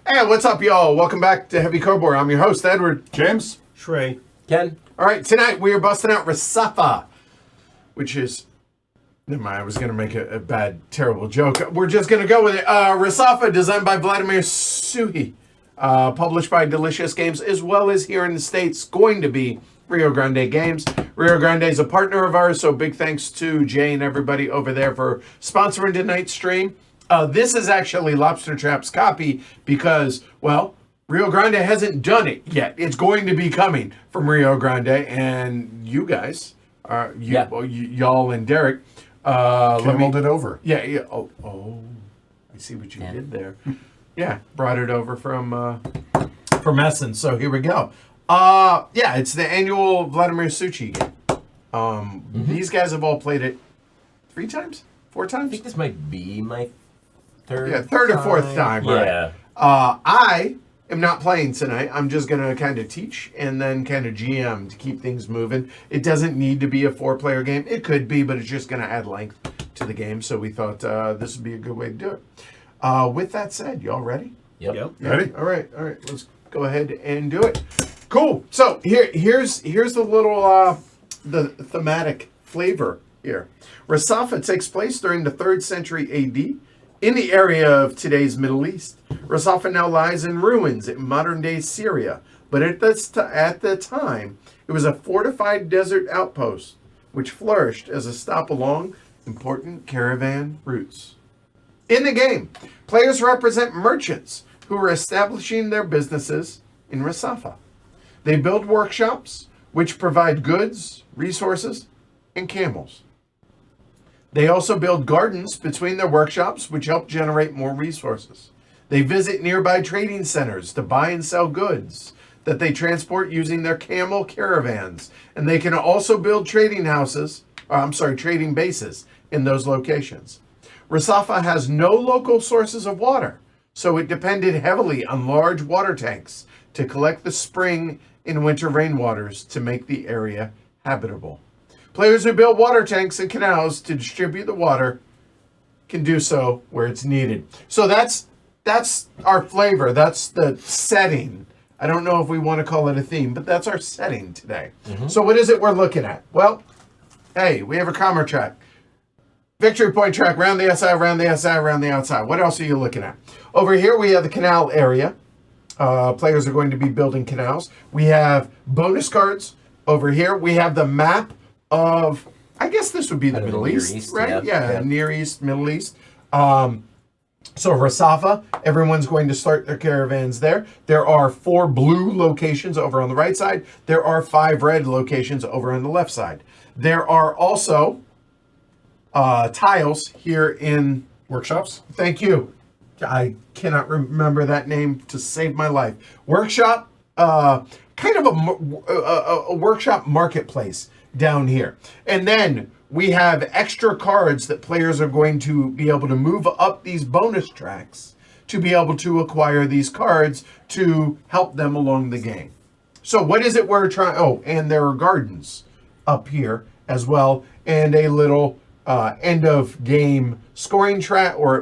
Hey, what's up, y'all? Welcome back to Heavy Cardboard. I'm your host, Edward. James. Trey. Ken. All right, tonight we are busting out Resafa, which is... Never mind, I was going to make a bad, terrible joke. We're just going to go with it. Resafa, designed by Vladimir Suchy, published by Delicious Games, as well as here in the States, going to be Rio Grande Games. Rio Grande is a partner of ours, so big thanks to Jay and everybody over there for sponsoring tonight's stream. This is actually Lobster Trap's copy because, well, Rio Grande hasn't done it yet. It's going to be coming from Rio Grande, and you guys, y'all and Derek, Camelled it over. Yeah. Oh, I see what you did there. Yeah, brought it over from effervescent. So here we go. Yeah, it's the annual Vladimir Suchy game. These guys have all played it 3 times, 4 times. I think this might be my third. Yeah, third or fourth time. Right. Yeah. I am not playing tonight. I'm just gonna kind of teach and then kind of GM to keep things moving. It doesn't need to be a 4-player game. It could be, but it's just gonna add length to the game. So we thought this would be a good way to do it. With that said, y'all ready? Yep. Yeah? Ready? All right. Let's go ahead and do it. Cool. So here's the little the thematic flavor here. Resafa takes place during the 3rd century AD in the area of today's Middle East. Resafa now lies in ruins in modern-day Syria, but at the time, it was a fortified desert outpost which flourished as a stop along important caravan routes. In the game, players represent merchants who are establishing their businesses in Resafa. They build workshops which provide goods, resources, and camels. They also build gardens between their workshops which help generate more resources. They visit nearby trading centers to buy and sell goods that they transport using their camel caravans. And they can also build trading bases in those locations. Resafa has no local sources of water, so it depended heavily on large water tanks to collect the spring and winter rainwaters to make the area habitable. Players who build water tanks and canals to distribute the water can do so where it's needed. So that's our flavor. That's the setting. I don't know if we want to call it a theme, but that's our setting today. So what is it we're looking at? Well, hey, we have a comma track. Victory point track, round the SI, round the SI, round the outside. What else are you looking at? Over here, we have the canal area. Players are going to be building canals. We have bonus cards over here. We have the map of, I guess this would be the Middle East, right? Yeah, Near East, Middle East. So Resafa, everyone's going to start their caravans there. There are 4 blue locations over on the right side. There are 5 red locations over on the left side. There are also tiles here in Workshops? Thank you. I cannot remember that name to save my life. Workshop, kind of a workshop marketplace down here. And then we have extra cards that players are going to be able to move up these bonus tracks to be able to acquire these cards to help them along the game. So what is it we're trying? Oh, and there are gardens up here as well, and a little end of game scoring track or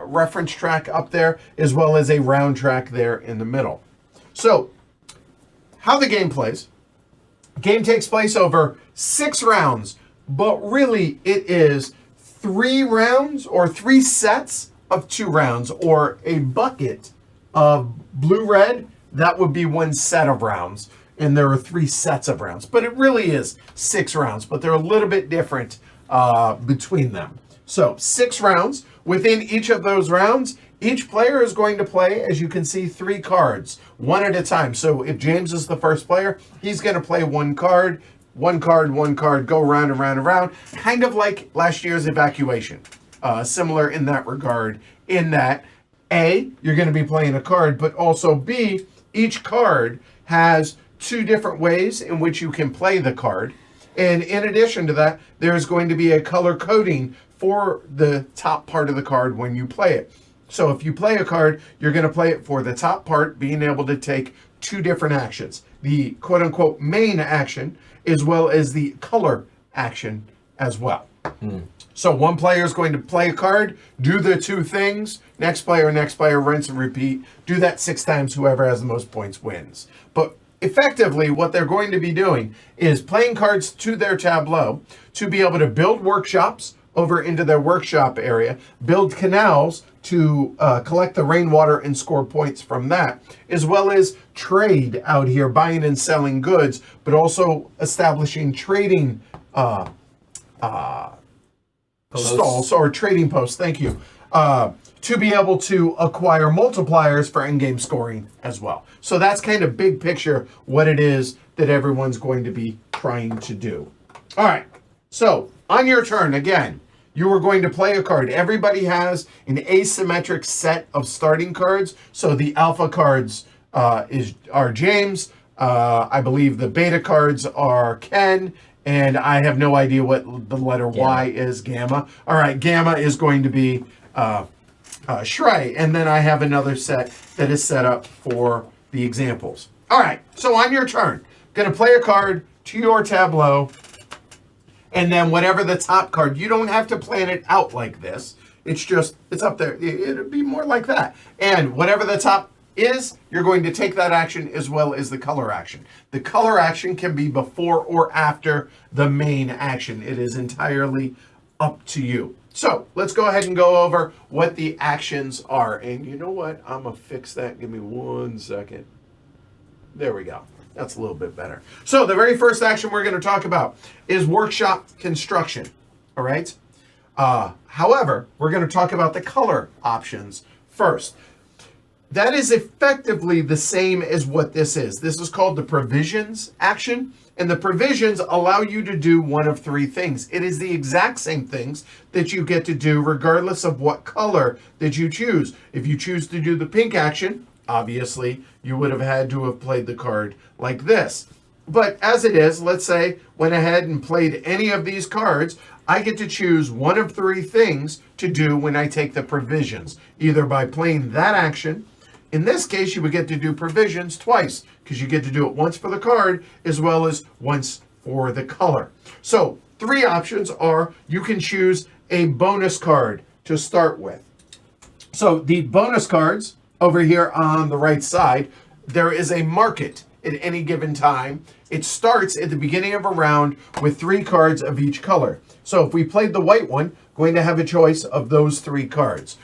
reference track up there, as well as a round track there in the middle. So how the game plays. Game takes place over 6 rounds, but really it is 3 rounds or 3 sets of 2 rounds, or a bucket of blue-red. That would be 1 set of rounds, and there are 3 sets of rounds. But it really is 6 rounds, but they're a little bit different between them. So 6 rounds. Within each of those rounds, each player is going to play, as you can see, 3 cards, 1 at a time. So if James is the first player, he's going to play 1 card, 1 card, 1 card, go round and round and round, kind of like last year's evacuation. Similar in that regard, in that A, you're going to be playing a card, but also B, each card has 2 different ways in which you can play the card. And in addition to that, there's going to be a color coding for the top part of the card when you play it. So if you play a card, you're going to play it for the top part, being able to take 2 different actions. The quote-unquote main action, as well as the color action as well. So one player is going to play a card, do the 2 things, next player, rinse and repeat. Do that 6 times, whoever has the most points wins. But effectively, what they're going to be doing is playing cards to their tableau to be able to build workshops over into their workshop area, build canals to collect the rainwater and score points from that, as well as trade out here, buying and selling goods, but also establishing trading stalls or trading posts, thank you, to be able to acquire multipliers for in-game scoring as well. So that's kind of big picture what it is that everyone's going to be trying to do. All right, so on your turn, again, you are going to play a card. Everybody has an asymmetric set of starting cards. So the alpha cards are James. I believe the beta cards are Ken, and I have no idea what the letter Y is. Gamma. All right, Gamma is going to be Shrey, and then I have another set that is set up for the examples. All right, so on your turn, going to play a card to your tableau, and then whatever the top card, you don't have to plan it out like this. It's up there. It'll be more like that. And whatever the top is, you're going to take that action as well as the color action. The color action can be before or after the main action. It is entirely up to you. So let's go ahead and go over what the actions are. And you know what? I'm going to fix that. Give me 1 second. There we go. That's a little bit better. So the very first action we're going to talk about is workshop construction. All right. However, we're going to talk about the color options first. That is effectively the same as what this is. This is called the provisions action, and the provisions allow you to do one of 3 things. It is the exact same things that you get to do regardless of what color that you choose. If you choose to do the pink action, obviously you would have had to have played the card like this. But as it is, let's say went ahead and played any of these cards, I get to choose one of 3 things to do when I take the provisions, either by playing that action. In this case, you would get to do provisions twice because you get to do it once for the card as well as once for the color. So 3 options are you can choose a bonus card to start with. So the bonus cards over here on the right side, there is a market at any given time. It starts at the beginning of a round with 3 cards of each color. So if we played the white one, going to have a choice of those 3 cards.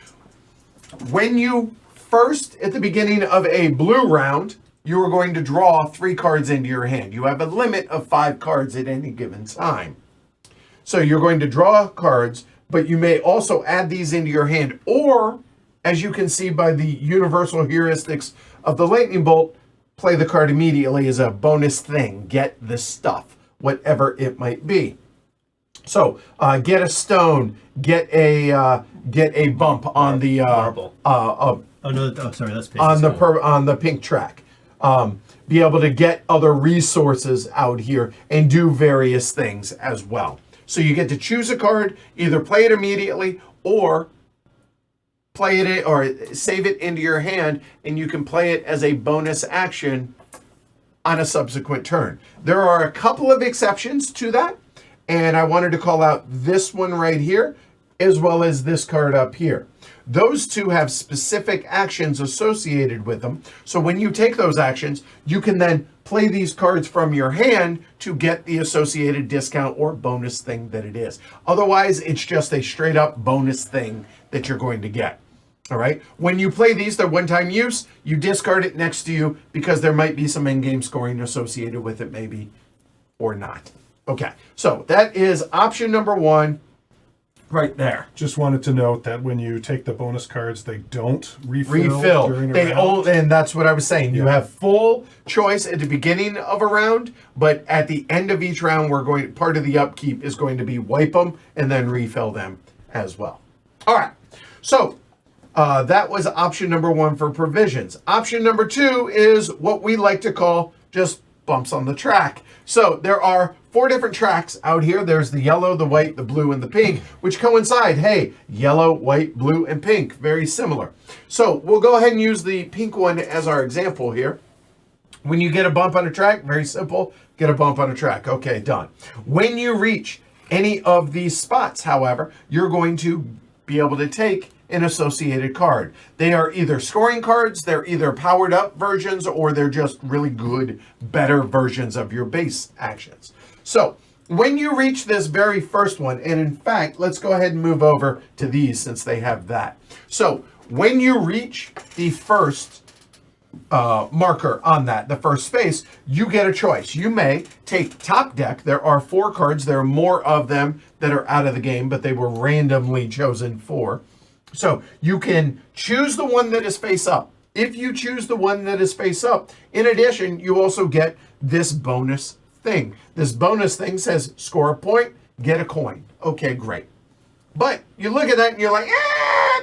When you first, at the beginning of a blue round, you are going to draw 3 cards into your hand. You have a limit of 5 cards at any given time. So you're going to draw cards, but you may also add these into your hand. Or, as you can see by the universal heuristics of the lightning bolt, play the card immediately as a bonus thing. Get the stuff, whatever it might be. So get a stone, get a bump on the marble. Sorry, that's pink. On the pink track. Be able to get other resources out here and do various things as well. So you get to choose a card, either play it immediately or play it or save it into your hand, and you can play it as a bonus action on a subsequent turn. There are a couple of exceptions to that, and I wanted to call out this one right here as well as this card up here. Those 2 have specific actions associated with them. So when you take those actions, you can then play these cards from your hand to get the associated discount or bonus thing that it is. Otherwise, it's just a straight up bonus thing that you're going to get. All right. When you play these, they're one-time use. You discard it next to you because there might be some in-game scoring associated with it, maybe, or not. Okay. So that is option number 1. Right there. Just wanted to note that when you take the bonus cards, they don't refill during a round. And that's what I was saying. You have full choice at the beginning of a round, but at the end of each round, part of the upkeep is going to be wipe them and then refill them as well. All right. So that was option number 1 for provisions. Option number 2 is what we like to call just bumps on the track. So there are 4 different tracks out here. There's the yellow, the white, the blue, and the pink, which coincide. Hey, yellow, white, blue, and pink. Very similar. So we'll go ahead and use the pink one as our example here. When you get a bump on a track, very simple, get a bump on a track. Okay, done. When you reach any of these spots, however, you're going to be able to take an associated card. They are either scoring cards, they're either powered up versions, or they're just really good, better versions of your base actions. So when you reach this very first one, and in fact, let's go ahead and move over to these since they have that. So when you reach the first marker on that, the first space, you get a choice. You may take top deck. There are 4 cards. There are more of them that are out of the game, but they were randomly chosen for. So you can choose the one that is face up. If you choose the one that is face up, in addition, you also get this bonus thing. This bonus thing says score a point, get a coin. Okay, great. But you look at that and you're like,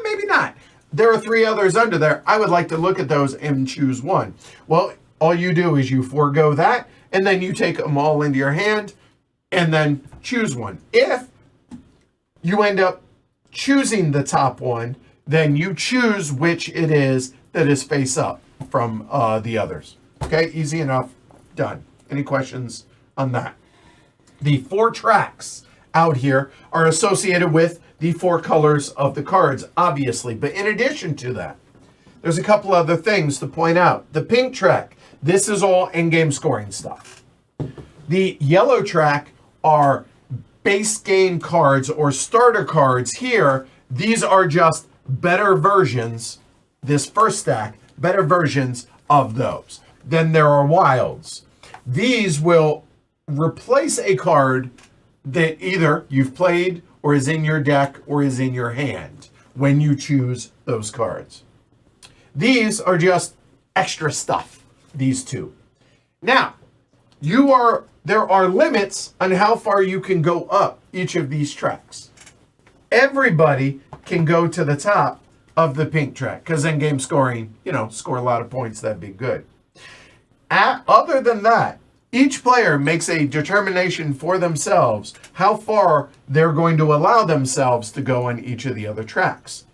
maybe not. there are 3 others under there. I would like to look at those and choose one. Well, all you do is you forego that, and then you take them all into your hand, and then choose one. If you end up choosing the top one, then you choose which it is that is face up from the others. Okay, easy enough, done. Any questions on that? The 4 tracks out here are associated with the 4 colors of the cards, obviously. But in addition to that, there's a couple other things to point out. The pink track, this is all in-game scoring stuff. The yellow track are base game cards or starter cards here. These are just better versions, this first stack, better versions of those. Then there are wilds. These will replace a card that either you've played or is in your deck or is in your hand when you choose those cards. These are just extra stuff, these 2. Now, there are limits on how far you can go up each of these tracks. Everybody can go to the top of the pink track because in game scoring, score a lot of points, that'd be good. Other than that, each player makes a determination for themselves how far they're going to allow themselves to go on each of the other tracks.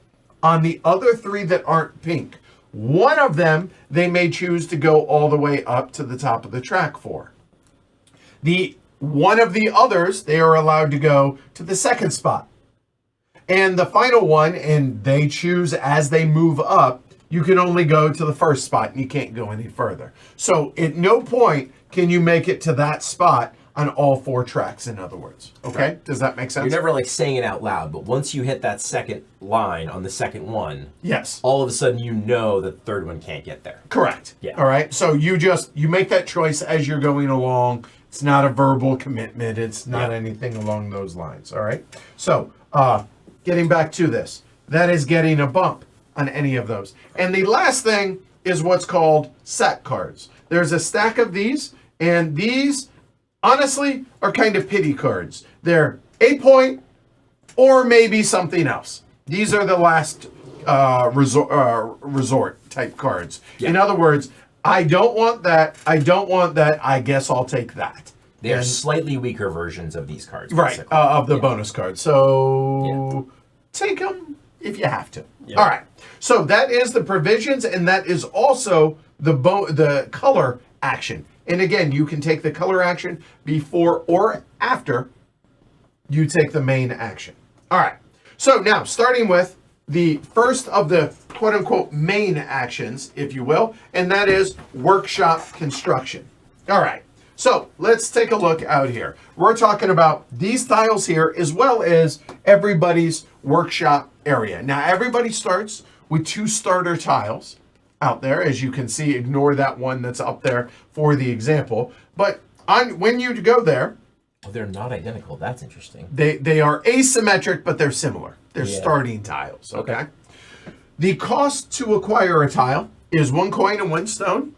On the other 3 that aren't pink, one of them they may choose to go all the way up to the top of the track for. One of the others, they are allowed to go to the second spot. And the final one, and they choose as they move up, you can only go to the first spot and you can't go any further. So at no point can you make it to that spot on all 4 tracks, in other words. Okay? Right. Does that make sense? You're never saying it out loud, but once you hit that second line on the second one, yes, all of a sudden that the third one can't get there. Correct. Yeah. All right. So you make that choice as you're going along. It's not a verbal commitment. It's not anything along those lines. All right. So getting back to this, that is getting a bump on any of those. And the last thing is what's called set cards. There's a stack of these, and these honestly are kind of pity cards. They're a point or maybe something else. These are the last resort type cards. Yeah. In other words, I don't want that. I guess I'll take that. They're slightly weaker versions of these cards. Right, of the bonus cards. So take them if you have to. Yeah. All right. So that is the provisions, and that is also the color action. And again, you can take the color action before or after you take the main action. All right. So now, starting with the first of the quote-unquote main actions, if you will, and that is workshop construction. All right. So let's take a look out here. We're talking about these tiles here as well as everybody's workshop area. Now, everybody starts with 2 starter tiles out there. As you can see, ignore that one that's up there for the example. But when you go there... Oh, they're not identical. That's interesting. They are asymmetric, but they're similar. They're starting tiles, okay? The cost to acquire a tile is 1 coin and 1 stone.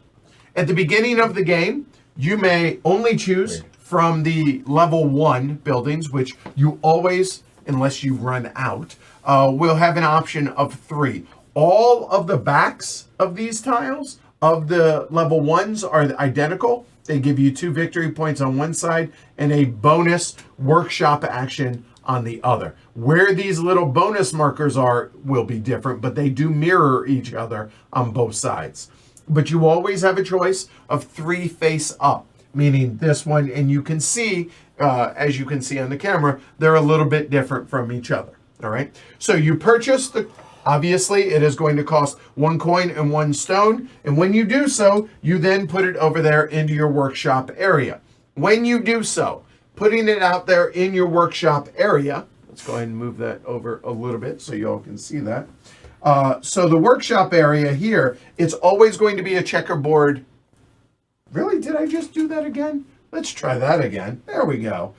At the beginning of the game, you may only choose from the level 1 buildings, which you always, unless you run out, will have an option of 3. All of the backs of these tiles of the level 1s are identical. They give you 2 victory points on one side and a bonus workshop action on the other. Where these little bonus markers are will be different, but they do mirror each other on both sides. But you always have a choice of 3 face up, meaning this one, and you can see, as you can see on the camera, they're a little bit different from each other. All right. So you purchase obviously it is going to cost 1 coin and 1 stone. And when you do so, you then put it over there into your workshop area. When you do so, putting it out there in your workshop area, let's go ahead and move that over a little bit so you all can see that. So the workshop area here, it's always going to be a checkerboard. Really? Did I just do that again? Let's try that again. There we go.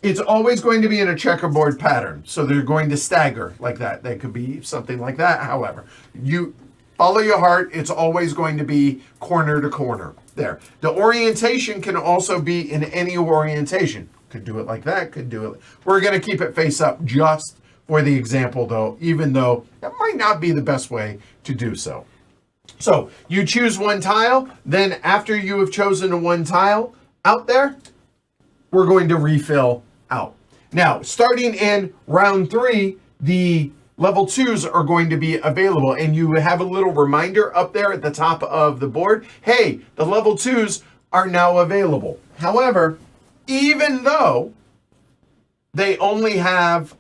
It's always going to be in a checkerboard pattern. So they're going to stagger like that. They could be something like that. However, you follow your heart. It's always going to be corner to corner there. The orientation can also be in any orientation. Could do it like that. Could do it. We're going to keep it face up just for the example, though, even though that might not be the best way to do so. So you choose one tile, then after you have chosen one tile out there, we're going to refill out. Now, starting in round 3, the level 2s are going to be available, and you have a little reminder up there at the top of the board. Hey, the level 2s are now available. However, even though they only have,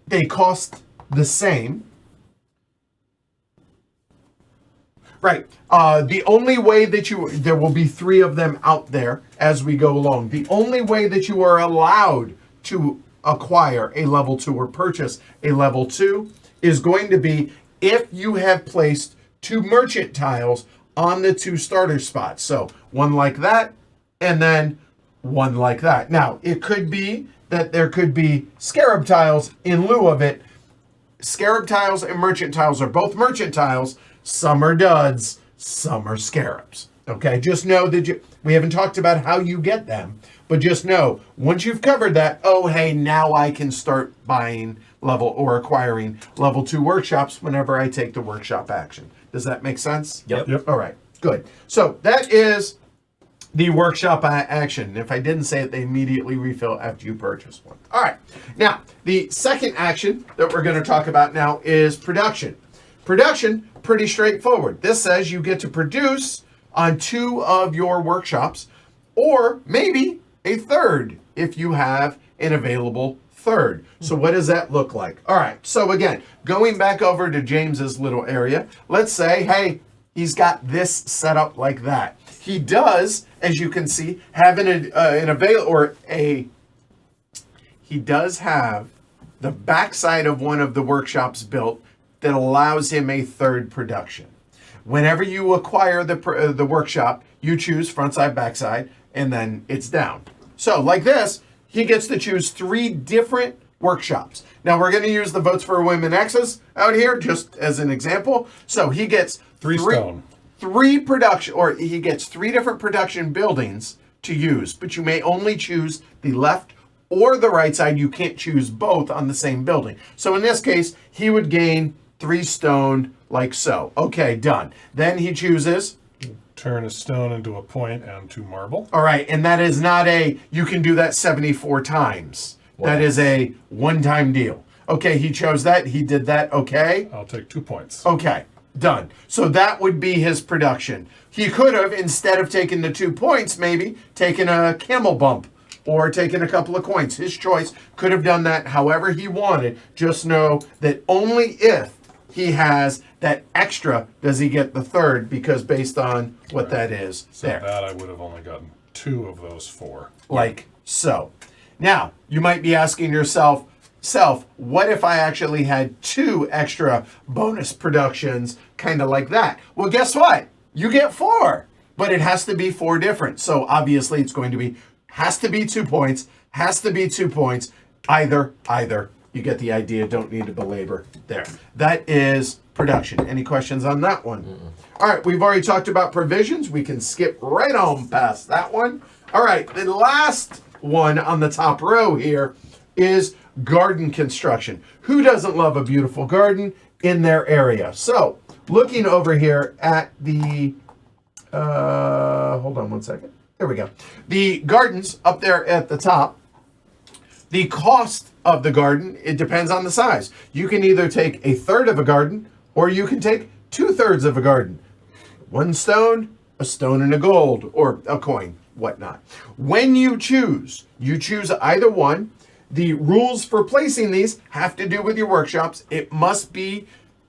they cost the same, right. The only way that there will be 3 of them out there as we go along. The only way that you are allowed to acquire a level 2 or purchase a level 2 is going to be if you have placed 2 merchant tiles on the 2 starter spots. So one like that, and then one like that. Now, it could be that there could be scarab tiles in lieu of it. Scarab tiles and merchant tiles are both merchant tiles. Some are duds, some are scarabs. Okay, just know that we haven't talked about how you get them, but just know once you've covered that, oh, hey, now I can start buying level or acquiring level 2 workshops whenever I take the workshop action. Does that make sense? Yep. All right, good. So that is the workshop action. If I didn't say it, they immediately refill after you purchase one. All right, now the second action that we're going to talk about now is production. Production, pretty straightforward. This says you get to produce on 2 of your workshops, or maybe a third if you have an available third. So what does that look like? All right, so again, going back over to James's little area, let's say, hey, he's got this set up like that. He does, as you can see, have he does have the backside of one of the workshops built that allows him a third production. Whenever you acquire the workshop, you choose front side, back side, and then it's down. So like this, he gets to choose 3 different workshops. Now we're going to use the Votes for Women X's out here just as an example. So he gets 3 stone. 3 production, or he gets 3 different production buildings to use, but you may only choose the left or the right side. You can't choose both on the same building. So in this case, he would gain 3 stone like so. Okay, done. Then he chooses, turn a stone into a point and 2 marble. All right, and that is not you can do that 74 times. Wow. That is a one-time deal. Okay, he chose that. He did that. Okay. I'll take 2 points. Okay, done. So that would be his production. He could have, instead of taking the 2 points, maybe taken a camel bump or taken a couple of coins. His choice. Could have done that however he wanted. Just know that only if he has that extra does he get the third, because based on what that is so there. That I would have only gotten 2 of those 4. Like so. Now, you might be asking yourself, what if I actually had 2 extra bonus productions, kind of like that? Well, guess what? You get 4, but it has to be 4 different. So obviously it's going to be, has to be 2 points, either. You get the idea, don't need to belabor there. That is production. Any questions on that one? All right, we've already talked about provisions. We can skip right on past that one. All right, the last one on the top row here is garden construction. Who doesn't love a beautiful garden in their area? So, looking over here at the, hold on one second. There we go. The gardens up there at the top, the cost of the garden, it depends on the size. You can either take a third of a garden, or you can take 2/3 of a garden. 1 stone, a stone and a gold, or a coin, whatnot. When you choose either one. The rules for placing these have to do with your workshops. It must be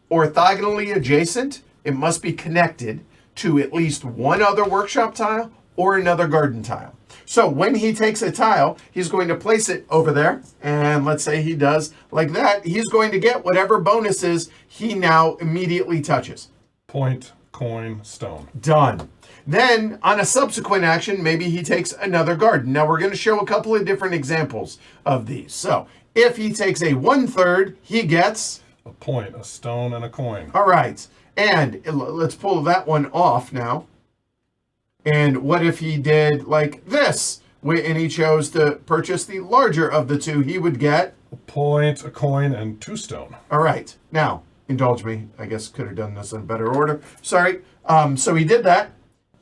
orthogonally adjacent. It must be connected to at least one other workshop tile or another garden tile. So when he takes a tile, he's going to place it over there. And let's say he does like that. He's going to get whatever bonuses he now immediately touches. Point, coin, stone. Done. Then on a subsequent action, maybe he takes another garden. Now we're going to show a couple of different examples of these. So if he takes a 1/3, he gets a point, a stone, and a coin. All right. And let's pull that one off now. And what if he did like this? and he chose to purchase the larger of the two, he would get A point, a coin, and 2 stone. all right. Now, indulge me. I guess could have done this in better order. Sorry. So he did that.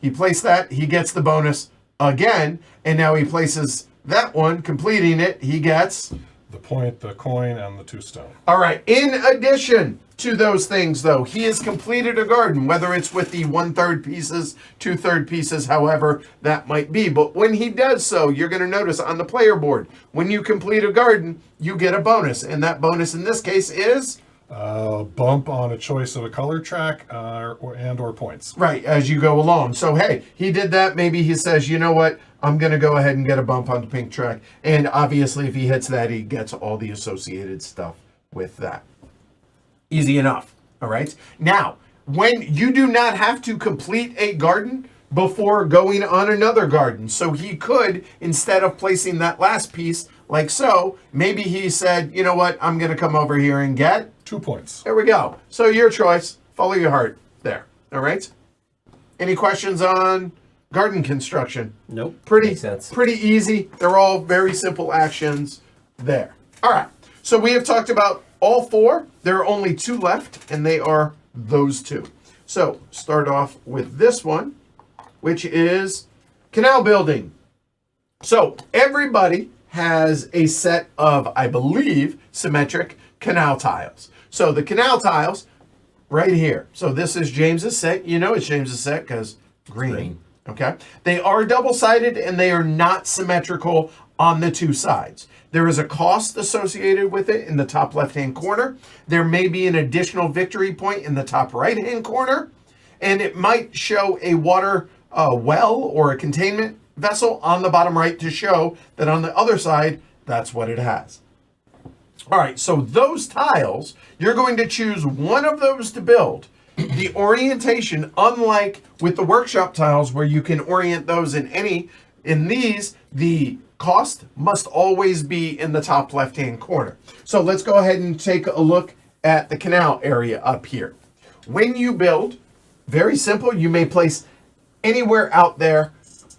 He placed that. He gets the bonus again. And now he places that one, completing it. He gets... The point, the coin, and the 2 stone. All right. In addition to those things, though, he has completed a garden, whether it's with the 1/3 pieces, 2/3 pieces, however that might be. But when he does so, you're going to notice on the player board, when you complete a garden, you get a bonus. And that bonus in this case is... Bump on a choice of a color track or points. Right, as you go along. So, hey, he did that. Maybe he says, you know what? I'm going to go ahead and get a bump on the pink track. And obviously, if he hits that, he gets all the associated stuff with that. Easy enough. All right. Now, when you do not have to complete a garden before going on another garden. So he could, instead of placing that last piece like so, maybe he said, you know what? I'm going to come over here and get 2 points. There we go. So your choice. Follow your heart there. All right? Any questions on garden construction? Nope. Makes sense. Pretty easy. They're all very simple actions there. All right. So we have talked about all 4. There are only 2 left, and they are those 2. So start off with this one, which is canal building. So everybody has a set of, I believe, symmetric canal tiles. So the canal tiles right here. So this is James's set. You know it's James's set because green. Okay. They are double-sided and they are not symmetrical on the 2 sides. There is a cost associated with it in the top left-hand corner. There may be an additional victory point in the top right-hand corner. And it might show a water well or a containment vessel on the bottom right to show that on the other side, that's what it has. All right, so those tiles, you're going to choose one of those to build. The orientation, unlike with the workshop tiles where you can orient those in these, the cost must always be in the top left-hand corner. So let's go ahead and take a look at the canal area up here. When you build, very simple, you may place anywhere out there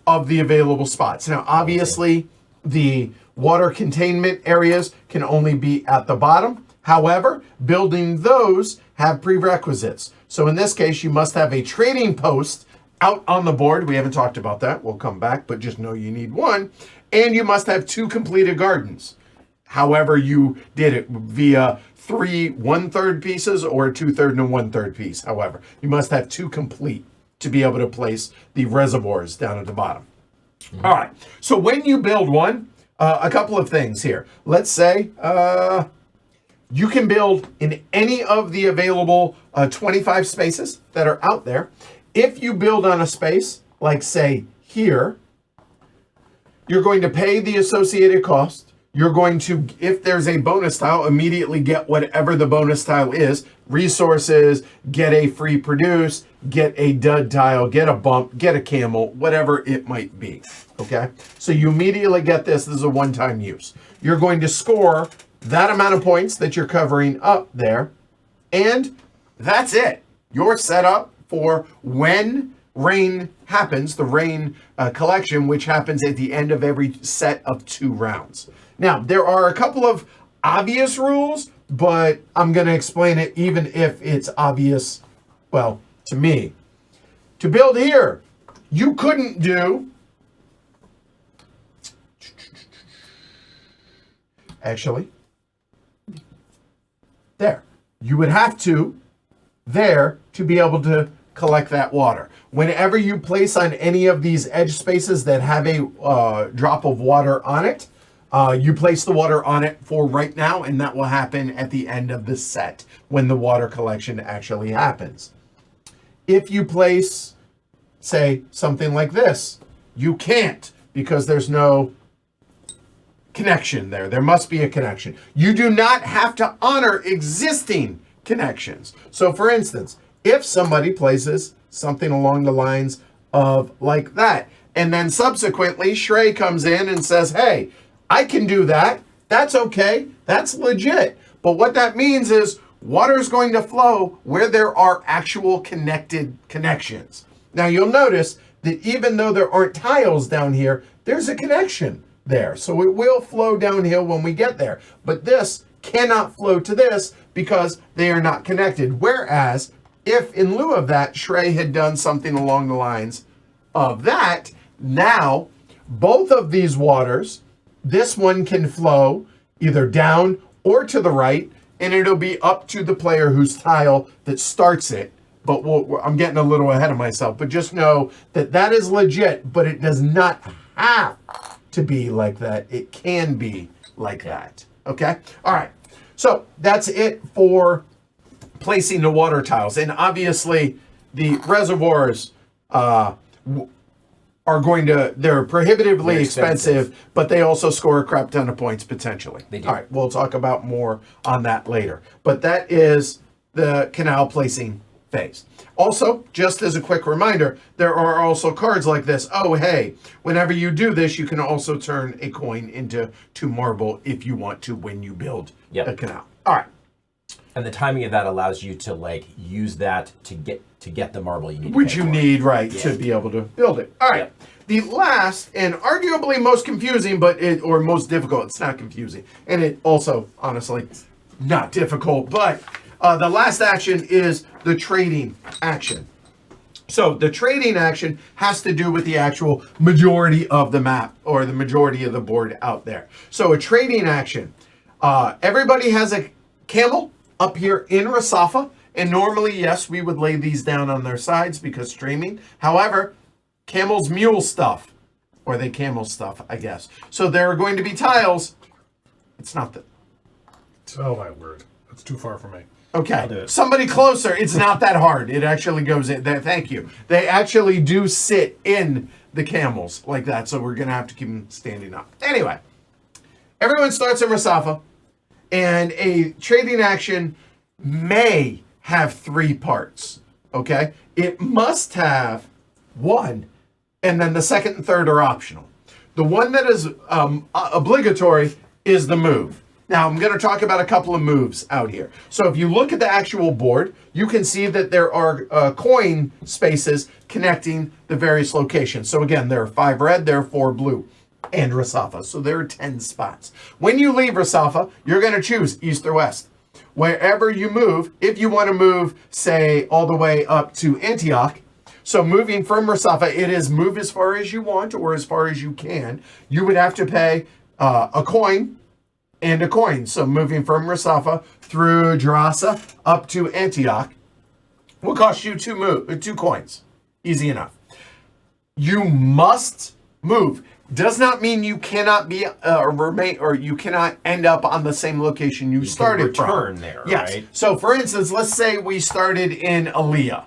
of the available spots. Now, obviously, the water containment areas can only be at the bottom. However, building those have prerequisites. So in this case, you must have a trading post out on the board. We haven't talked about that. We'll come back, but just know you need one. And you must have 2 completed gardens. However you did it via 3 1/3 pieces or a 2/3 and a 1/3 piece. However, you must have 2 complete to be able to place the reservoirs down at the bottom. All right. So when you build one, a couple of things here. Let's say you can build in any of the available 25 spaces that are out there. If you build on a space, like say here, you're going to pay the associated cost. You're going to, if there's a bonus tile, immediately get whatever the bonus tile is. Resources, get a free produce, get a dud tile, get a bump, get a camel, whatever it might be. Okay? So you immediately get this. This is a one-time use. You're going to score that amount of points that you're covering up there. And that's it. You're set up for when rain happens, the rain collection, which happens at the end of every set of 2 rounds. Now, there are a couple of obvious rules, but I'm going to explain it even if it's obvious, well, to me. To build here, you couldn't do... Actually, there. You would have to there to be able to collect that water. Whenever you place on any of these edge spaces that have a drop of water on it, you place the water on it for right now, and that will happen at the end of the set when the water collection actually happens. If you place, say, something like this, you can't because there's no connection there. There must be a connection. You do not have to honor existing connections. So, for instance, if somebody places something along the lines of like that, and then subsequently Shrey comes in and says, hey, I can do that. That's okay. That's legit. But what that means is water is going to flow where there are actual connected connections. Now you'll notice that even though there aren't tiles down here, there's a connection there. So it will flow downhill when we get there. But this cannot flow to this because they are not connected. Whereas if in lieu of that, Shrey had done something along the lines of that, now both of these waters, this one can flow either down or to the right, and it'll be up to the player whose tile that starts it. But I'm getting a little ahead of myself, but just know that that is legit, but it does not have to be like that. It can be like that. Okay? All right. So that's it for placing the water tiles. And obviously, the reservoirs are they're prohibitively expensive, but they also score a crap ton of points potentially. They do. All right. We'll talk about more on that later. But that is the canal placing phase. Also, just as a quick reminder, there are also cards like this. Oh, hey, whenever you do this, you can also turn a coin into 2 marble if you want to when you build a canal. All right. And the timing of that allows you to like use that to get the marble you need. Which you need, right, to be able to build it. All right. Yep. The last and arguably most confusing, or most difficult, it's not confusing. And it also, honestly, not difficult, but the last action is the trading action. So the trading action has to do with the actual majority of the map or the majority of the board out there. So a trading action, everybody has a camel up here in Resafa. And normally, yes, we would lay these down on their sides because streaming. However, camels mule stuff, or they camel stuff, I guess. So there are going to be tiles. It's not that. Oh my word. That's too far for me. Okay, somebody closer. It's not that hard. It actually goes in there. Thank you. They actually do sit in the camels like that, so we're going to have to keep them standing up. Anyway, everyone starts in Resafa, and a trading action may have 3 parts, okay? It must have 1, and then the second and third are optional. The one that is obligatory is the move. Now, I'm going to talk about a couple of moves out here. So if you look at the actual board, you can see that there are coin spaces connecting the various locations. So again, there are 5 red, there are 4 blue, and Resafa. So there are 10 spots. When you leave Resafa, you're going to choose east or west. Wherever you move, if you want to move, say, all the way up to Antioch, so moving from Resafa, it is move as far as you want or as far as you can. You would have to pay a coin and a coin. So moving from Resafa through Gerasa up to Antioch will cost you 2 coins. Easy enough. You must move. Does not mean you cannot be remain, or you cannot end up on the same location you started from. Return there, yes. Right? So for instance, let's say we started in Aliyah,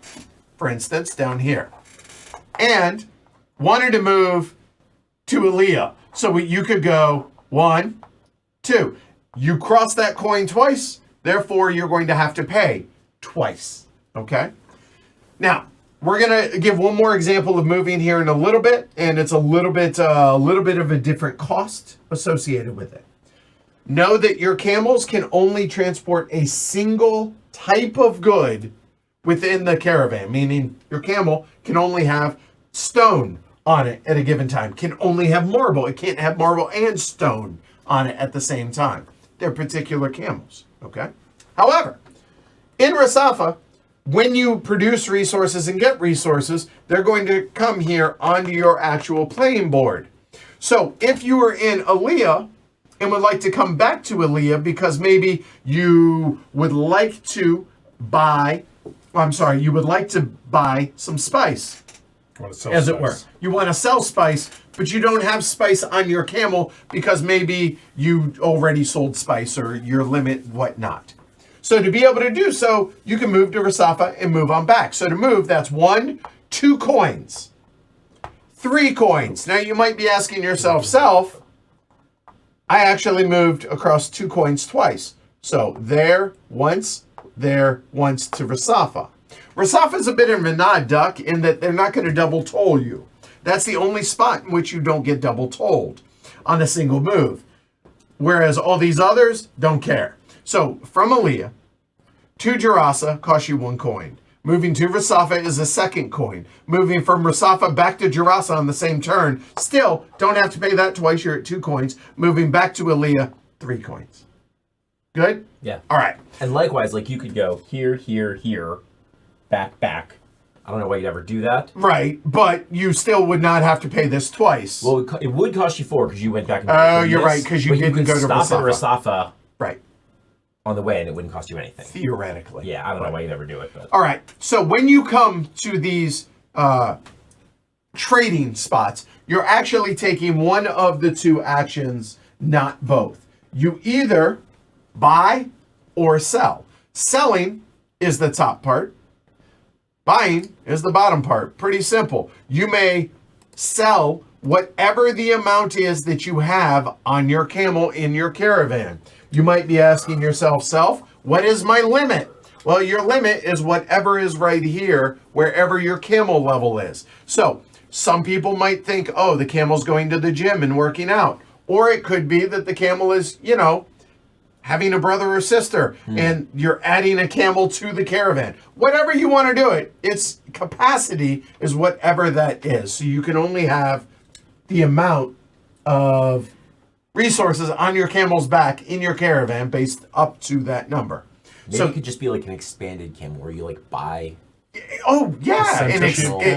for instance, down here, and wanted to move to Aliyah. So you could go 1, 2. You cross that coin twice, therefore you're going to have to pay twice. Okay? Now, we're going to give one more example of moving here in a little bit, and it's a little bit of a different cost associated with it. Know that your camels can only transport a single type of good within the caravan, meaning your camel can only have stone on it at a given time, can only have marble. It can't have marble and stone on it at the same time. They're particular camels, okay? However, in Resafa, when you produce resources and get resources, they're going to come here onto your actual playing board. So if you were in Aliyah and would like to come back to Aliyah because maybe you would like to buy, you would like to buy some spice, as it were. You want to sell spice, but you don't have spice on your camel because maybe you already sold spice or your limit, whatnot. So to be able to do so, you can move to Resafa and move on back. So to move, that's 1, 2 coins, 3 coins. Now you might be asking yourself, I actually moved across 2 coins twice. So there once to Resafa. Resafa is a bit of an odd duck in that they're not going to double toll you. That's the only spot in which you don't get double tolled on a single move. Whereas all these others don't care. So from Aliyah to Gerasa costs you 1 coin. Moving to Resafa is a second coin. Moving from Resafa back to Jarasa on the same turn. Still, don't have to pay that twice. You're at 2 coins. Moving back to Aaliyah, 3 coins. Good? Yeah. All right. And likewise, like you could go here, here, here, back, back. I don't know why you'd ever do that. Right, but you still would not have to pay this twice. Well, it would cost you 4 because you went back and Oh, you're right, because you didn't go to stop at Resafa. Resafa Right. on the way and it wouldn't cost you anything. Theoretically. Yeah, I don't know why you'd ever do it. But. All right. So when you come to these trading spots, you're actually taking one of the 2 actions, not both. You either buy or sell. Selling is the top part. Buying is the bottom part. Pretty simple. You may sell whatever the amount is that you have on your camel in your caravan. You might be asking yourself, what is my limit? Well, your limit is whatever is right here, wherever your camel level is. So some people might think, oh, the camel's going to the gym and working out. Or it could be that the camel is, having a brother or sister, and you're adding a camel to the caravan. Whatever you want to do it, its capacity is whatever that is. So you can only have the amount of resources on your camel's back in your caravan based up to that number. Maybe it could just be like an expanded camel where you like buy. Oh yeah,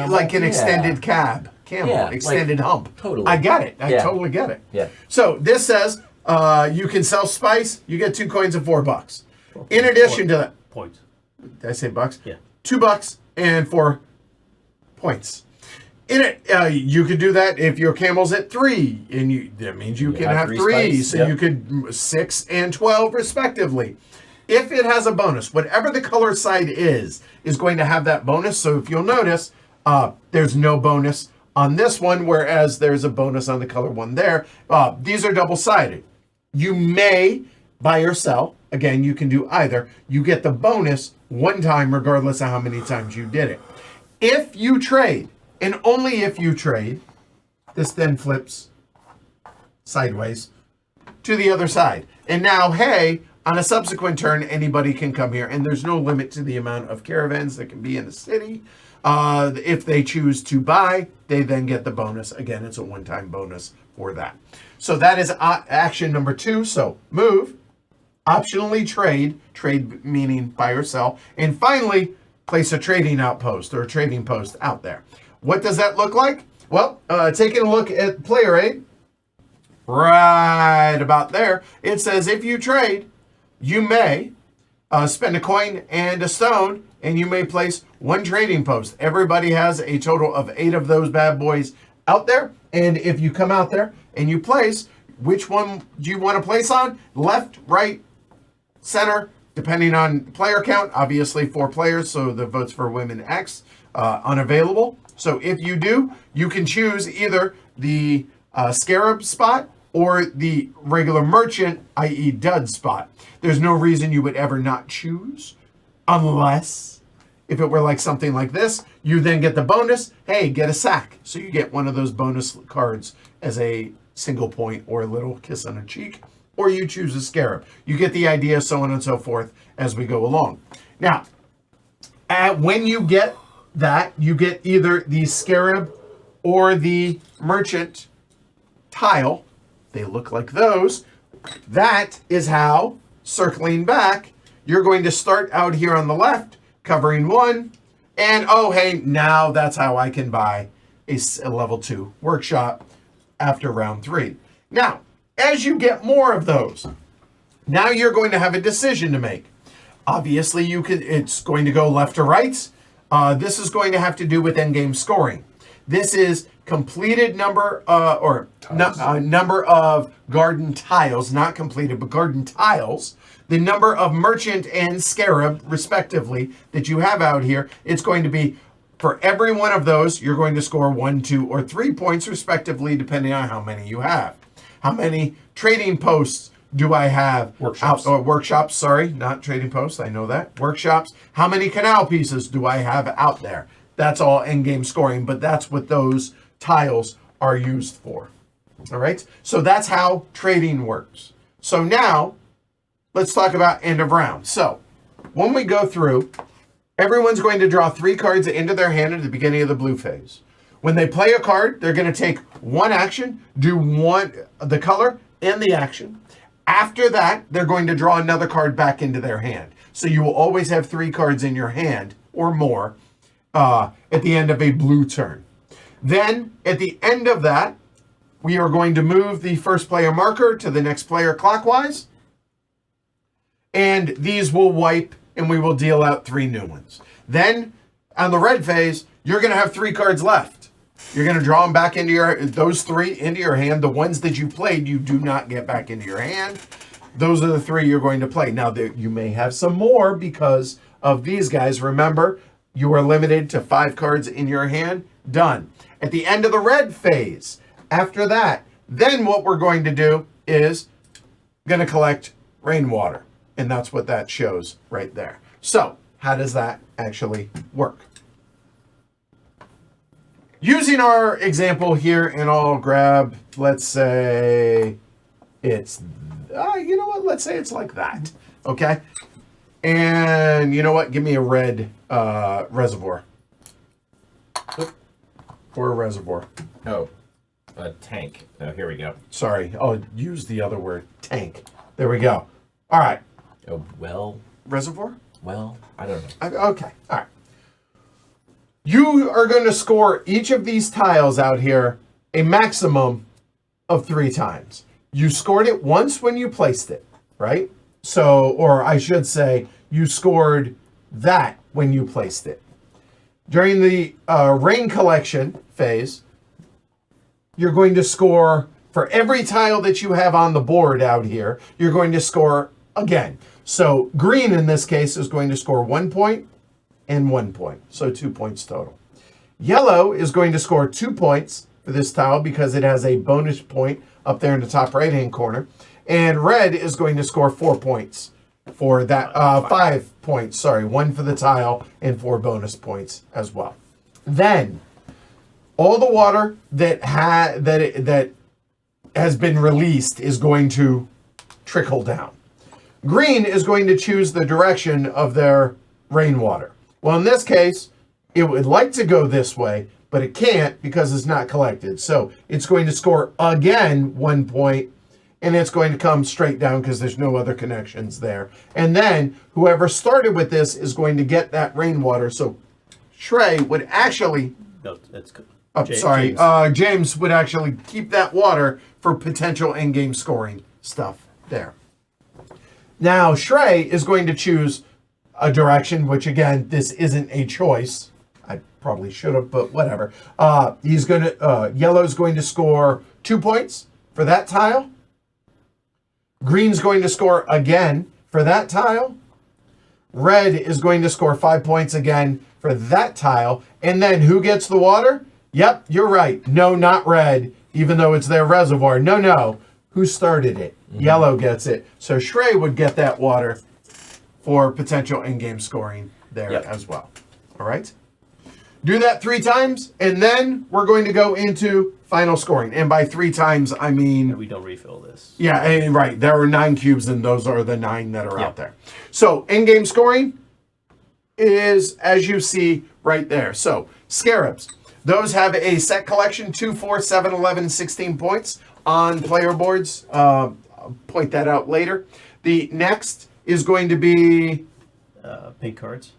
like an Yeah. extended camel, Yeah, extended hump. Totally. I get it. I Yeah. totally get it. Yeah. So this says you can sell spice. You get 2 coins and $4. In addition to that, Points. did I say bucks? Yeah. $2 and 4 points. In it, you could do that if your camel's at 3, and that means you can have 3. spice, So yep. you could 6 and 12 respectively. If it has a bonus, whatever the color side is going to have that bonus. So if you'll notice, there's no bonus on this one, whereas there's a bonus on the color one there. These are double-sided. You may buy or sell. Again, you can do either. You get the bonus one time, regardless of how many times you did it. If you trade, and only if you trade, this then flips sideways to the other side. And now, hey, on a subsequent turn, anybody can come here, and there's no limit to the amount of caravans that can be in the city. If they choose to buy, they then get the bonus. Again, it's a one-time bonus for that. So that is action number 2. So move, optionally trade meaning buy or sell, and finally, place a trading outpost or a trading post out there. What does that look like? Well, taking a look at player aid, right about there, it says if you trade, you may spend a coin and a stone, and you may place 1 trading post. Everybody has a total of 8 of those bad boys out there, and if you come out there and you place, which one do you want to place on? Left, right, center, depending on player count. Obviously 4 players, so the votes for women X, unavailable. So if you do, you can choose either the scarab spot or the regular merchant, i.e. dud spot. There's no reason you would ever not choose, unless if it were like something like this, you then get the bonus, hey, get a sack. So you get one of those bonus cards as a single point or a little kiss on the cheek, or you choose a scarab. You get the idea, so on and so forth as we go along. Now, when you get that, you get either the scarab or the merchant tile. They look like those. That is how, circling back, you're going to start out here on the left, covering 1, and oh, hey, now that's how I can buy a level 2 workshop after round 3. Now, as you get more of those, now you're going to have a decision to make. Obviously, it's going to go left to right. This is going to have to do with endgame scoring. This is completed number number of garden tiles, not completed, but garden tiles. The number of merchant and scarab, respectively, that you have out here. It's going to be, for every one of those, you're going to score 1, 2, or 3 points, respectively, depending on how many you have. How many trading posts do I have? Workshops. Workshops, sorry, not trading posts, I know that. Workshops. How many canal pieces do I have out there? That's all endgame scoring, but that's what those tiles are used for. All right? So that's how trading works. So now, let's talk about end of round. So, when we go through, Everyone's going to draw 3 cards into their hand at the beginning of the blue phase. When they play a card, they're going to take one action, do the color and the action. After that, they're going to draw another card back into their hand. So you will always have 3 cards in your hand or more at the end of a blue turn. Then, at the end of that, we are going to move the first player marker to the next player clockwise. And these will wipe, and we will deal out 3 new ones. Then, on the red phase, you're going to have 3 cards left. You're going to draw them back into those 3 into your hand. The ones that you played, you do not get back into your hand. Those are the 3 you're going to play. Now, you may have some more because of these guys. Remember, you are limited to 5 cards in your hand. Done. At the end of the red phase, after that, then what we're going to do is going to collect rainwater. And that's what that shows right there. So, how does that actually work? Using our example here, and I'll grab, let's say it's, you know what? Let's say it's like that. Okay? And you know what? Give me a red reservoir. For a reservoir. Oh, a tank. Oh, here we go. Sorry, I'll use the other word. Tank. There we go. All right. Oh, well. Reservoir? Well, I don't know. Okay. All right. You are going to score each of these tiles out here a maximum of 3 times. You scored it once when you placed it, right? So, or I should say, you scored that when you placed it. During the rain collection phase, you're going to score for every tile that you have on the board out here, you're going to score again. So green in this case is going to score 1 point and 1 point. So 2 points total. Yellow is going to score 2 points for this tile because it has a bonus point up there in the top right-hand corner. And red is going to score 4 points for that, 5 points, sorry, 1 for the tile and 4 bonus points as well. Then, all the water that has been released is going to trickle down. Green is going to choose the direction of their rainwater. Well, in this case, it would like to go this way, but it can't because it's not collected. So it's going to score again 1 point, and it's going to come straight down because there's no other connections there. And then whoever started with this is going to get that rainwater. So Shrey would actually... No, that's good. James would actually keep that water for potential in-game scoring stuff there. Now, Shrey is going to choose a direction, which again, this isn't a choice. I probably should have, but whatever. He's going to, yellow's going to score 2 points for that tile. Green's going to score again for that tile. Red is going to score 5 points again for that tile. And then who gets the water? Yep, you're right. No, not red, even though it's their reservoir. No. Who started it? Mm-hmm. Yellow gets it. So Shrey would get that water for potential in-game scoring there as well. All right? Do that 3 times, and then we're going to go into final scoring. And by 3 times, I mean... We don't refill this. Yeah, and right. There are 9 cubes, and those are the 9 that are out there. So in-game scoring is, as you see right there. So Scarabs. Those have a set collection, 2, 4, 7, 11, 16 points on player boards. I'll point that out later. The next is going to be... pink cards?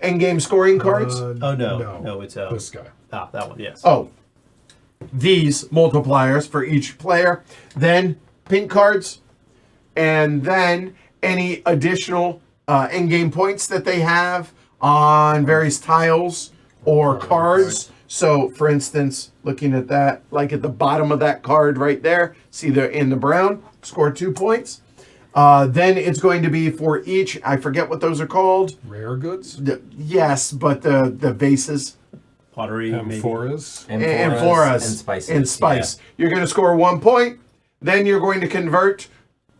In-game scoring cards. No, it's... this guy. That one, yes. Oh, these multipliers for each player. Then pink cards. And then any additional in-game points that they have on various tiles or cards. So, for instance, looking at that, like at the bottom of that card right there, see they're in the brown, score 2 points. Then it's going to be for each, I forget what those are called. Rare goods? Yes, but the vases. Pottery, amphoras. Amphoras. And spices. And spice. Yeah. You're going to score 1 point. Then you're going to convert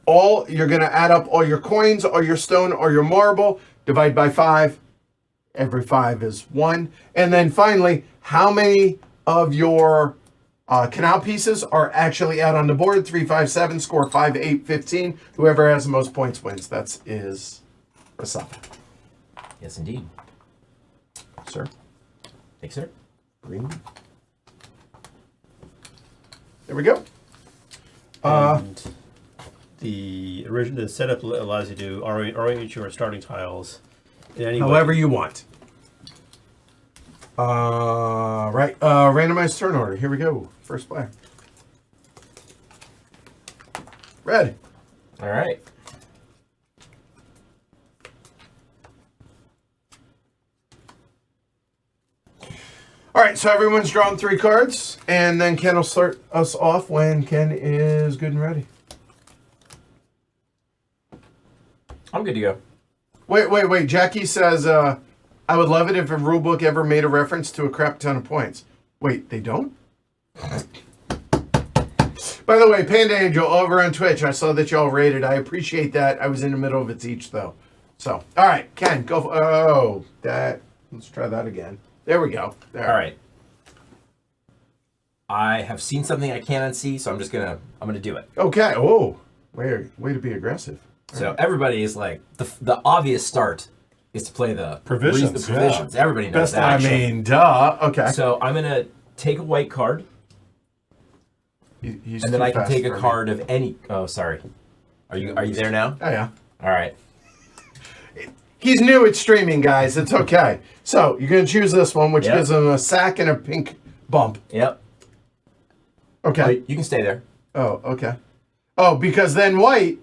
you're going to add up all your coins, all your stone, or your marble, divide by 5. Every 5 is 1. And then finally, how many of your canal pieces are actually out on the board? 3, 5, 7, score 5, 8, 15. Whoever has the most points wins. That is Resafa. Yes, indeed. sir. Thanks, sir. Green. There we go. And the setup allows you to orient your starting tiles in any However way. you want. Right. Randomized turn order. Here we go. First player. Red. All right. All right, so everyone's drawn 3 cards, and then Ken will start us off when Ken is good and ready. I'm good to go. Wait. Jackie says, I would love it if a rulebook ever made a reference to a crap ton of points. Wait, they don't? By the way, Panda Angel over on Twitch, I saw that y'all rated. I appreciate that. I was in the middle of it each, though. So, all right, Ken, go. Let's try that again. There we go. There. All right. I have seen something I can't unsee, so I'm gonna do it. Okay. Oh, way to be aggressive. So everybody is like the obvious start is to play the Provisions, The provisions. yeah. Everybody knows Best that. I mean, duh. Okay. So I'm gonna take a white card, He's and then too I can fast take for a me. card of any. Oh, sorry. Are you there now? Oh, yeah. All right. He's new at streaming, guys. It's okay. So you're going to choose this one, which Yep. gives him a sack and a pink bump. Yep. Okay. You can stay there. Oh, okay. Oh, because then white,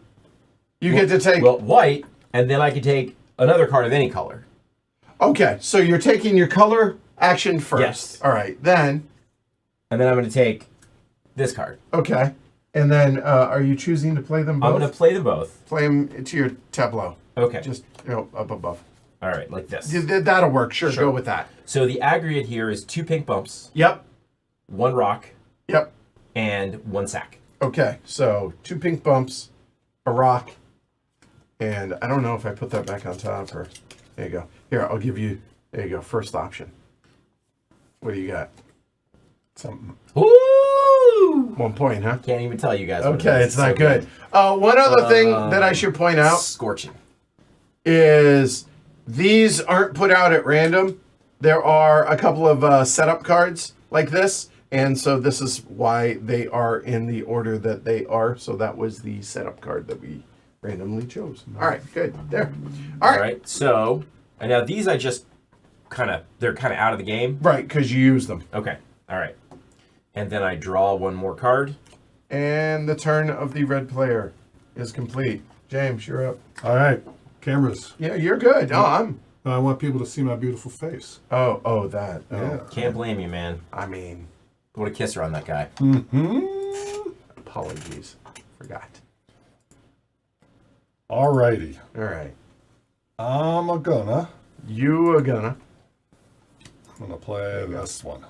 you get to take... Well, white, and then I can take another card of any color. Okay, so you're taking your color action first. Yes. All right, then... And then I'm going to take this card. Okay. And then are you choosing to play them both? I'm going to play them both. Play them to your tableau. Okay. Just, up above. All right, like this. That'll work. Sure, go with that. So the aggregate here is 2 pink bumps, Yep. 1 rock, Yep. and 1 sack. Okay, so 2 pink bumps, a rock, and I don't know if I put that back on top or... There you go. Here, I'll give you... There you go, first option. What do you got? Something. Woo! 1 point, huh? Can't even tell you guys. What Okay, it is. it's not So good. One other thing that I should point out Scorching. is these aren't put out at random. There are a couple of setup cards like this, and so this is why they are in the order that they are. So that was the setup card that we randomly chose. All right, good. There. All All right. right. So, and now these I just they're kind of out of the game. Right, because you use them. Okay. All right. And then I draw 1 more card. And the turn of the red player is complete. James, you're up. All right, cameras. Yeah, you're good. Oh, I want people to see my beautiful face. that. Yeah. Can't blame you, man. I mean, What a kisser on that guy. apologies. Forgot. All righty. All right. I'm gonna play this one.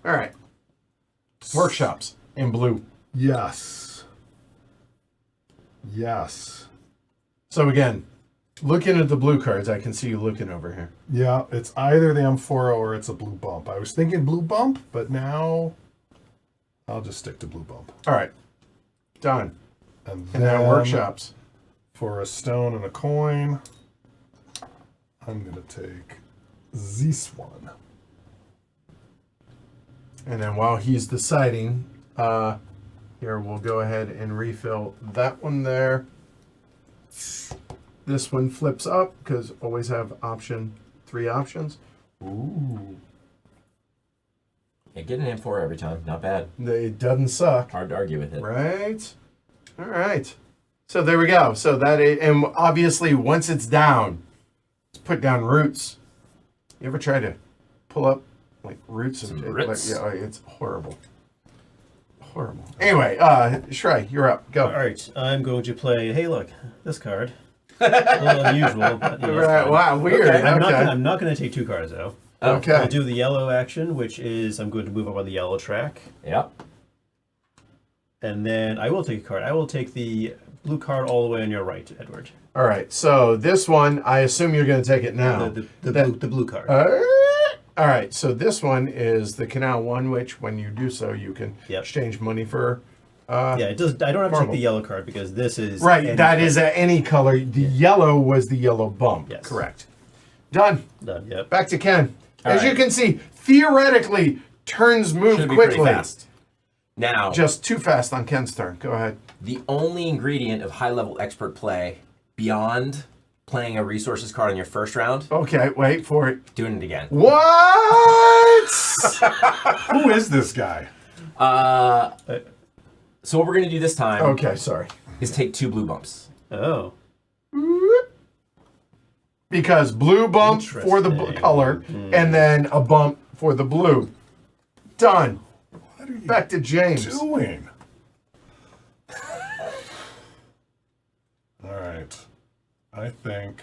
All right. Workshops in blue. Yes. So again, looking at the blue cards, I can see you looking over here. Yeah, it's either the M40 or it's a blue bump. I was thinking blue bump, but now I'll just stick to blue bump. All right. Done. And And now then workshops. for a stone and a coin, I'm going to take this one. And then while he's deciding, here we'll go ahead and refill that one there. This one flips up because always have 3 options. Ooh. Yeah, get an M4 every time. Not bad. It doesn't suck. Hard to argue with it. Right. All right. So there we go. So and obviously once it's down, let's put down roots. You ever try to pull up like roots? Some and roots? yeah, it's horrible. Horrible. Anyway, Shrey, you're up. Go. All right, I'm going to play. Hey, look, this card. A little unusual, but you know, it's Right. fine. Wow. Weird. Okay. I'm not going to take 2 cards though. Okay. I'll do the yellow action, which is I'm going to move up on the yellow track, Yep. and then I will take a card. I will take the blue card all the way on your right, Edward. All right. So this one, I assume you're going to take it now. The blue card. All right. So this one is the canal one, which when you do so, you can Yep. exchange money for. Yeah, it does. I don't have to Marble. take the yellow card because this is Right. That is at any color. The yellow was the yellow bump. Yes. Correct. Done. done. Yep. Back to Ken. As you right. can see, theoretically, turns move Should be quickly. pretty fast. Now, Just too fast on Ken's turn. Go ahead. the only ingredient of high-level expert play beyond playing a resources card on your first round, Okay, wait for it. doing it again. What? Who is this guy? So what we're going to do this time Okay, sorry. is take 2 blue bumps. Oh. Because blue bump for the Interesting. color, and then a bump for the blue. Done. What are you Back to James. doing? All right. I think.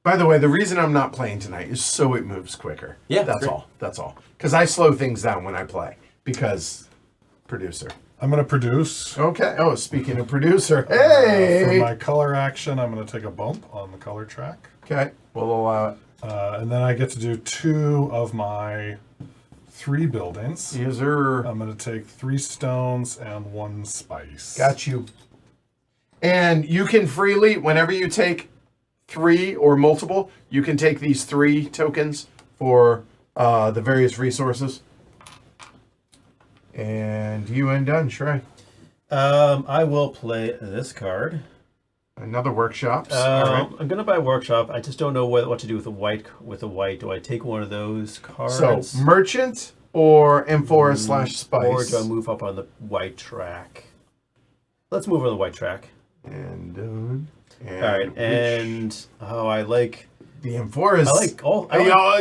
By the way, the reason I'm not playing tonight is so it moves quicker. Yeah, that's great. all. That's all. Because I slow things down when I play. Because producer. I'm going to produce. Okay. Oh, speaking of producer, For hey. my color action, I'm going to take a bump on the color track. Okay, we'll allow it. And then I get to do 2 of my 3 buildings. Yes, sir. I'm going to take 3 stones and 1 spice. Got you. And you can freely, whenever you take 3 or multiple, you can take these 3 tokens for the various resources. And you and done, Shrey. I will play this card. Another workshops. All right. I'm gonna buy workshop. I just don't know what to do with the white. Do I take one of those cards? So merchant or amphora slash spice. Or do I move up on the white track? Let's move on the white track. And done. And All right, and I like. the amphoras. I like all.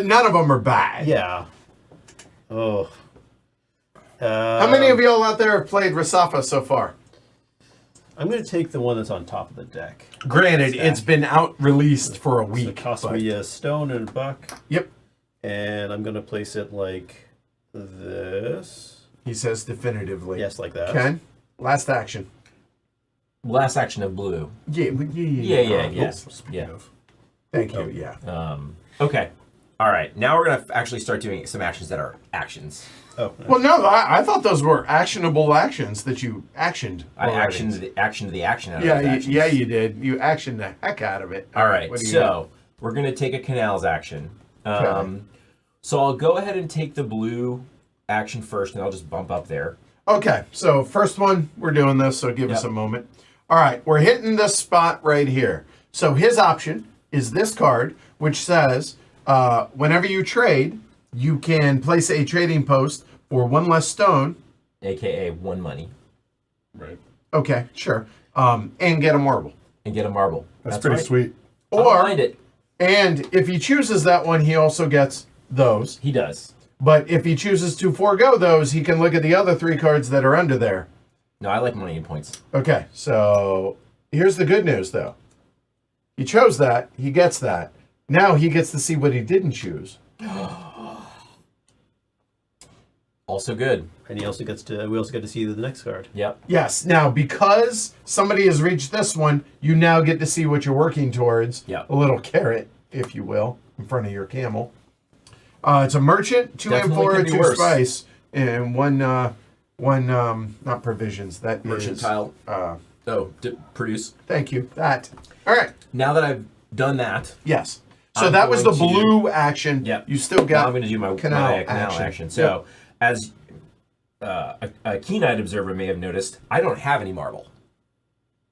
None of them are bad. Yeah. Oh. How many of y'all out there have played Resafa so far? I'm going to take the one that's on top of the deck. Granted, it's been out released for a So week. it costs but- me a stone and a buck, Yep. and I'm going to place it like this. He says definitively. Yes, like that. Ken, last action. Last action of blue. Yeah. Yeah. Speaking of. Thank you. Yeah. Okay. All right. Now we're going to actually start doing some actions that are actions. Oh, Well, no, I thought those were actionable actions that you actioned. I already. actioned the action out of Yeah, those actions. you did. You actioned the heck out of it. All right. What do you So we're going to take a canals action. Okay. So I'll go ahead and take the blue action first, and I'll just bump up there. Okay, so first one, we're doing this, so give us Yep. a moment. All right, we're hitting this spot right here. So his option is this card, which says whenever you trade, you can place a trading post for 1 less stone. AKA 1 money, Right. Okay, sure. And get a marble. and get a marble. That's pretty right. sweet. I'll Or, find it. and if he chooses that one, he also gets those. He does. But if he chooses to forego those, he can look at the other 3 cards that are under there. No, I like money and points. Okay, so here's the good news, though. He chose that. He gets that. Now he gets to see what he didn't choose. Also good. and we also get to see the next card. Yep. Yes. Now, because somebody has reached this one, you now get to see what you're working towards. Yep. A little carrot, if you will, in front of your camel. It's a merchant, 2 Definitely amphora, could be 2 worse. spice, and one not provisions. That Merchant is, tile. Produce. Thank you. That. All right. Now that I've done that, Yes. So I'm that was the going to- blue action. Yep. You still now got. I'm going to do my canal canal action. action. So, as a keen-eyed observer may have noticed, I don't have any marble.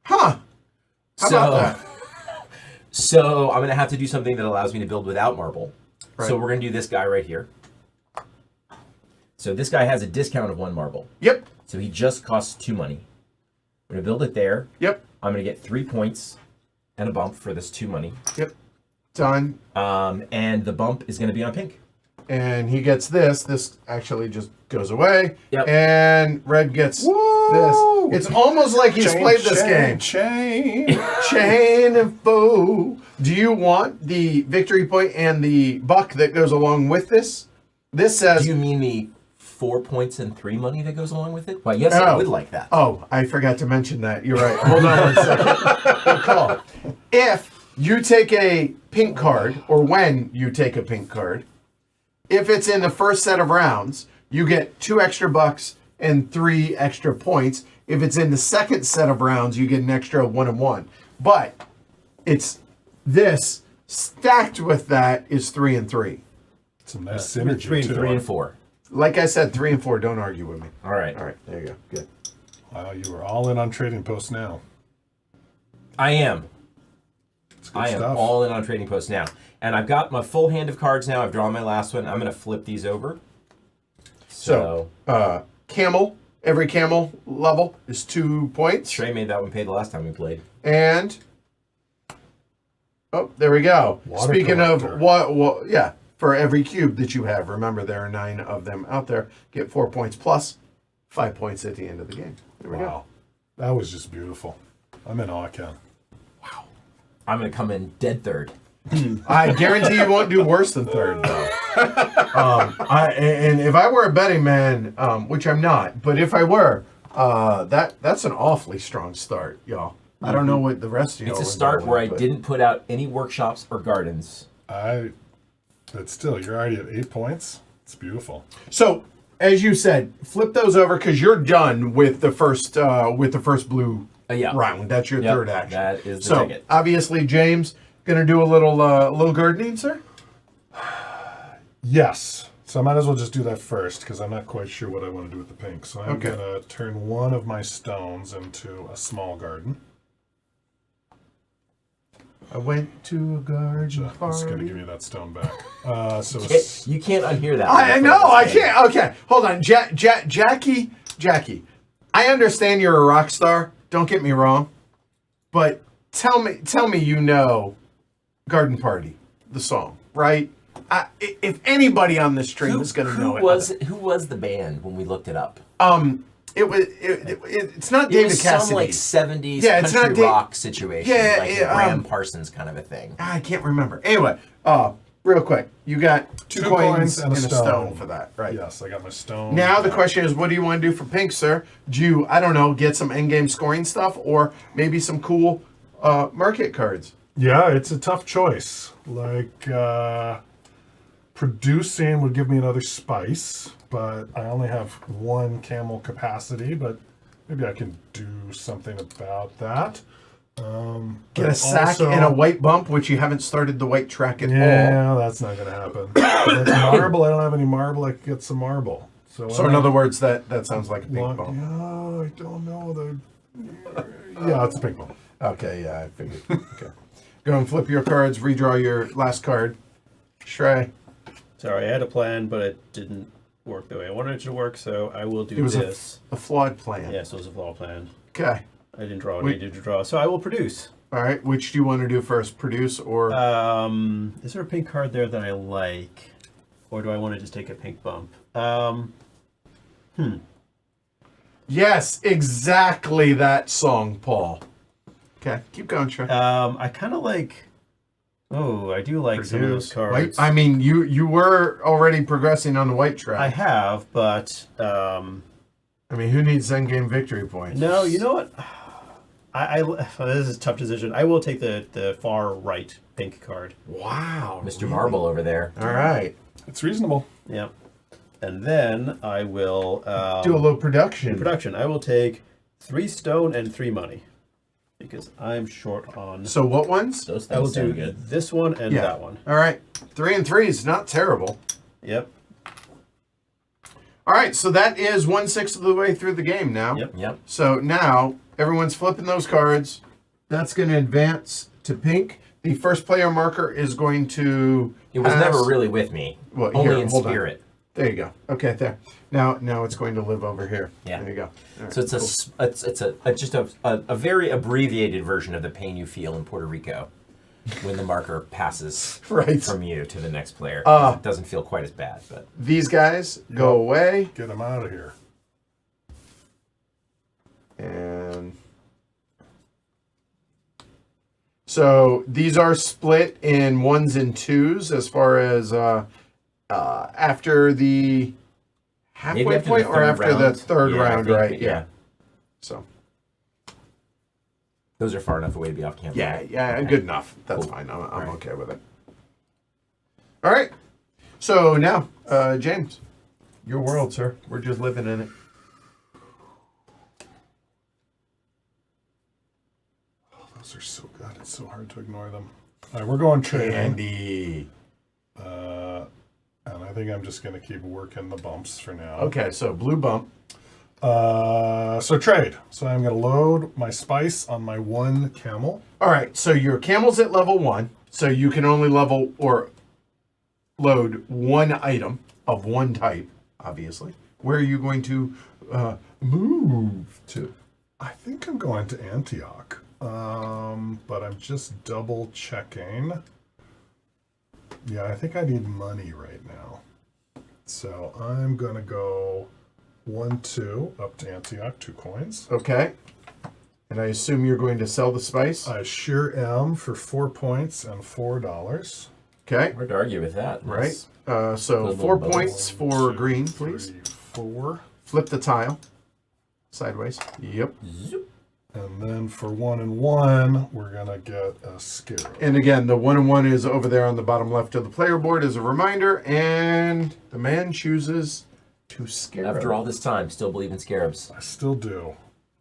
Huh. How about that? So I'm going to have to do something that allows me to build without marble. Right. So we're going to do this guy right here. So this guy has a discount of 1 marble. Yep. So he just costs 2 money. I'm going to build it there. Yep. I'm going to get 3 points and a bump for this 2 money. Yep. Done. And the bump is going to be on pink. And he gets this. This actually just goes away. Yep. And red gets Woo! this. It's almost like he's played this game. Chain. Chain of foe. Do you want the victory point and the buck that goes along with this? This says. Do you mean the 4 points and 3 money that goes along with it? Well, yes, I would like that. Oh, I forgot to mention that. You're right. Hold on 1 second. Good call. If you take a pink card, or when you take a pink card, if it's in the first set of rounds, you get 2 extra bucks and 3 extra points. If it's in the second set of rounds, you get an extra 1 and 1. But it's this, Stacked with that is 3 and 3. Some nice Three synergy, and too. 3 and 4. Like I said, 3 and 4. Don't argue with me. All right. All right, there you go. Good. Wow, you are all in on trading posts now. I am. It's good I am stuff. all in on Trading Post now. And I've got my full hand of cards now. I've drawn my last one. I'm going to flip these over. So, camel. Every camel level is 2 points. Trey made that one pay the last time we played. And there we go. Water Speaking collector. of yeah, for every cube that you have, remember there are 9 of them out there. Get 4 points plus 5 points at the end of the game. There we Wow. That was just beautiful. I'm in awe, Ken. I'm going to come in dead third. go. I guarantee you won't do worse than third, though. And if I were a betting man, which I'm not, but if I were, that's an awfully strong start, y'all. I don't know what the rest of y'all. It's a would start go where I with, but- didn't put out any workshops or gardens. But still, you're already at 8 points. It's beautiful. So, as you said, flip those over because you're done with the first blue Yeah. round. That's your Yep, third action. that is the so ticket. obviously, James gonna do a little gardening, sir. Yes. So I might as well just do that first because I'm not quite sure what I want to do with the pink. So I'm Okay. going to turn one of my stones into a small garden. I went to a garden It's going to party. give you that stone back. So You can't unhear that. I one know. before I this game. can't. Okay, hold on, Jackie. I understand you're a rock star. Don't get me wrong, but tell me, you know, Garden Party, the song, right? If anybody on this stream is going to know it, Who was the band when we looked it up? it's not It David was Cassidy. some like 70s Yeah, it's country not rock situation. Yeah, like yeah, a Graham Parsons kind of a thing. I can't remember. Anyway, real quick, you got two coins and a stone for that, right? Yes, I got my stone. Now the question is, what do you want to do for pink, sir? Do you, I don't know, get some endgame scoring stuff, or maybe some cool market cards? Yeah, it's a tough choice. Like, producing would give me another spice, but I only have 1 camel capacity, but maybe I can do something about that. Get a But sack also- and a white bump, which you haven't started the white track at all. Yeah, that's not going to happen. That's marble. I don't have any marble. I could get some marble. So So in other words, that sounds like a pink yeah, bump. I don't know. Yeah, it's a pink bump. Okay, yeah, I figured. Okay. Go and flip your cards, redraw your last card. Shrey. Sorry, I had a plan, but it didn't work the way I wanted it to work, so I will do It was this. a flawed plan. Yes, it was a flaw plan. Okay. I didn't draw what We- I needed to draw, so I will produce. All right. Which do you want to do first? Produce or... Is there a pink card there that I like? Or do I want to just take a pink bump? Yes, exactly that song, Paul. Okay, keep going, Shrey. I kind of like... Oh, I do like some of those cards. I mean, you were already progressing on the white track. I have, but... I mean, who needs endgame victory points? No, you know what? This is a tough decision. I will take the far right pink card. Wow. Mr. Marble over there. All right. It's reasonable. Yep. And then I will... Do a little production. in production. I will take 3 stone and 3 money. Because I'm short on... So what ones? Those I will things sound do good. this one and Yeah. that one. All right. 3 and 3 is not terrible. Yep. All right, so that is 1/6 of the way through the game now. Yep. So now everyone's flipping those cards. That's going to advance to pink. The first player marker is going to. It was pass- never really with me. Well, Only here, in hold on. spirit. There you go. Okay, there. Now it's going to live over here. Yeah. There you go. All right, So it's cool. just a very abbreviated version of the pain you feel in Puerto Rico when the marker passes Right. from you to the next player. It doesn't feel quite as bad, but These guys go away, Get them out of here. and so these are split in 1s and 2s as far as after the halfway maybe after point the or third after round. the third Yeah, I round, think right? that- Yeah. So those are far enough away to be off camera. yeah, Okay. good enough. That's Cool. fine. I'm All right. okay with it. All right. So now, James, your world, sir. We're just living in it. Those are so good. It's so hard to ignore them. All right, we're going trading. Candy. And I think I'm just going to keep working the bumps for now. Okay, so blue bump. So trade. So I'm going to load my spice on my 1 camel. All right, so your camel's at level 1, so you can only level or load 1 item of 1 type, obviously. Where are you going to move to? I think I'm going to Antioch. But I'm just double checking. Yeah, I think I need money right now. So I'm going to go 1, 2 up to Antioch, 2 coins. Okay. And I assume you're going to sell the spice? I sure am for 4 points and $4. Okay, Hard to argue with that. right. That's- So Those 4 little points One, for two, green, please. 3, 4. Flip the tile. Sideways. Yep. Zoop. And then for 1 and 1, we're going to get a scarab. And again, the 1 and 1 is over there on the bottom left of the player board as a reminder. And the man chooses to scarab. After all this time, still believe in scarabs. I still do.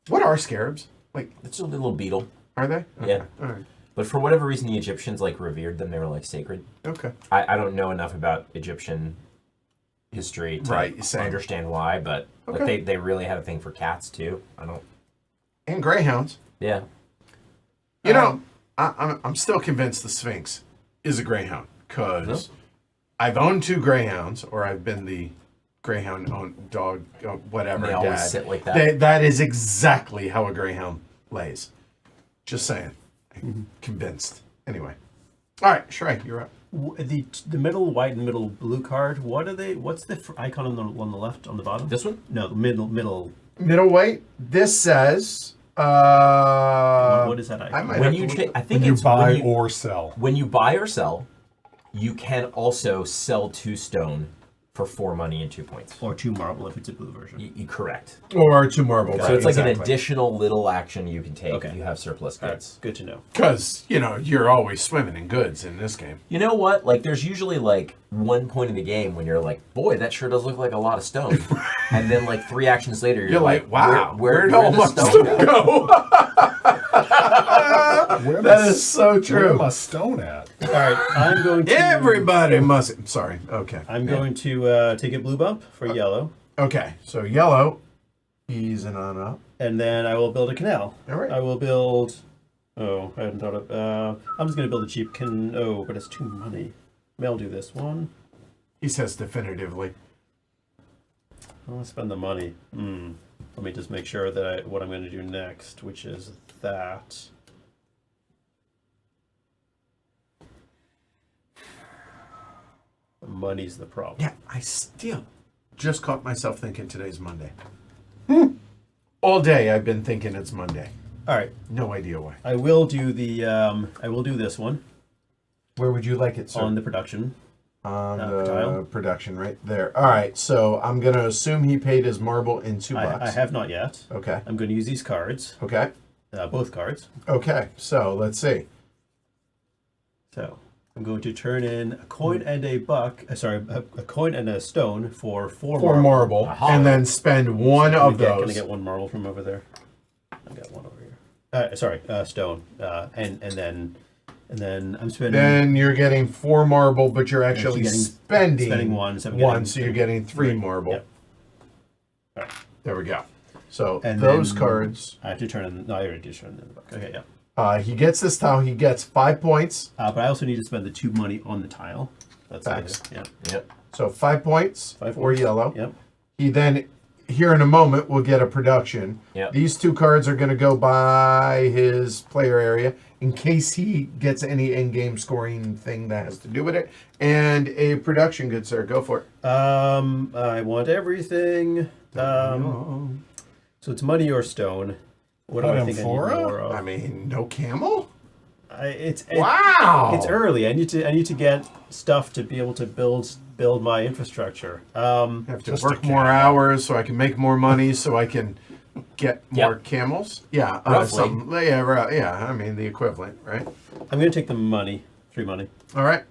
What are scarabs? Like, It's just a little beetle. are they? Yeah. All right. But for whatever reason, the Egyptians like revered them. They were like sacred. Okay. I don't know enough about Egyptian history to Right, same. understand why, but like, Okay. they really had a thing for cats too. I don't. And greyhounds. Yeah. You know, I'm still convinced the Sphinx is a greyhound because I've owned 2 greyhounds, or I've been the greyhound dog, whatever. They always dad. sit like that. That is exactly how a greyhound lays. Just saying. I'm convinced. Anyway. All right, Shrek, you're up. The middle white and middle blue card. What are they? What's the icon on the left on the bottom? This one? No, the middle. Middleweight. This says. What is that I icon? might When have you to cha- look- I think When you it's buy when you, or sell. when you buy or sell, you can also sell 2 stone for 4 money and 2 points. Or 2 marble if it's a blue version. You correct. Or 2 marble. So it's like an additional little action you can take Okay. if you have surplus All right, goods. good to know. Because, you're always swimming in goods in this game. You know what? Like, there's usually like 1 point in the game when you're like, boy, that sure does look like a lot of stone. And then like 3 actions later, you're You're like, wow, where'd where'd all the my stone stone go? go? Where That my- is so Where true. my stone at? All right, I'm going to. Everybody must. Sorry. Okay. I'm going to take a blue bump for yellow, Okay. So yellow, easing on up. and then I will build a canal. All right. I will build. Oh, I hadn't thought of. I'm just going to build a cheap can. Oh, but it's 2 money. Maybe I'll do this one. He says definitively. I'll spend the money. Let me just make sure that what I'm going to do next, which is that. Money's the problem. Yeah, I still just caught myself thinking today's Monday. All day I've been thinking it's Monday. All right, No idea why. I will do the. I will do this one Where would you like it, sir? on the production. On the the tile. production right there. All right. So I'm going to assume he paid his marble in $2. I have not yet. Okay. I'm going to use these cards, Okay. both cards. Okay. So let's see. So I'm going to turn in a coin and a buck. A coin and a stone for 4 4 marble, Aha. and then spend one of Can I those. get 1 marble from over there? I got 1 over here. Stone. And then I'm spending. Then you're getting 4 marble, but you're actually getting- spending spending 1, so I'm one, getting so you're getting 3 marble. Yep. All right. There we go. So And those then cards. I have to turn in. No, I already did turn in the buck. Okay, yeah. He gets this tile. He gets 5 points. But I also need to spend the 2 money on the tile. That's Facts. Yeah. Yep. So 5 points 5 for points. yellow. Yep. He then, here in a moment, will get a production. Yep. These 2 cards are going to go by his player area in case he gets any in-game scoring thing that has to do with it. And a production, good sir. Go for it. I want everything. So it's money or stone. What do I think I need Amphora? more of? I mean, no camel? It's early. I need to get stuff to be able to build my infrastructure. I have to Just work a more camel. hours so I can make more money so I can get more Yep. camels. Yeah, Roughly. yeah. I mean the equivalent, right? I'm gonna take the money, 3 money. All right.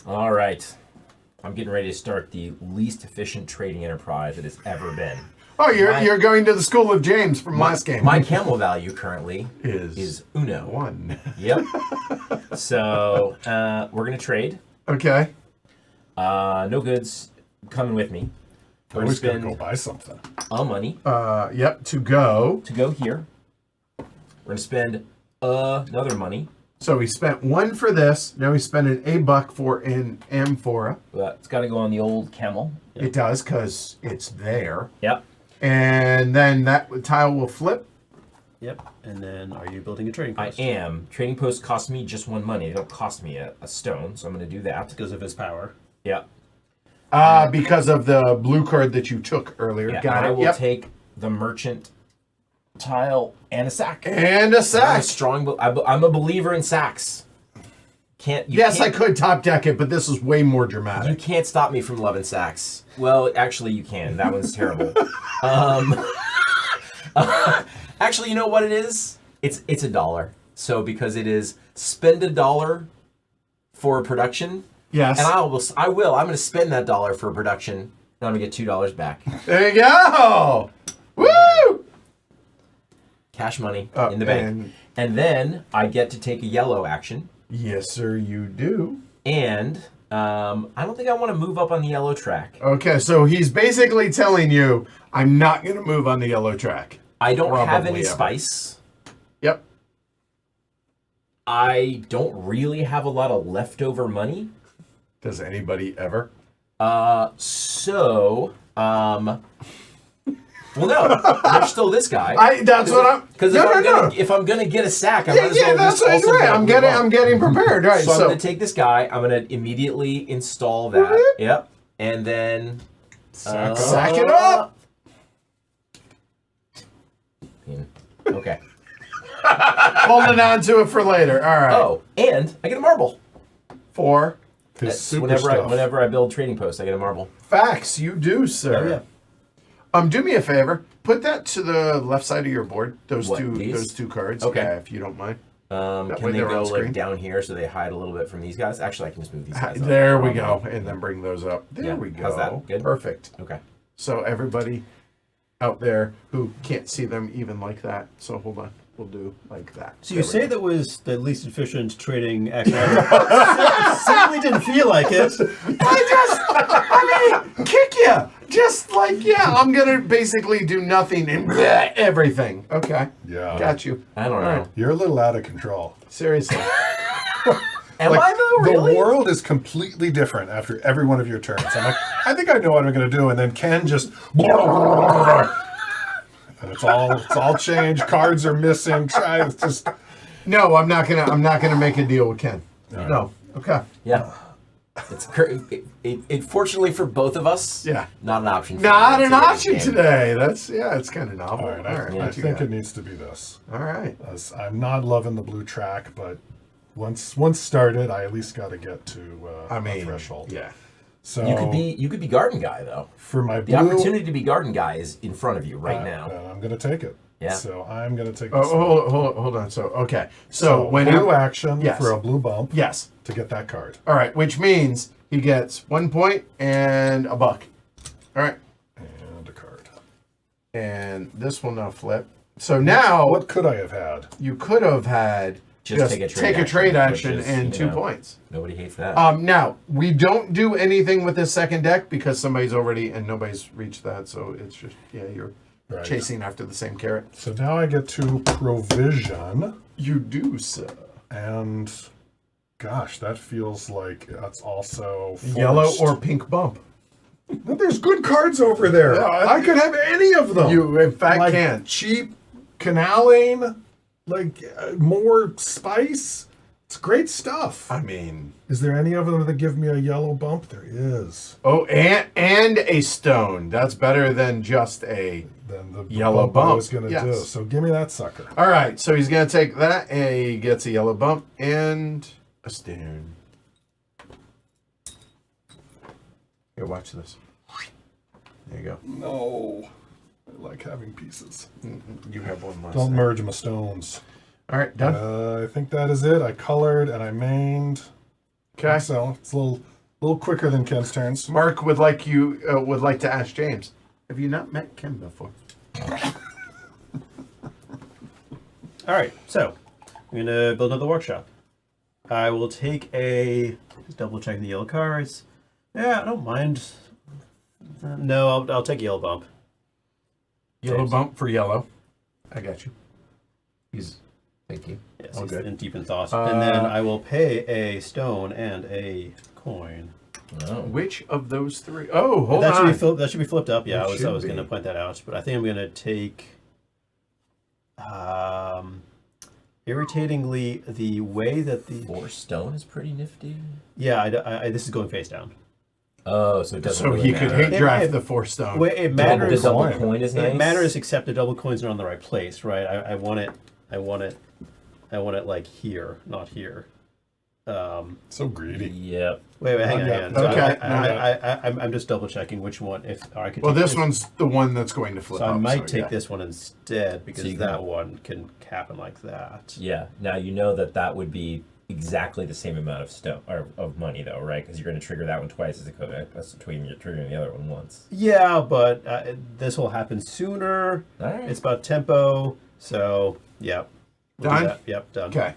All right. I'm getting ready to start the least efficient trading enterprise that has ever been. Oh, you're My- you're going to the school of James from last game. My camel value currently is is Uno. 1. Yep. So we're gonna trade. Okay. No goods coming with me. I We're gonna was going to spend go buy something. money Yep. To go. to go here. We're gonna spend another money. So we spent 1 for this. Now we spending $1 for an amphora. It's got to go on the old camel. It does because it's there. Yep. And then that tile will flip. Yep. And then, are you building a trading I post? am. Trading posts cost me just 1 money. They don't cost me a stone, so I'm gonna do that. Because of his power. Yep. Because of the blue card that you took earlier. Yeah, Got and it. I will Yep. take the merchant tile and a sack. And a I'm a sack. strong. I'm a believer in sacks. Yes, I could top deck it, but this is way more You dramatic. can't stop me from loving sacks. Well, actually, you can. That one's terrible. Actually, you know what it is? It's $1. So because it is spend $1 for production, Yes. and I will. I'm going to spend that $1 for production, and I'm going to get $2 back. There you go. Woo! Cash money in the bank. And then I get to take a yellow action. Yes, sir, you do. And I don't think I want to move up on the yellow track. Okay, so he's basically telling you, I'm not going to move on the yellow track. I don't have Probably any ever. spice. Yep. I don't really have a lot of leftover money. Does anybody ever? Well, no, there's still this guy. That's what I'm. Because if I'm gonna get a sack, I might as well that's just also right. get a I'm blue bump. getting prepared. Right. So I'm So, gonna take this guy. I'm gonna immediately install that. Whoop. Yep. And then sack it up. Okay. Holding on to it for later. All right. Oh, and I get a marble. For His That's super whenever stuff. whenever I build trading posts, I get a marble. facts, you do, sir. Oh, yeah. Do me a favor. Put that to the left side of your board. Those What, two. these? Those two cards. Okay. Yeah, if you don't mind. That Can way they they're go on screen. like down here so they hide a little bit from these guys? Actually, I can just move these guys up. There we go, and then bring those up. There Yeah, we go. how's that? Good? Perfect. Okay. So everybody out there who can't see them even like that. So hold on, we'll do like that. So you There we say go. that was the least efficient trading action ever. Certainly didn't feel like it. I mean, kick you. Just like, yeah, I'm gonna basically do nothing and bleh, everything. Okay. Yeah. Got you. I don't All know. right. You're a little out of control. Seriously. Am Like, I though? Really? The world is completely different after every one of your turns. I'm like, I think I know what I'm going to do, and then Ken just, and it's all changed. Cards are missing. It's just, No, I'm not gonna make a deal with Ken. No. Okay. Yeah. It's it fortunately for both of us. Yeah. Not an option. For Not me an to get option this game. today. It's kind of novel. all right. All right. I what you think got? it needs to be this. All right. As I'm not loving the blue track, but once started, I at least got to get to I a mean, threshold. yeah. So You could be garden guy though. for my The blue, opportunity to be garden guy is in front of you right now. I'm going to take it. Yeah. So I'm going to take Oh, this. one. hold on. So okay. So when blue action Yes. for a blue bump. yes. To get that card. All right. Which means he gets 1 point and $1. All right. And a card. And this will now flip. So now What could I have had? you could have had Just take a trade action, action which is, and you 2 know, points. Nobody hates that. Now we don't do anything with this second deck because somebody's already and nobody's reached that. So it's just you're Right. chasing after the same carrot. So now I get to provision, You do, sir. and gosh, that feels like that's also forced. Yellow or pink bump. But there's good cards over there. Yeah, I could have any of them. You in fact like can. cheap canaline, like more spice. It's great stuff. I mean, Is there any of them that give me a yellow bump? There is. oh, and a stone. That's better than just a. Then the Yellow I bump, was going to yes. do. So give me that sucker. All right, so he's gonna take that, and he gets a yellow bump and a stone. Here, watch this. There you go. No. I like having pieces. You have one less. Don't merge my stones. All right, done. I think that is it. I colored and I mained. Okay. So it's a little quicker than Ken's turns. Mark would like to ask James. Have you not met Ken before? All right, so I'm gonna build another workshop. I will take just double check the yellow cards. Yeah, I don't mind. No, I'll take yellow bump. Yellow James. bump for yellow. I got you. Thank you. Yes, All he's good. in deep in thought. And then I will pay a stone and a coin. Oh. Which of those three? Oh, hold that on. that should be flipped up. Yeah, It I was should going to be. point that out, but I think I'm going to take. Irritatingly, the way that the 4 stone is pretty nifty. yeah, this is going face down. Oh, so it doesn't So really he could matter. hate draft It- the 4 stone. Well, it The matters. double coin. coin is nice. It matters, except the double coins are on the right place, right? I want it like here, not here. So greedy. Yep. Wait, hang on. Yeah, hang on. So okay. I'm just double checking which one. If or I could. Well, take this one's the one that's going to flip So I up, might take yeah. this one instead because So you that can- one can happen like that. Yeah. Now you know that would be exactly the same amount of stone or of money, though, right? Because you're going to trigger that one twice as between you're triggering the other one once. Yeah, but this will happen sooner. All right. It's about tempo. So, yeah. We'll do Done? that. Yep, done. Okay.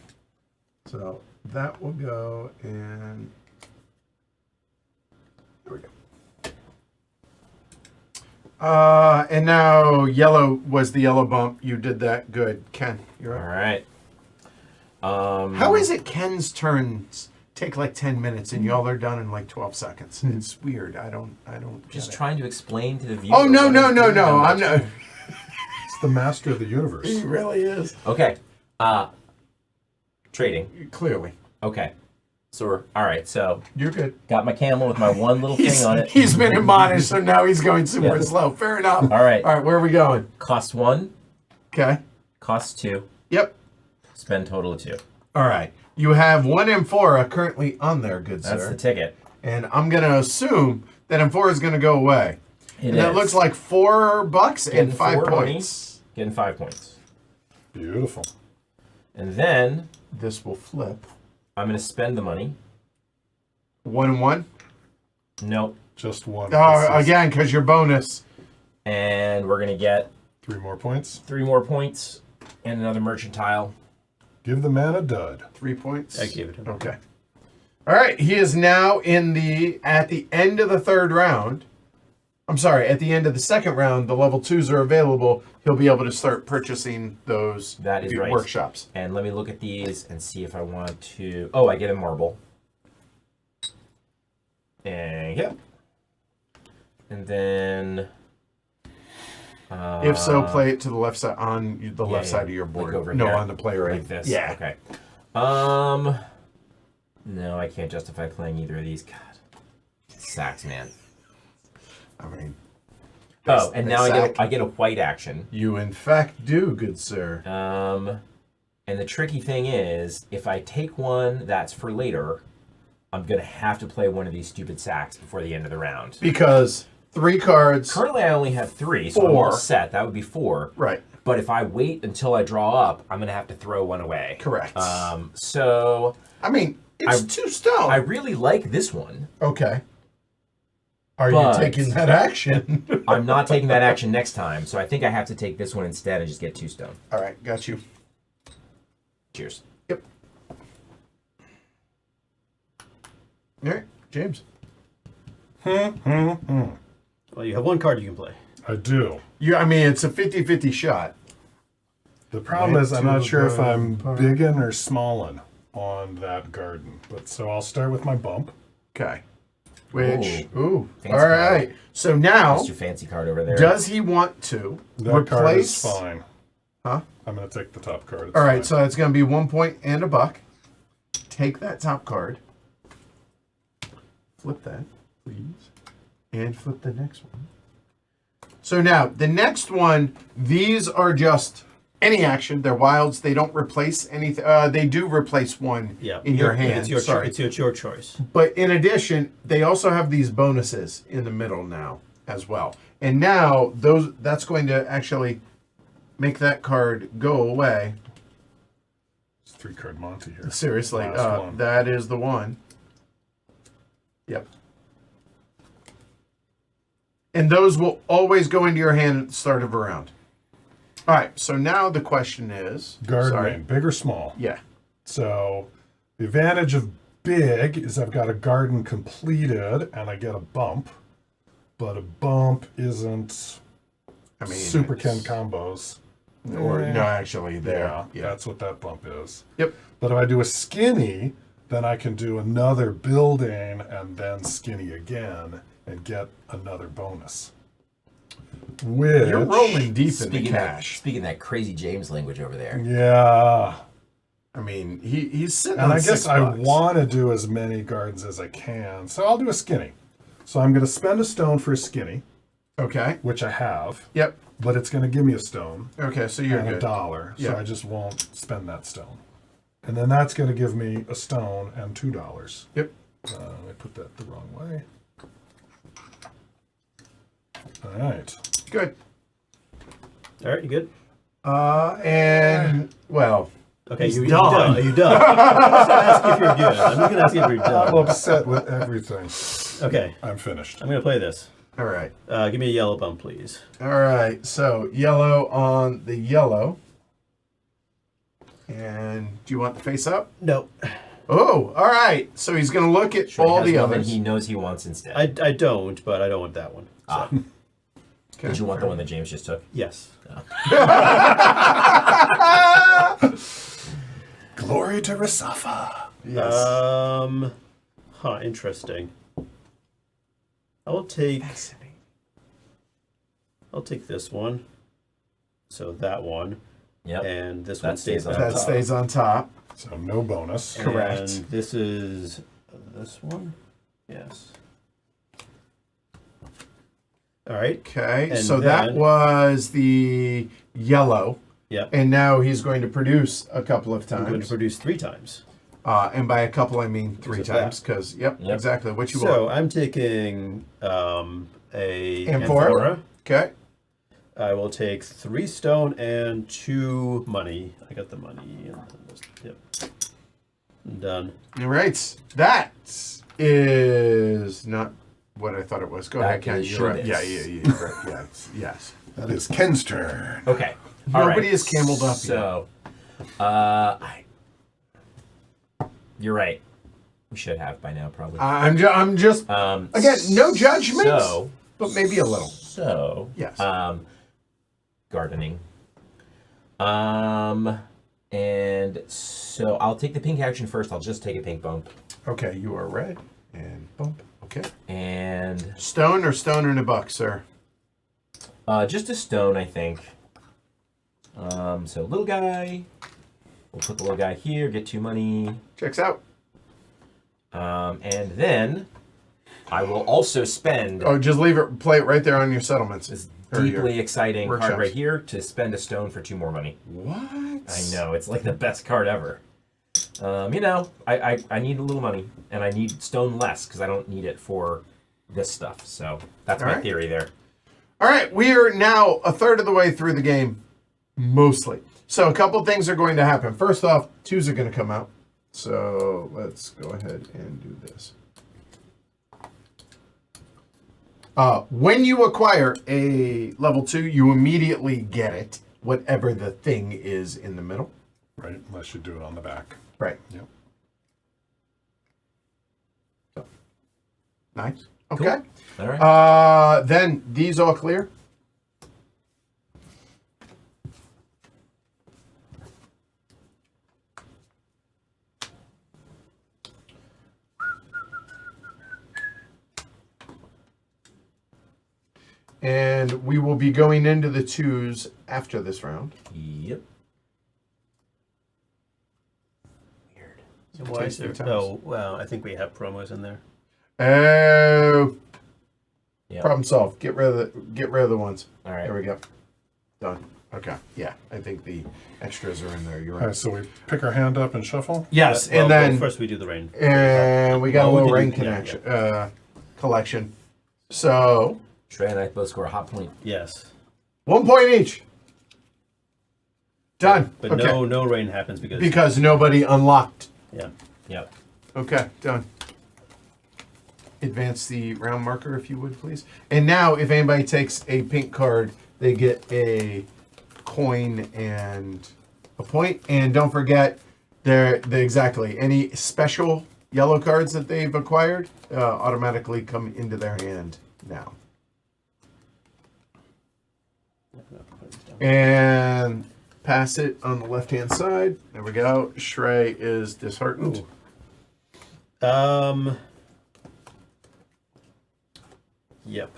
So that will go in. There we go. And now yellow was the yellow bump. You did that good, Ken. You're All up. right. How is it Ken's turns take like 10 minutes and y'all are done in like 12 seconds? It's weird. I don't Just get it. trying to explain to the viewer. Oh no what no I'm no doing. no! I'm not. It's the master of the universe. He really is. Okay. Trading. Clearly, Okay. So we're all right. So you're good. got my camel with my one little thing on it. He's been admonished, so now he's going super Yeah. slow. Fair enough. All right. All right, where are we going? Cost 1. Okay. Cost 2. Yep. Spend total of 2. All right. You have one Amphora currently on there, good That's sir. the ticket. And I'm going to assume that Amphora is going to go away. It And that is. looks like $4 Getting and 5 4 money. points. Getting 5 points. Beautiful. And then This will flip. I'm going to spend the money. 1 and 1. Nope. Just one. Oh, This is again, because your bonus. And we're going to get 3 more points. 3 more points and another mercantile. Give the man a dud. 3 points. I gave it to him. Okay. All right. He is now at the end of the third round. I'm sorry, at the end of the second round, the level 2s are available. He'll be able to start purchasing those That is right. workshops. And let me look at these and see if I want to... Oh, I get a marble. And yeah. And then... If so, play it to the left side on the left yeah. side of your Like board. over No, here. on the player right. Like this? Yeah. Okay. No, I can't justify playing either of these. God. Sacks, man. I mean. Oh, and they now sack. I get a white action. You in fact do, good sir. And the tricky thing is, if I take one that's for later, I'm gonna have to play one of these stupid sacks before the end of the round. Because 3 cards. Currently, I only have 3, so I'm 4. all set. That would be 4. Right. But if I wait until I draw up, I'm gonna have to throw one away. Correct. So I mean, it's 2 stone. I really like this one. Okay. Are But- you taking that action? I'm not taking that action next time, so I think I have to take this one instead and just get 2 stone. All right, got you. Cheers. Yep. All right, James. Well, you have one card you can play. I do. I mean, it's a 50-50 shot. The problem Right is I'm to not sure if the I'm park. biggin or smallin on that garden. But so I'll start with my bump. Okay. Which, Ooh. Fancy all right. So now, That's your fancy card over there. does he want to That card is replace? fine. Huh? I'm going to take the top card. It's All right, fine. so it's going to be 1 point and $1. Take that top card. Flip that, please. And flip the next one. So now, the next one, these are just any action. They're wilds. They don't replace anything. They do replace one Yeah. in your hand. It's your, Sorry. it's your choice. But in addition, they also have these bonuses in the middle now as well. And now that's going to actually make that card go away. It's 3-card Monty here. Seriously, Last one. that is the one. Yep. And those will always go into your hand at the start of a round. All right, so now the question is... Gardening, big or small? Yeah. So the advantage of big is I've got a garden completed and I get a bump. But a bump isn't Super Ken combos. Or, no, actually, there. Yeah, that's what that bump is. Yep. But if I do a skinny, then I can do another building and then skinny again and get another bonus. Which, You're rolling deep in the Speaking cash. speaking that crazy James language over there. Yeah. I mean, he's sitting And on I guess I $6. want to do as many gardens as I can. So I'll do a skinny. So I'm going to spend a stone for a skinny, Okay. which I have, Yep. but it's going to give me a stone Okay, so you're and good. $1. So Yeah. I just won't spend that stone. And then that's going to give me a stone and $2. Yep. I put that the wrong way. All right. Good. All right, you good? And, well... Okay, He's you done. done. Are you done? I'm just gonna ask if you're good. I'm just gonna ask if you're I'm done. upset with everything. Okay, I'm finished. I'm gonna play this. All right. Give me a yellow bump, please. All right, so yellow on the yellow. And do you want the face up? No, Oh, all right. So he's going to look at Sure, he all has the one that others. he knows he wants instead. I don't, but I don't want that one. So, Ah. Okay. Did you want the one that James just took? yes. Glory to Resafa. Yes. Interesting. I'll take this one. So that one. Yep. And this That one stays stays on on That top. stays on top. So no bonus. Correct. And this is this one. Yes. All right. Okay, And so that then- was the yellow. Yep. And now he's going to produce a couple of I'm going to times. produce 3 times. And by a couple, I mean 3 Is it that? times. Because, yep, Yep. exactly what you So want. I'm taking a Amphora. Okay. I will take 3 stone and 2 money. I got the money. Yep. I'm done. All right. That is not what I thought it was. Go That ahead, Ken. is You're right. this. Yeah, you're right. Yes, yes. That is Ken's turn. Okay. All Nobody right. is cameled up So, you're right. We should have by now, probably. I'm just again, no judgment, So, but maybe a little. So, Yes. Gardening. And so I'll take the pink action first. I'll just take a pink bump. Okay, you are red and bump. Okay. And Stone or stone and a buck, sir? just a stone, I think. So little guy. We'll put the little guy here, get 2 money. Checks out. And then I will also spend Oh, just leave it. Play it right there on your settlements. this Or your deeply exciting workshops. card right here to spend a stone for 2 more money. What? I know, it's like the best card ever. I need a little money, and I need stone less because I don't need it for this stuff. So that's my Alright. theory there. All right, we are now a third of the way through the game, mostly. So a couple things are going to happen. First off, 2s are going to come out. So let's go ahead and do this. When you acquire a level 2, you immediately get it, whatever the thing is in the middle. Right, unless you do it on the back. Right. Yep. Nice. Okay. All right. Then these all clear. And we will be going into the 2s after this round. Yep. Weird. And why is Take there? 3 times. Oh, well, I think we have promos in there. Oh, Yep. problem solved. Get rid of the ones. All right. There we go. Done. Okay. Yeah, I think the extras are in there. You're All right. right, so we pick our hand up and shuffle. Yes, Well, and then first we do the rain. and we got Well, a little we rain can do- yeah, connection collection. So Trey and I both score a hot point. Yes. 1 point each. Done. But okay. no rain happens because Because nobody unlocked. yeah. Yep. Okay, done. advance the round marker, if you would, please. And now, if anybody takes a pink card, they get a coin and a point. And don't forget, exactly any special yellow cards that they've acquired automatically come into their hand now. And pass it on the left-hand side. There we go. Shrey is disheartened. Yep.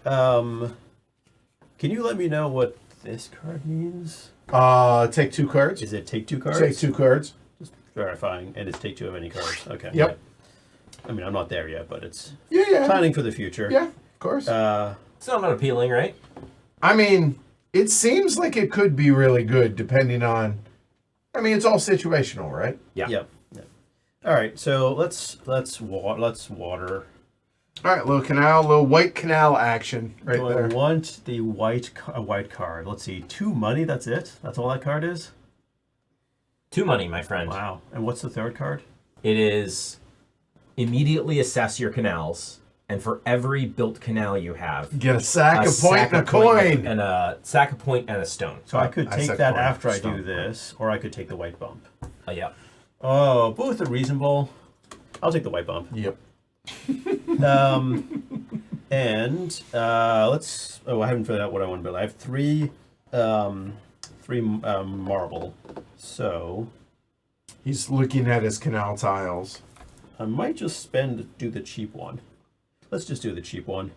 Can you let me know what this card means? Take 2 cards. Is it take 2 cards? Take 2 cards. Just verifying, and it's take 2 of any cards. Okay. Yep. I mean, I'm not there yet, but it's Yeah. planning for the future. Yeah, of course. It's not appealing, right? I mean, it seems like it could be really good depending on... I mean, it's all situational, right? Yeah. Yep. All right, so let's water. All right, little canal, little white canal action right Do there. I want the white card? Let's see, 2 money. That's it. That's all that card is. 2 money, my friend. Wow. And what's the third card? It is immediately assess your canals, and for every built canal you have, Get a sack, a point, sack and a of point coin. and a sack of point and a stone. So I could I take said that coin, after I stone. do this, or I could take the white bump. Yeah. Oh, both are reasonable. I'll take the white bump. Yep. And let's. Oh, I haven't figured out what I want to build. I have 3 marble. So He's looking at his canal tiles. I might just do the cheap one. Let's just do the cheap one.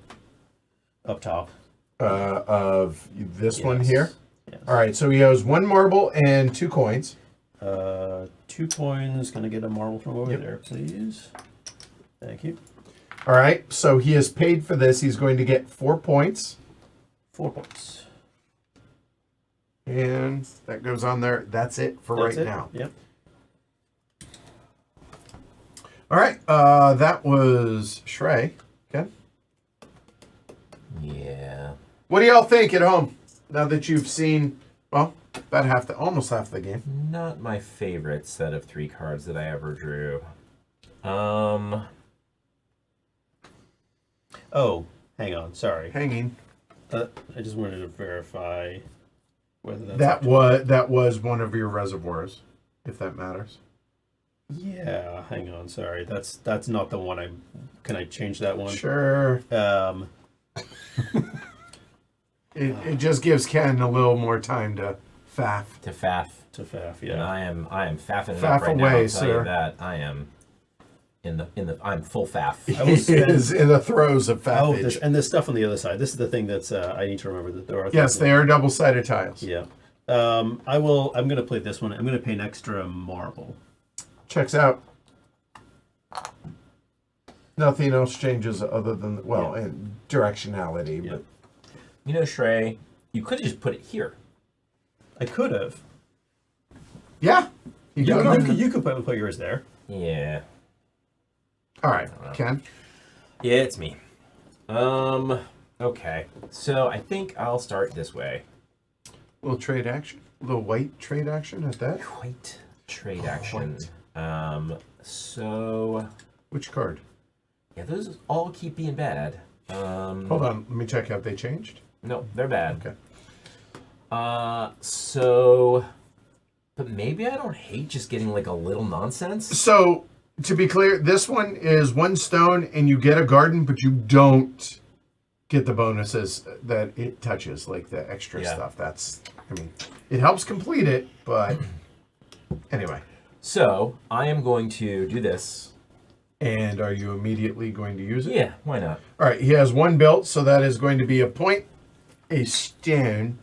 Up top. Of this one Yes. here. Yes. All right, so he owes 1 marble and 2 coins. 2 coins. Gonna get a marble from over Yep. there, please. Thank you. All right, so he has paid for this. He's going to get 4 points. 4 points. And that goes on there. That's it for That's right it? now. Yep. All right, that was Shrey. Okay. Yeah. What do y'all think at home now that you've seen, well, about almost half the game? Not my favorite set of 3 cards that I ever drew. Oh, hang on. Sorry. Hanging. I just wanted to verify whether that's That was one of your reservoirs, if that matters. Yeah, hang on. Sorry, that's not the one. Can I change that one? Sure. It just gives Ken a little more time to faff. To faff. To faff. And Yeah. I am faffing it Faff up right now. away, I'll tell sir. you that. I am I'm full faff. I will He spend. is in the throes of Oh, faffage. and there's stuff on the other side. This is the thing that's I need to remember that there are. Yes, things they are double-sided tiles. Yeah. I will. I'm gonna play this one. I'm gonna pay an extra marble. Checks out. Nothing else changes other than, well, and directionality. Yeah. But You know, Shrey, you could have just put it here. I could have. yeah. You You got could, it. you could put yours there. Yeah. All right, Ken. Yeah, it's me. Okay. So I think I'll start this way. Little trade action. Little white trade action at that. White trade action. So Which card? yeah, those all keep being bad. Hold on. Let me check. Have they changed? No, they're bad. Okay. So but maybe I don't hate just getting like a little nonsense. So, to be clear, this one is 1 stone and you get a garden, but you don't get the bonuses that it touches, like the extra Yeah. stuff. I mean, it helps complete it, but anyway. So I am going to do this. And are you immediately going to use it? Yeah, why not? All right, he has 1 built, so that is going to be a point, a stone.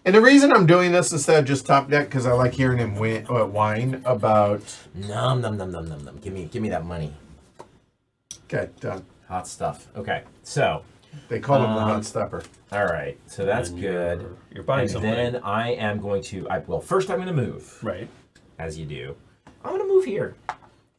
And the reason I'm doing this instead of just top deck, because I like hearing him whine about... Nom nom nom nom nom nom. Give me that money. Okay, done. Hot stuff. Okay, so They call him the hot stepper. all right, so that's And good. You're buying And something. then I am going to. Well, first I'm going to move, Right. as you do. I'm going to move here.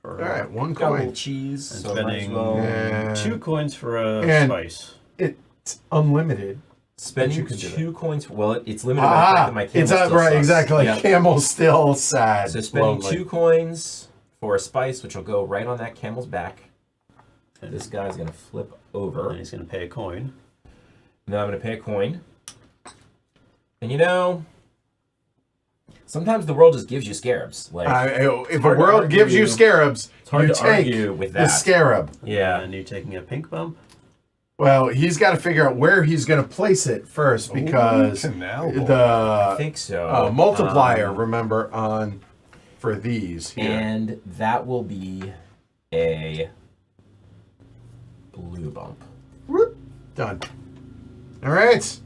All right, 1 Got a little coin. cheese, And so might as spending well. Yeah. 2 coins for a And- spice. It's unlimited. Spending can do 2 coins. Well, it's limited by the fact that my camel it's still right, sucks. exactly. Yep. Camel's still sad. So spending lonely. 2 coins for a spice, which will go right on that camel's back. And this guy's going to flip over. And he's going to pay a coin. Now I'm going to pay a coin. And you know, sometimes the world just gives you scarabs. Like If a hard to world gives you argue. scarabs, hard you to take argue with the that. scarab. Yeah. And you're taking a pink bump. Well, he's got to figure out where he's going to place it first because canal boy. I the think so. multiplier, remember, for these here. And that will be a blue bump. Whoop, done. All right.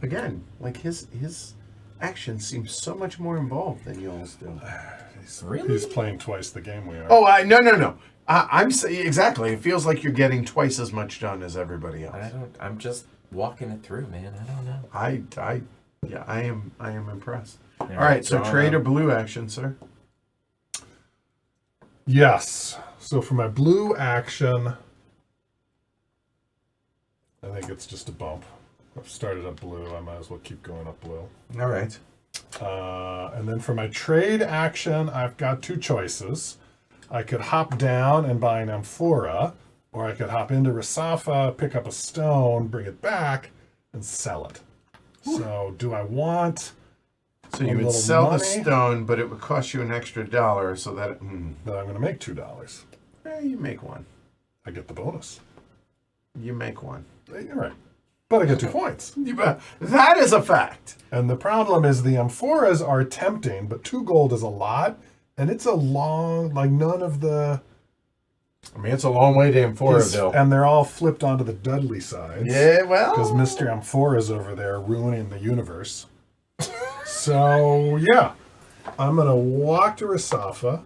Again, like his action seems so much more involved than yours do. Really? He's playing twice the game we are. Oh, no. I'm saying exactly. It feels like you're getting twice as much done as everybody else. I'm just walking it through, man. I don't know. I am impressed. All All right, so draw trade now. a blue action, sir. Yes. So for my blue action, I think it's just a bump. I've started up blue. I might as well keep going up blue. All right. And then for my trade action, I've got 2 choices. I could hop down and buy an amphora, or I could hop into Resafa, pick up a stone, bring it back, and sell it. So do I want So a you would little sell the money? stone, but it would cost you an extra $1, so that But I'm going to make $2. you make one. I get the bonus. You make one. You're right. But I get 2 points. That is a fact. And the problem is the amphoras are tempting, but 2 gold is a lot. And it's a long, like none of the... I mean, it's a long way to Amphoraville. And they're all flipped onto the Dudley sides. Yeah, well. Because Mr. Amphora's over there ruining the universe. So, yeah. I'm going to walk to Resafa,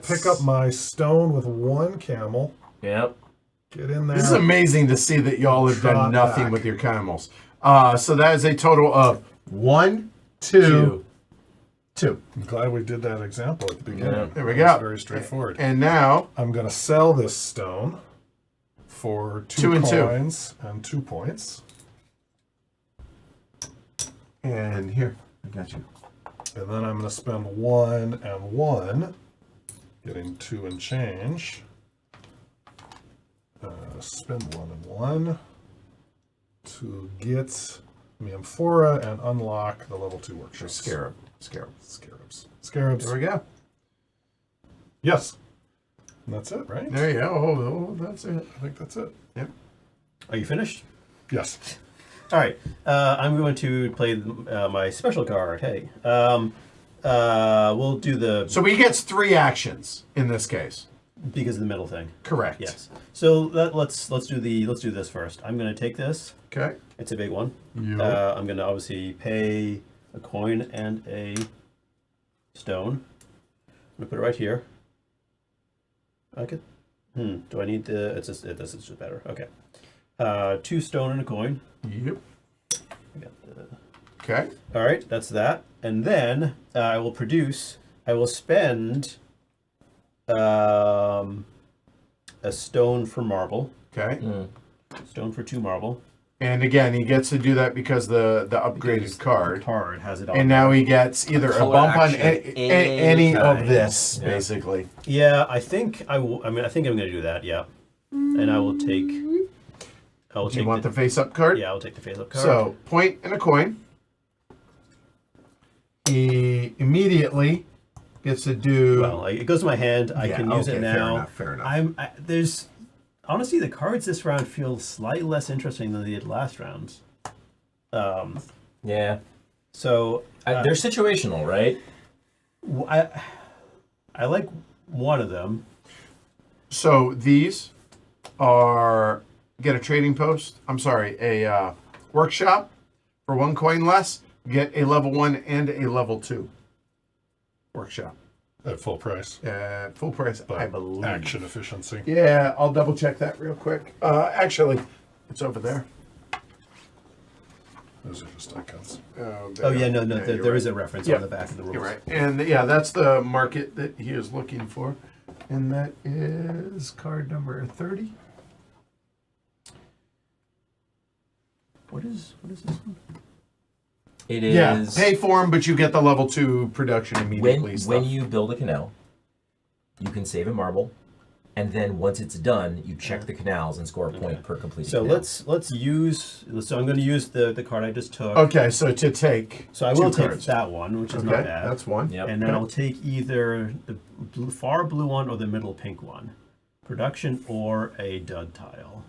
pick up my stone with 1 camel, Yep. get in there. This is amazing to see that y'all have done Trot nothing back. with your camels. So that is a total of 1, 2, 2. I'm glad we did that example at the beginning. Yeah. There we It was go. very straightforward. And now, I'm going to sell this stone for 2 2 and 2. coins and 2 points. and here, I got you. And then I'm going to spend 1 and 1, getting 2 and change. Spend 1 and 1 to get the amphora and unlock the level 2 workshop. Scarab. Scarabs. There we go. Yes. And that's it, right? There you go. Oh, that's it. I think that's it. Yep. Are you finished? Yes. All right. I'm going to play my special card. Hey. We'll do the So he gets 3 actions in this case. because of the middle thing. Correct. Yes. So let's do this first. I'm going to take this. Okay. It's a big one. Yeah. I'm going to obviously pay a coin and a stone. I'm going to put it right here. I could. Do I need the? It's just. This is just better. Okay. 2 stone and a coin. Yep. I got the. Okay. All right, that's that. And then I will produce. I will spend a stone for marble. Okay. Stone for 2 marble. And again, he gets to do that because the upgraded Because card. The card has it all. And now he gets either a color bump on action any of anytime. this, Yeah. basically. Yeah, I think I will. I mean, I think I'm going to do that. Yeah. And I will take. I will Do you take want the face-up card? Yeah, I'll take the face-up card. So, point and a coin. He immediately gets to do... Well, it goes to my hand. I Yeah, can use okay, it fair now. enough, fair enough. There's honestly the cards this round feel slightly less interesting than they did last round. Yeah. So They're situational, right? I like one of them. So, these are... Get a trading post. I'm sorry, a workshop for 1 coin less. Get a level 1 and a level 2 workshop. At full price. Full price, But I believe. action efficiency. Yeah, I'll double check that real quick. Actually, it's over there. Those are just icons. Oh yeah, no, there is a reference Yep. on the back of the rules. You're right. And yeah, that's the market that he is looking for. And that is card number 30. What is this one? It Yeah, is pay for them, but you get the level 2 production immediately. when you build a canal, you can save a marble, and then once it's done, you check the canals and score a point per completed So canal. let's use. So I'm going to use the card I just took. Okay, so to take. So I will two take cards. that one, which is not Okay, bad. that's one. Yep. And then I'll take either the far blue one or the middle pink one. Production or a dud tile.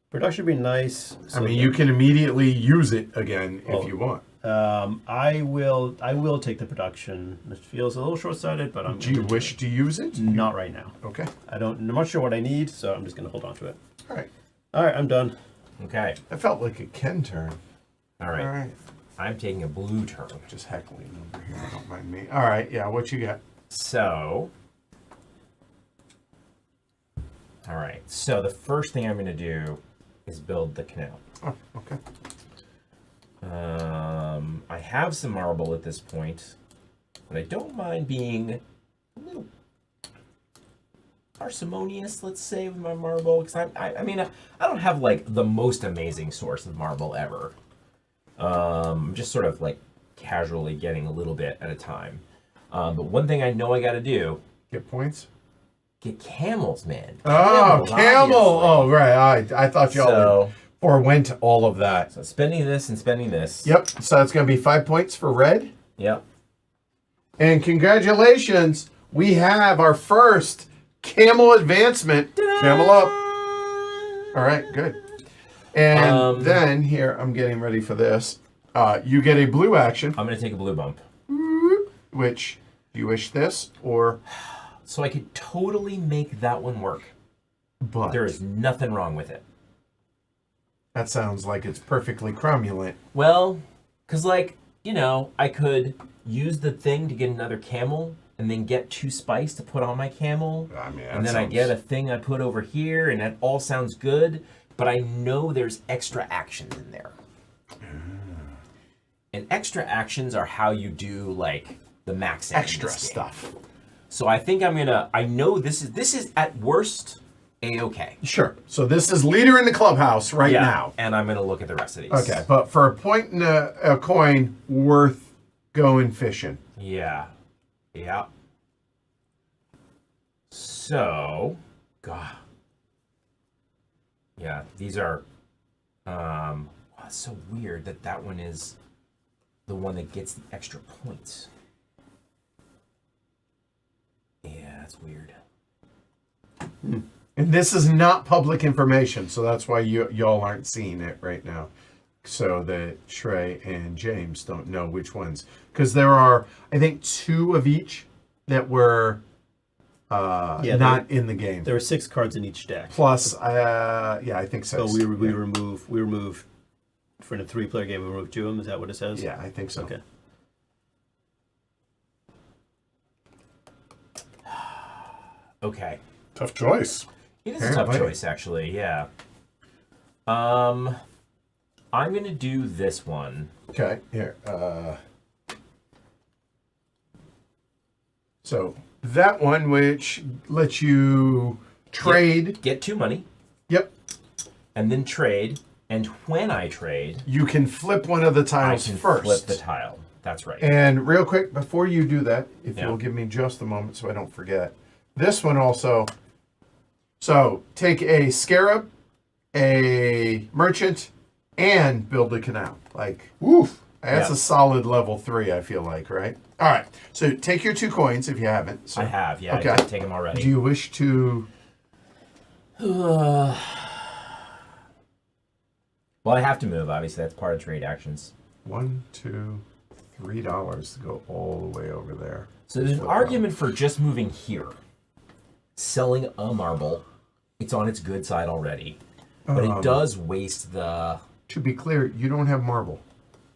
Production would be nice. I mean, you can immediately use it again if you want. I will take the production. It feels a little short-sighted, but I'm. Do you wish to use it? Not right now. Okay. I'm not sure what I need, so I'm just gonna hold on to it. All right. All right, I'm done. Okay. That felt like a Ken turn. All right. All right. I'm taking a blue turn. Just heckling over here. Don't mind me. All right. Yeah. What you got? So. All right. So the first thing I'm going to do is build the canal. Oh, okay. I have some marble at this point, but I don't mind being a little parsimonious, let's say, with my marble, because I mean, I don't have like the most amazing source of marble ever. I'm just sort of like casually getting a little bit at a time. But one thing I know I got to do: Get points. get camels, man. Oh, camel. obviously. Oh, right. I thought y'all So, forewent all of that. so spending this and spending this. Yep. So that's going to be 5 points for red. Yep. And congratulations, we have our first camel advancement. Camel up. All right, good. And then here, I'm getting ready for this. You get a blue action, I'm gonna take a blue bump. which do you wish this or So I could totally make that one work. but There is nothing wrong with it. that sounds like it's perfectly cromulent. Well, because, like, you know, I could use the thing to get another camel and then get 2 spice to put on my camel. I mean, And then I get a thing I put over here, and that all sounds good, but I know there's extra actions in there. And extra actions are how you do, like, the maxing. in extra this game. stuff. So I think I'm gonna. I know this is at worst a-okay. Sure. So this is leader in the clubhouse right now. And I'm gonna look at the rest of these. Okay, but for a point and a coin, worth going fishing. Yeah. Yeah. So, God. Yeah, these are. Wow, it's so weird that that one is the one that gets the extra points. Yeah, that's weird. And this is not public information, so that's why y'all aren't seeing it right now. So that Shrey and James don't know which ones. Because there are, I think, 2 of each that were not in the game. There are 6 cards in each deck. Plus, yeah, I think so. So we remove for the 3-player game. We remove 2 of them. Is that what it says? Yeah, I think so. Okay. Okay. Tough choice. It is a tough Apparently. choice, actually, yeah. I'm gonna do this one. Okay, here. So that one, which lets you trade. Get 2 money, Yep. and then trade. And when I trade, You can flip one of the I tiles can first. flip the tile. That's right. And real quick, before you do that, if Yeah. you'll give me just a moment so I don't forget. This one also. So take a scarab, a merchant, and build a canal. Like, woof. That's Yeah. a solid level 3, I feel like, right? All right. So take your 2 coins if you haven't. So, I have, yeah. Okay. I did take them already. Do you wish to? Well, I have to move. Obviously, that's part of trade actions. $1, $2, $3 to go all the way over there. So there's an argument for just moving here, selling a marble. It's on its good side already, but it does waste the. To be clear, you don't have marble.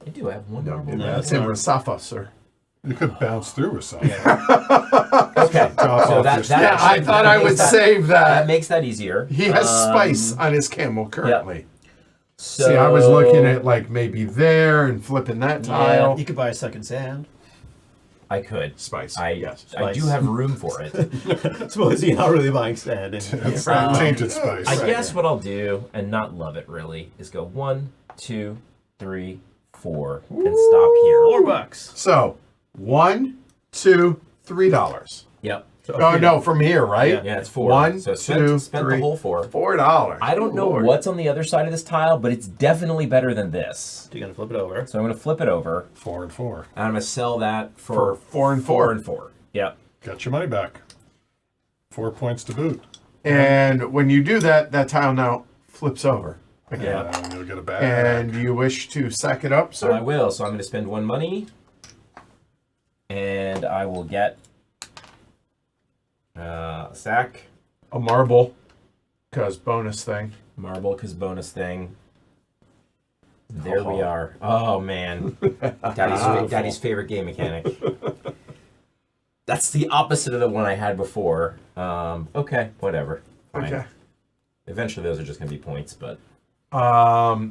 I do have one No, marble. that's in Resafa, sir. You could bounce through or something. Okay, Drop so off that, your that Yeah, I actually- thought that I makes would that- save That that. makes that easier. He has spice on his camel currently. So, See, I was looking at like maybe there and flipping that tile. You could buy a second sand. I could. Spice. I yes. I do have room for it. Suppose you're not really buying sand. It's Um, tainted spice. I guess what I'll do, and not love it really, is go 1, 2, 3, 4, and stop here. $4. So, $1, $2, $3. Yep. So Oh no, from here, right? Yeah, it's 4. One, so two, spent three, the whole 4. $4. I don't know what's on the other side of this tile, but it's definitely better than this. So you're gonna flip it over. So I'm going to flip it over, 4 and 4. and I'm going to sell that for 4 and 4 4. and 4. Yep. Got your money back. 4 points to boot. And when you do that, that tile now flips over again. Yeah. And you'll get a bag. And you wish to sack it up, So I sir? will. So I'm going to spend 1 money, and I will get a sack, A marble, because bonus thing. marble, because bonus thing. There we are. Oh, man. Daddy's favorite game mechanic. That's the opposite of the one I had before. Okay, whatever. Fine. Okay. Eventually, those are just going to be points, but...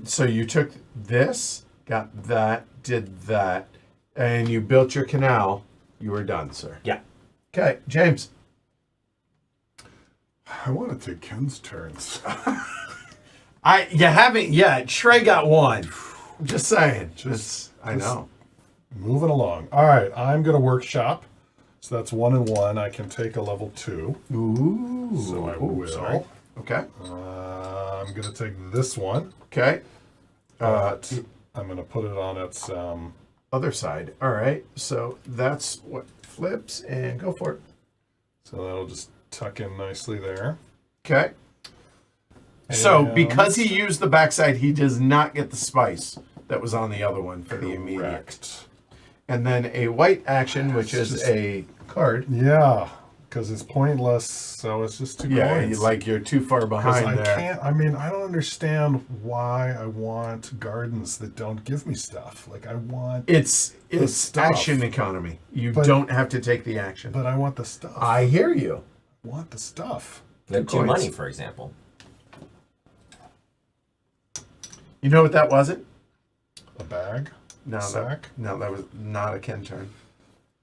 So you took this, got that, did that, and you built your canal. You were done, sir. Yeah. Okay, James. I want to take Ken's turns. You haven't yet. Trey got one. I'm just saying. I know. Moving along. All right, I'm going to workshop. So that's 1 and 1. I can take a level 2. Ooh. So I Ooh, will. sorry. Okay. I'm going to take this one. Okay. But I'm going to put it on its... Other side. All right. So that's what flips, and go for it. so that'll just tuck in nicely there. Okay. So And- because he used the backside, he does not get the spice that was on the other one for the immediate. Correct. And then a white action, which is just- a card. Yeah, because it's pointless, so it's just 2 Yeah, coins. you're too far 'Cause behind I there. can't. I mean, I don't understand why I want gardens that don't give me stuff. Like I want, It's stuff. action economy. You But- don't have to take the action. but I want the stuff. I hear you. want the stuff. Like 2 coins. money, for example. You know what that wasn't? A bag. No, Sack? that was not a Ken turn.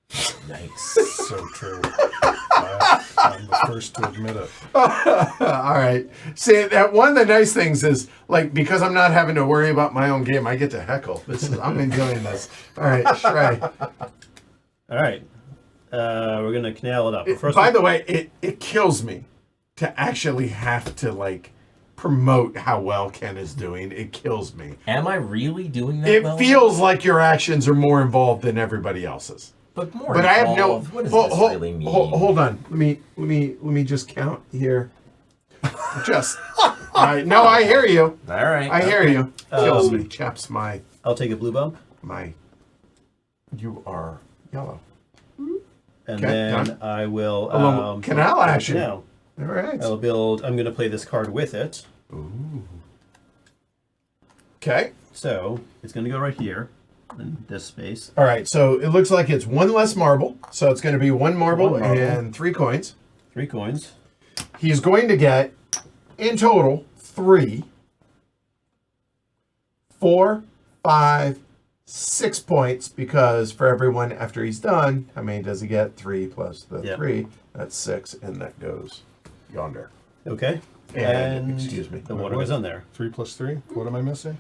Yikes. So true. I'm the first to admit it. All right. See, that one of the nice things is, like, because I'm not having to worry about my own game, I get to heckle. I'm enjoying this. All right, Shrey. All right. We're going to canal it up. But first By the way, it kills me to actually have to, like, promote how well Ken is doing. It kills me. Am I really doing that It well? feels like your actions are more involved than everybody else's. But more But I have no. involved. What does this really mean? Hold on. Let me just count here. Just. No, I hear you. All right. I hear you. Kills me. Chaps my. I'll take a blue bump, You are yellow. and Okay, then done. I will... A little canal action. Canal. All right. I'll build... I'm going to play this card with it. Okay. So, it's going to go right here, in this space. All right. So it looks like it's one less marble. So it's going to be one marble, One marble. and 3 coins. 3 coins. He's going to get, in total, 3, 4, 5, 6 points, because for everyone after he's done, how many does he get? 3 plus the Yep. 3. That's 6, and that goes yonder. Okay. And, excuse me. The water goes on there. 3 plus 3. What am I missing?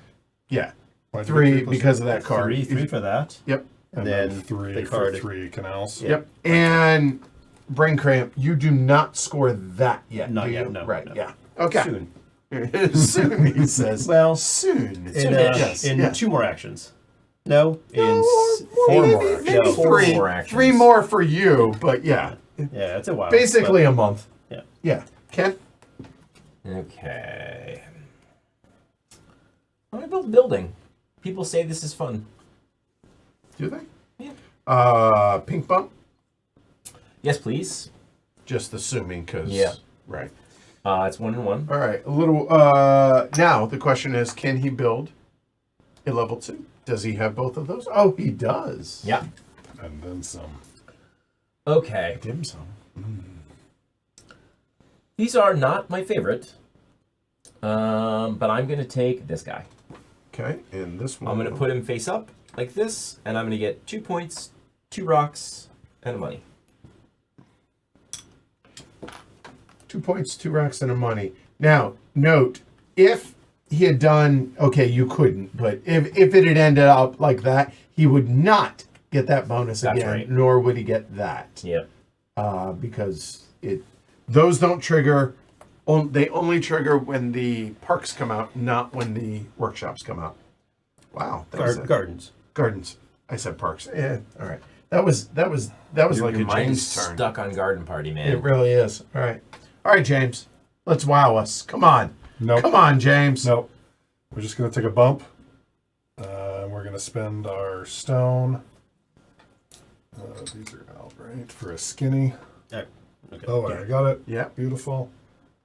Yeah. Why'd you 3 get 3 plus because of that card. 3 for that. Yep. And then then 3 the for card. 3 canals. Yeah. Yep. And brain cramp, you do not score that yet. Not do yet, you? no, Right. no. Yeah. Okay. Soon. Soon, he says. Well, soon. In, Yes, in yeah. 2 more actions. No, in Four maybe- more. no, Maybe four three. more actions. 3 more for you, but yeah. Yeah, it's a while. Basically a month. but- Yeah. Ken? Okay. I'm gonna build a building. People say this is fun. Do they? Yeah. Pink bump? Yes, please. Just assuming, because. Yeah. Right. It's 1 and 1. All right. A little. Now, the question is, can he build a level 2? Does he have both of those? Oh, he does. Yeah. And then some. Okay. Dim sum. These are not my favorite. But I'm gonna take this guy. Okay. And this one. I'm gonna put him face up like this, and I'm gonna get 2 points, 2 rocks, and a money. 2 points, 2 rocks, and a money. Now, note, if he had done okay, you couldn't, but if it had ended up like that, he would not get that bonus That's again, right. nor would he get that. Yep. Because those don't trigger. They only trigger when the parks come out, not when the workshops come out. Wow, that was Gardens. gardens. I said parks. Yeah, all right. That was like Your a mind James is turn. stuck on Garden Party, man. It really is. All right, James. Let's wow us. Come on. Nope. Come on, James. Nope. We're just going to take a bump. We're going to spend our stone. These are out, right? For a skinny. Okay. Oh, I got it. Yeah. Beautiful.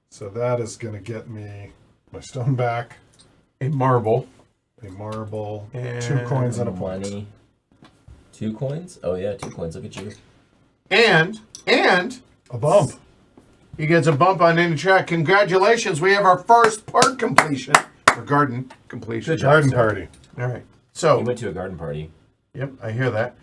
So that is going to get me my stone back, A marble. a marble, And 2 coins, and a point. Money. 2 coins? Oh yeah, 2 coins. Look at you. And A bump. he gets a bump on any track. Congratulations. We have our first park completion. Or garden completion. Good job. Garden sir. party. All right. He So, went to a garden party. yep, I hear that.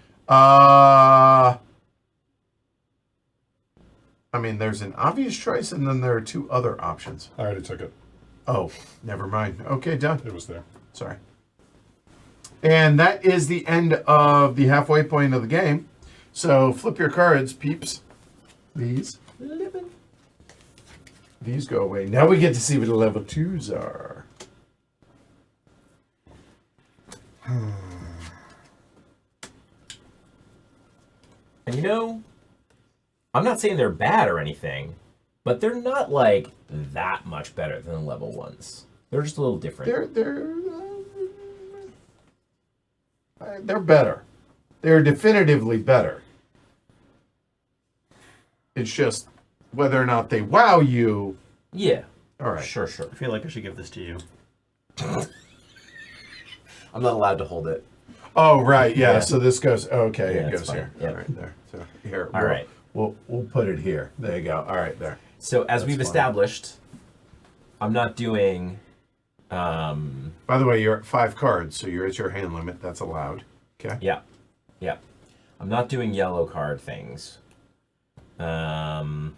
I mean, there's an obvious choice, and then there are 2 other options. I already took it. Oh, never mind. Okay, done. It was there. Sorry. And that is the end of the halfway point of the game. So flip your cards, peeps. These go away. Now we get to see what the level 2s are. And you know, I'm not saying they're bad or anything, but they're not like that much better than the level 1s. They're just a little different. They're better. They're definitively better. It's just whether or not they wow you. Yeah. All right. Sure. I feel like I should give this to you. I'm not allowed to hold it. Oh, right. Yeah. Yeah. So this goes. Okay. Yeah, it it's goes fine. here. Yep. All right. There. So here. All right. We'll put it here. There you go. All right. There. So as we've fine. established, I'm not doing. By the way, you're at 5 cards, so you're at your hand limit. That's allowed. Okay. Yeah. I'm not doing yellow card things. Nor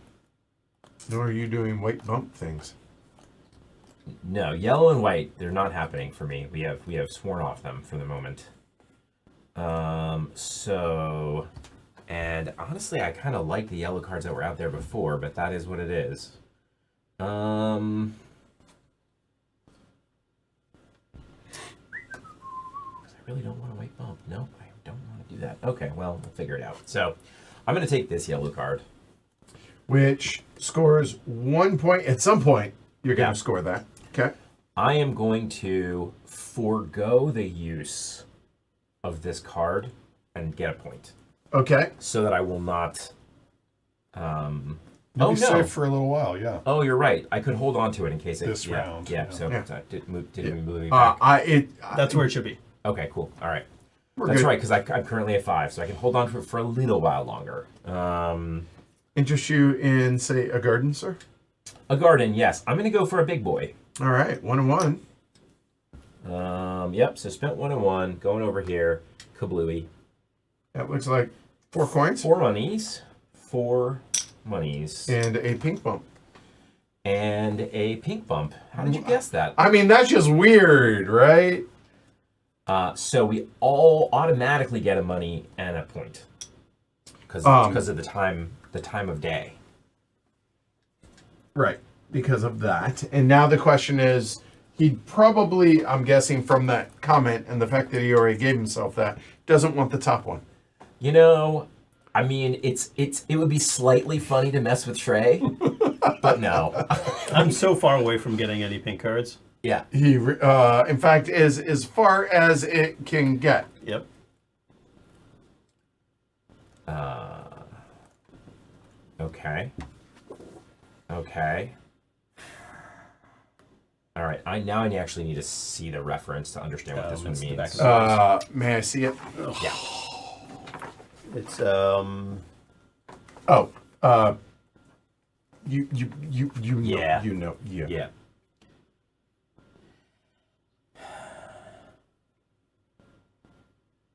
are you doing weight bump things. No, yellow and white, they're not happening for me. We have sworn off them for the moment. So, and honestly, I kind of like the yellow cards that were out there before, but that is what it is. I really don't want to weight bump. Nope, I don't want to do that. Okay, well, we'll figure it out. So, I'm going to take this yellow card. Which scores 1 point. At some point, you're going to Yeah. score that. Okay. I am going to forego the use of this card and get a point, Okay. so that I will not. You'll Oh be no! safe for a little while, yeah. Oh, you're right. I could hold on to it in case it. This yeah, round, Yeah. yeah. So Yeah. didn't we move it back? That's where it should be. Okay. Cool. All right. We're That's good. right, because I'm currently at 5, so I can hold on to it for a little while longer. Interest you in, say, a garden, sir? A garden, yes. I'm going to go for a big boy. All right. 1 and 1. Yep. So spent 1 and 1. Going over here. Kablooey. That looks like 4 coins 4 monies. 4 monies. and a pink bump. And a pink bump. How did you guess that? I mean, that's just weird, right? So we all automatically get a money and a point because of the time of day. Right. Because of that. And now the question is, he'd probably, I'm guessing from that comment and the fact that he already gave himself that, doesn't want the top one. You know, I mean, it would be slightly funny to mess with Trey, but no. I'm so far away from getting any pink cards. Yeah. He, in fact, is as far as it can get. Yep. Okay. All right. I actually need to see the reference to understand what this one It's the means. back of the May I see it? Yeah. It's You know, Yeah. you know, yeah. Yeah.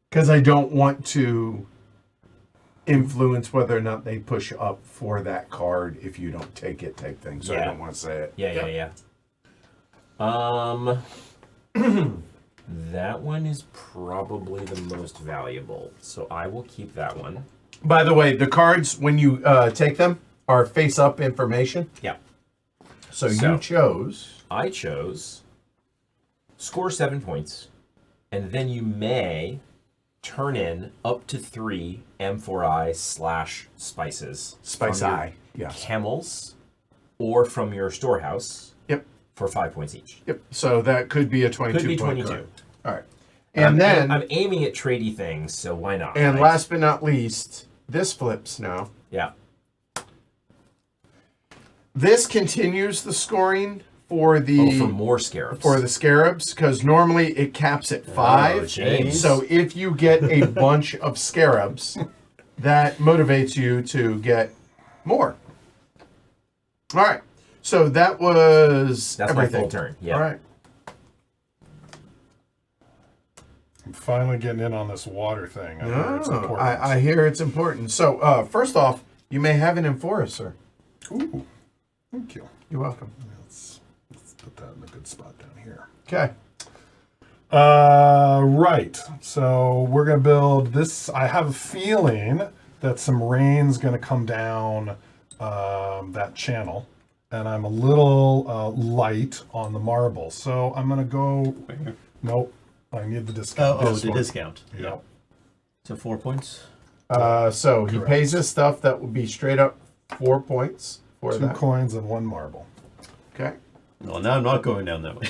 Because I don't want to influence whether or not they push up for that card if you don't take it type thing. So I Yeah. don't want to say it. Yeah. That one is probably the most valuable, so I will keep that one. By the way, the cards, when you take them, are face-up information. Yeah. So So- you chose... I chose score 7 points, and then you may turn in up to 3 M4I/spices. Spice from your Eye. Yes. Camels, or from your storehouse Yep. for 5 points each. Yep. So that could be a 22 Could be point 22. card. All right. And then... I'm aiming at tradey things, so why not? And right? last but not least, this flips now. Yeah. This continues the scoring for the For more scarabs. for the scarabs, because normally it caps at 5. James. So if you get a bunch of scarabs, that motivates you to get more. All right. So that was That's everything. my full turn. Yeah. All right. I'm finally getting in on this water thing. I hear it's important. I hear it's important. So first off, you may have an enforcer. Ooh, thank you. You're welcome. Let's put that in a good spot down here. Okay. Right. So we're gonna build this. I have a feeling that some rain's gonna come down that channel, and I'm a little light on the marble. So I'm gonna go. Nope. I need the discount. Oh, This the one. discount. Yep. So 4 points. So he Correct. pays his stuff. That would be straight up 4 points for 2 that. coins and 1 marble. Okay. Well, now I'm not going down that way.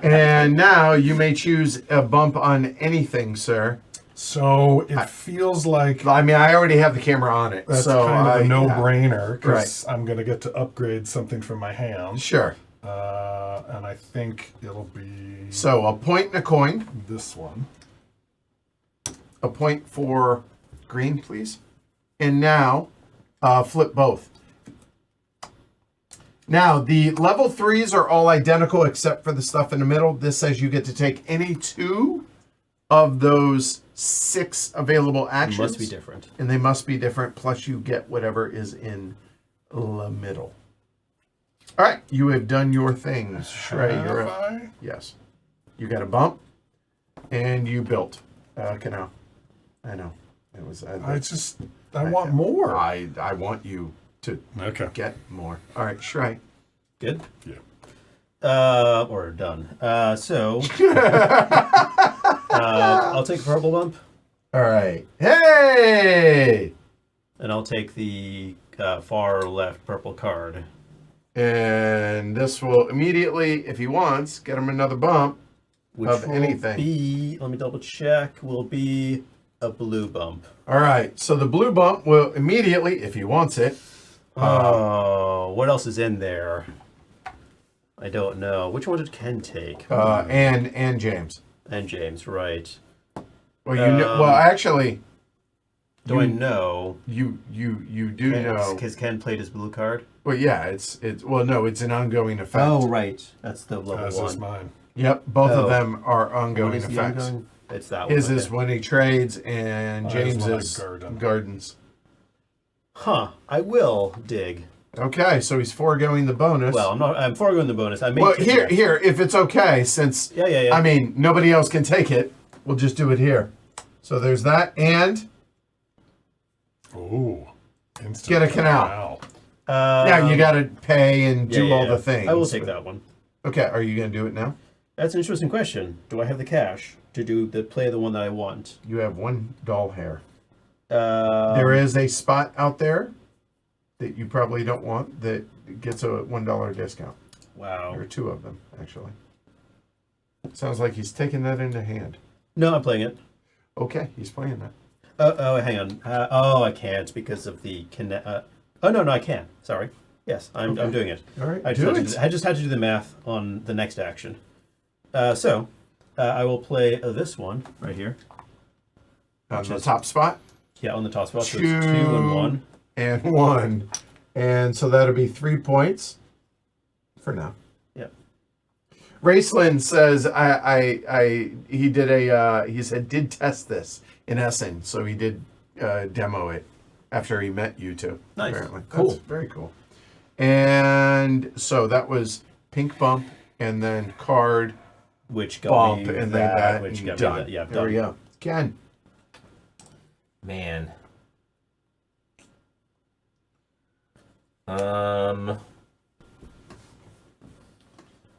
And now you may choose a bump on anything, sir. So it feels like I mean, I already have the camera on it. that's so kind of a yeah. no-brainer because I'm going to get to upgrade something from my hand. Sure. And I think it'll be So a point and a coin. this one. A point for green, please. And now flip both. Now, the level 3s are all identical except for the stuff in the middle. This says you get to take any 2 of those 6 available actions. Must be different. And they must be different, plus you get whatever is in the middle. All right, you have done your thing. Shrey, you're Have up. I? Yes. You got a bump, and you built a canal. I know. It was. I want more. I want you to Okay. get more. All right, Shrey. Good. Yeah. Or done. So I'll take the purple bump, All right. Hey! and I'll take the far left purple card. And this will immediately, if he wants, get him another bump. Which Of will anything. be, let me double check, will be a blue bump. All right, so the blue bump will immediately, if he wants it, Oh, what else is in there? I don't know. Which one did Ken take? and James. And James, right. Well, you know, well, actually, Do I know? you do know. Because Ken played his blue card. Well, yeah, it's well, no, it's an ongoing effect. Oh, right. That's the level As one. is mine. Yep, both Oh. of them are What ongoing is the effects. ongoing? It's that His one. is okay. when he trades, and Mine is when I James is garden. gardens. Huh. I will dig. Okay, so he's foregoing the bonus. Well, I'm not. I'm foregoing the bonus. I may well, take here, it. here, if it's okay, since Yeah. I mean nobody else can take it, we'll just do it here. So there's that, and Ooh. Instant Get a canal. now you got to pay and do all the things. I will take that one. Okay, are you going to do it now? That's an interesting question. Do I have the cash to play the one that I want? You have 1 doll hair. There is a spot out there that you probably don't want that gets a $1 discount. Wow. There are 2 of them, actually. Sounds like he's taking that into hand. No, I'm playing it. Okay, he's playing that. Oh, hang on. I can't because of the oh no, I can. Sorry. Yes, I'm doing it. All right, I just had to do the math on the next action. So I will play this one right here. On the top spot. Yeah, on the top spot. So 2 it's 2 and 1. And 1. And so that'll be 3 points for now. Yep. Raceland says he said did test this in Essen, so he did demo it after he met you two. Nice. Apparently. Cool. That's very cool. And so that was pink bump, and then card Which got bump, me and then that, that, which and got done. me that. Yeah, there done. we go. Ken. Man.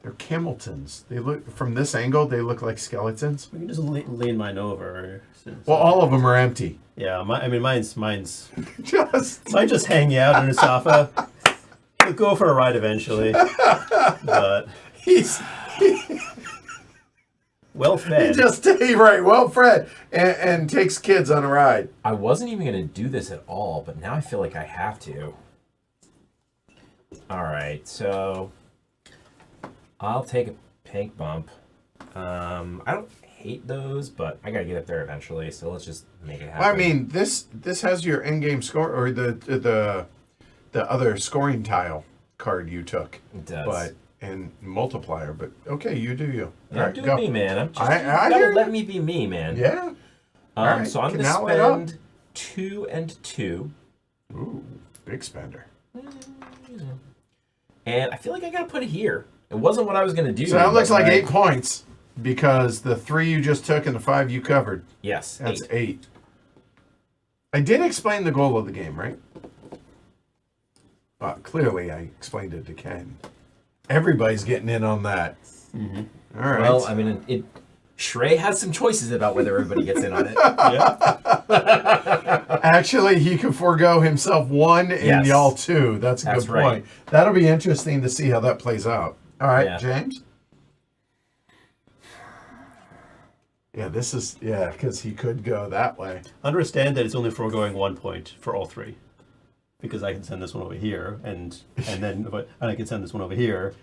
They're Cameltons. They look from this angle. They look like skeletons. We can just lean mine over. Well, all of them are empty. Yeah, mine's Just might just hang out in Resafa. We'll go for a ride eventually, but he's well fed. right. Well, Fred, and takes kids on a ride. I wasn't even going to do this at all, but now I feel like I have to. All right, so I'll take a pink bump. I don't hate those, but I got to get up there eventually, so let's just make it happen. Well, I mean, this has your in-game score or the other scoring tile card you took. It does. But and multiplier. But okay, you do you. Yeah, All I'm right, doing go. me, man. I'm just, I you hear gotta let you. me be me, man. Yeah. All right, So I'm going to now it up. spend 2 and 2. Ooh, big spender. And I feel like I got to put it here. It wasn't what I was going to do. So that looks but like 8 points because the 3 you just took and the 5 you covered. Yes, That's 8. 8. I did explain the goal of the game, right? Clearly, I explained it to Ken. Everybody's getting in on that. Mm-hmm. All right. Well, I mean, Shrey has some choices about whether everybody gets in on it. Yeah. Actually, he could forego himself 1 and Yes. y'all 2. That's a That's good right. point. That'll be interesting to see how that plays out. All right, Yeah. James? Yeah, because he could go that way. Understand that it's only foregoing 1 point for all 3, because I can send this one over here, and I can send this one over here.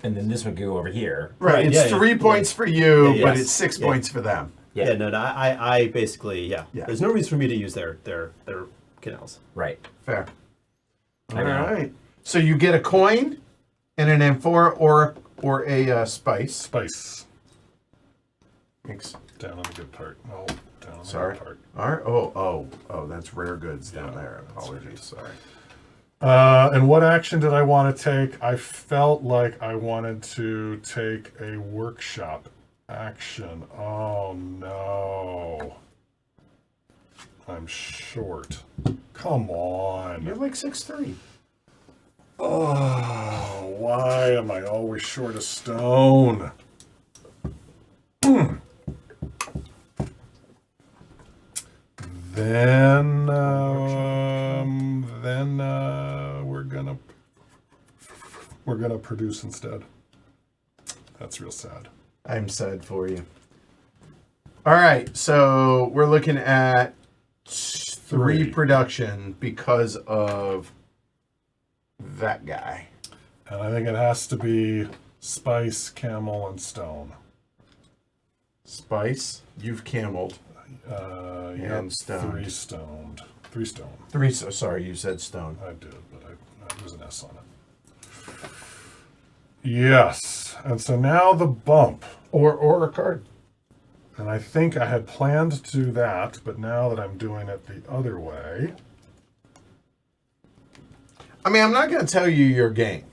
And then this would go over here. Right, it's yeah, 3 yeah. points for you, Yeah, but yes. it's 6 Yeah. points for them. Yeah, no, I basically, yeah. Yeah. There's no reason for me to use their canals. Right. Fair. I All know. right. So you get a coin and an amphora or a spice. Spice. Thanks. Down on the good part. Oh, down on Sorry. the good part. All right. Oh, that's rare goods down there. Apologies. Sorry. And what action did I want to take? I felt like I wanted to take a workshop action. Oh no. I'm short. Come on. You're like 6'3". Oh, why am I always short a stone? Then we're gonna produce instead. That's real sad. I'm sad for you. All right. So we're looking at 3 3. production because of that guy. And I think it has to be spice, camel, and stone. Spice, you've cameled. Yep, stoned. 3 stoned. 3 stone. 3. So sorry, you said stone. I did, but there's an S on it. Yes. And so now the bump. Or a card. And I think I had planned to do that, but now that I'm doing it the other way. I mean, I'm not going to tell you your game.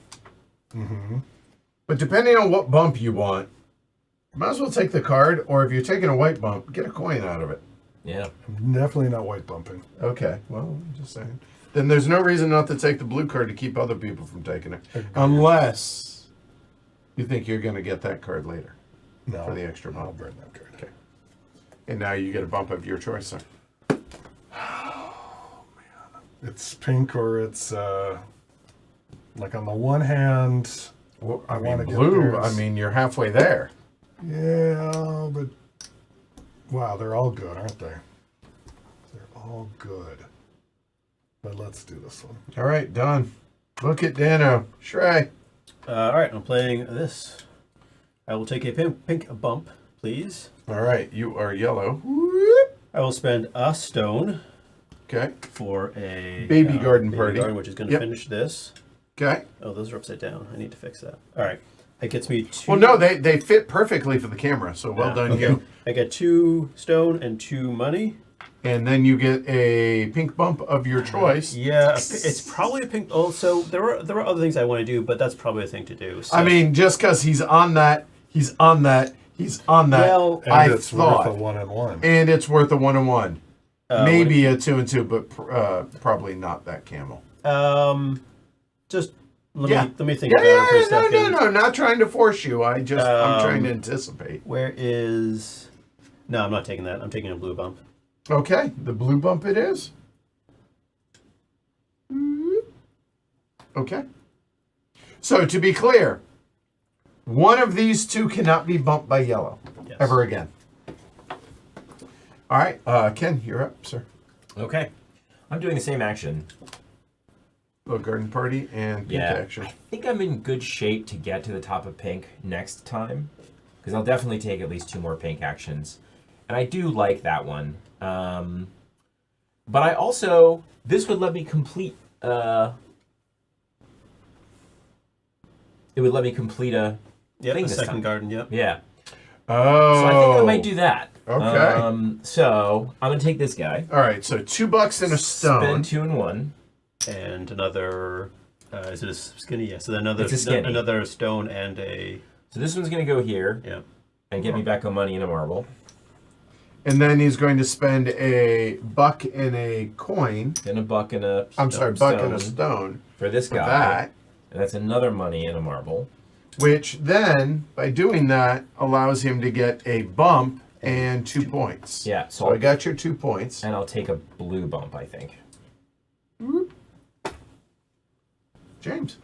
Mm-hmm. But depending on what bump you want, you might as well take the card, or if you're taking a white bump, get a coin out of it. Yeah. I'm definitely not white bumping. Okay, well, I'm just saying. Then there's no reason not to take the blue card to keep other people from taking it. Agreed. Unless you think you're going to get that card later No. for the extra I'll bump. burn that card. Okay. And now you get a bump of your choice, sir. It's pink or it's like on the one hand, Well, I wanna mean, get blue, theirs. I mean, you're halfway there. yeah, but wow, they're all good, aren't they? They're all good. But let's do this one. All right, done. Look at Dano. Shrey. All right, I'm playing this. I will take a pink bump, please. All right, you are yellow. I will spend a stone Okay. for a Baby garden party. which is going to Yep. finish this. Okay. Oh, those are upside down. I need to fix that. All right, that gets me 2. Well, no, they fit perfectly for the camera, so well Yeah, done okay. you. I get 2 stone and 2 money. and then you get a pink bump of your choice. Yeah, it's probably a pink. Oh, so there are other things I want to do, but that's probably a thing to do. So. I mean, just because he's on that. Well, And I it's thought, worth a 1-1. and it's worth a 1-1. Uh, Maybe a 2-2, but probably not that camel. Just let Yeah. me think Yeah, about it for a no, second. no, not trying to force you. I'm trying to anticipate. Where is? No, I'm not taking that. I'm taking a blue bump. Okay, the blue bump it is. Okay. So to be clear, one of these two cannot be bumped by yellow Yes. ever again. All right, Ken, you're up, sir. Okay. I'm doing the same action. Little garden party and pink Yeah. action. I think I'm in good shape to get to the top of pink next time. Because I'll definitely take at least 2 more pink actions. And I do like that one. But I also... This would let me complete... it would let me complete a Yeah, thing the this second time. garden. Yep. Yeah. Oh. So I think I might do that. Okay. So I'm going to take this guy. All right, so $2 and a stone. Spend 2 and 1. And another. Is it a skinny? Yeah. So then another It's a skinny. another stone and a. So this one's going to go here Yeah. and get me back a money and a marble. And then he's going to spend a buck and a coin. Then a buck and a Buck and a stone for this for guy. that. And that's another money and a marble. Which then, by doing that, allows him to get a bump and 2 points. Yeah, So I got your 2 points. And I'll take a blue bump, I think. James.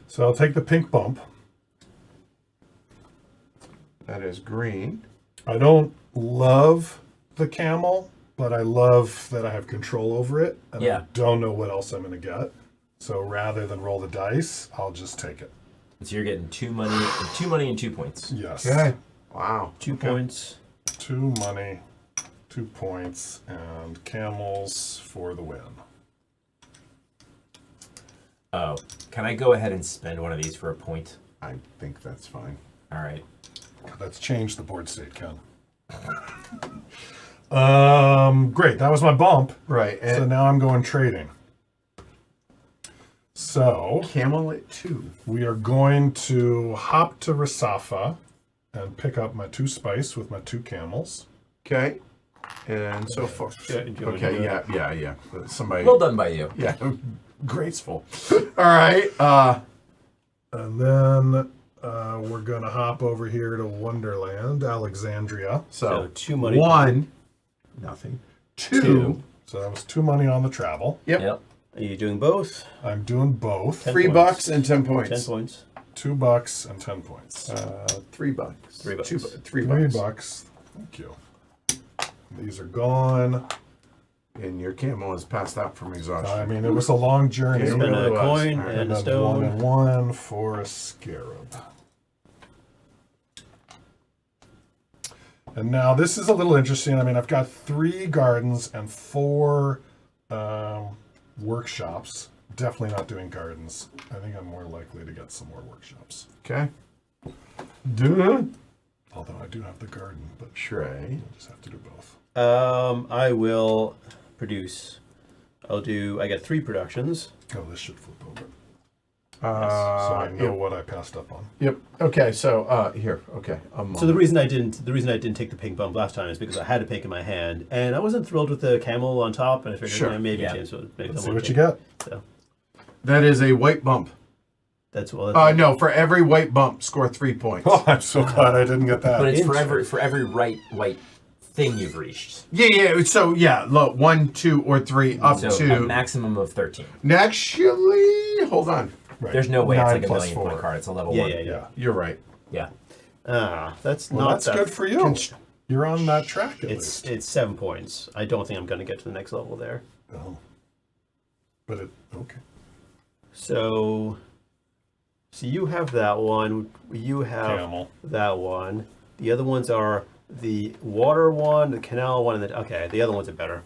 So I'll take the pink bump. That is green. I don't love the camel, but I love that I have control over it. And Yeah. I don't know what else I'm going to get. So rather than roll the dice, I'll just take it. So you're getting 2 money and 2 points. Yes. Okay. Wow. 2 Okay. points. 2 money, 2 points, and camels for the win. Oh, can I go ahead and spend one of these for a point? I think that's fine. All right. Let's change the board state, Ken. Great. That was my bump. Right. So And now I'm going trading. So camel at 2. we are going to hop to Resafa and pick up my 2 spice with my 2 camels. Okay. And so far. Yeah, do you wanna Okay, do yeah. Somebody. Well done by you. Yeah. Graceful. All right. And then we're going to hop over here to Wonderland, Alexandria. So, So 2 money. 1. Nothing. 2. So that was 2 money on the travel. Yep. Yep. Are you doing both? I'm doing both. 10 $3 points. and 10 points. 10 points. $2 and 10 points. $3. $3 bucks. $3. Thank you. These are gone. And your camel is passed out from exhaustion. I mean, it was a long journey. It Spend really a was. coin All right. and a One stone. and one for a scarab. And now this is a little interesting. I mean, I've got 3 gardens and 4 workshops. Definitely not doing gardens. I think I'm more likely to get some more workshops. Okay. Although I do have the garden, but Shrey. I'll just have to do both. I will produce. I got 3 productions. Oh, this should flip over. So So I know what I passed up on. Yep. Okay. So here. Okay. So the reason I didn't take the pink bump last time is because I had a pink in my hand, and I wasn't thrilled with the camel on top, and I figured Sure. maybe Yeah. James would maybe Let's see someone what you take- get. So that is a white bump. that's well. No, for every white bump, score 3 points. Oh, I'm so glad I didn't get that. But it's for every right white thing you've reached. Yeah. So yeah, look, 1, 2, or 3, up So to a maximum of 13. Actually, hold on. Right. There's no way it's 9 like a plus million point 4. card. It's a level Yeah, 1. yeah. You're right. Yeah. That's Well, not that's that. good for you. You're on that track at It's least. 7 points. I don't think I'm going to get to the next level there. Oh. But okay. So you have that one. You have Camel. that one. The other ones are the water one, the canal one, and the other ones are better.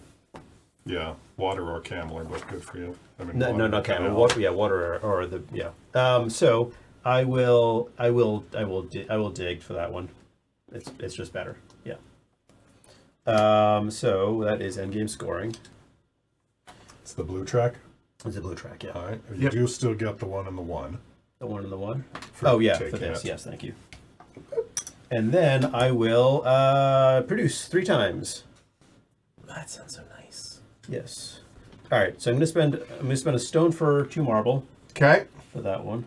Yeah, water or camel are both good for you. I mean, No, water or not camel. canal. Water, water or the. So I will dig for that one. It's just better. Yeah. So that is endgame scoring. It's the blue track. It's a blue track, yeah. All right. You Yep. do still get the 1 and the 1. The 1 and the 1. For Oh yeah, taking for this. it. Yes, thank you. And then I will produce 3 times. That sounds so nice. Yes. All right. So I'm gonna spend a stone for 2 marble Okay. for that one.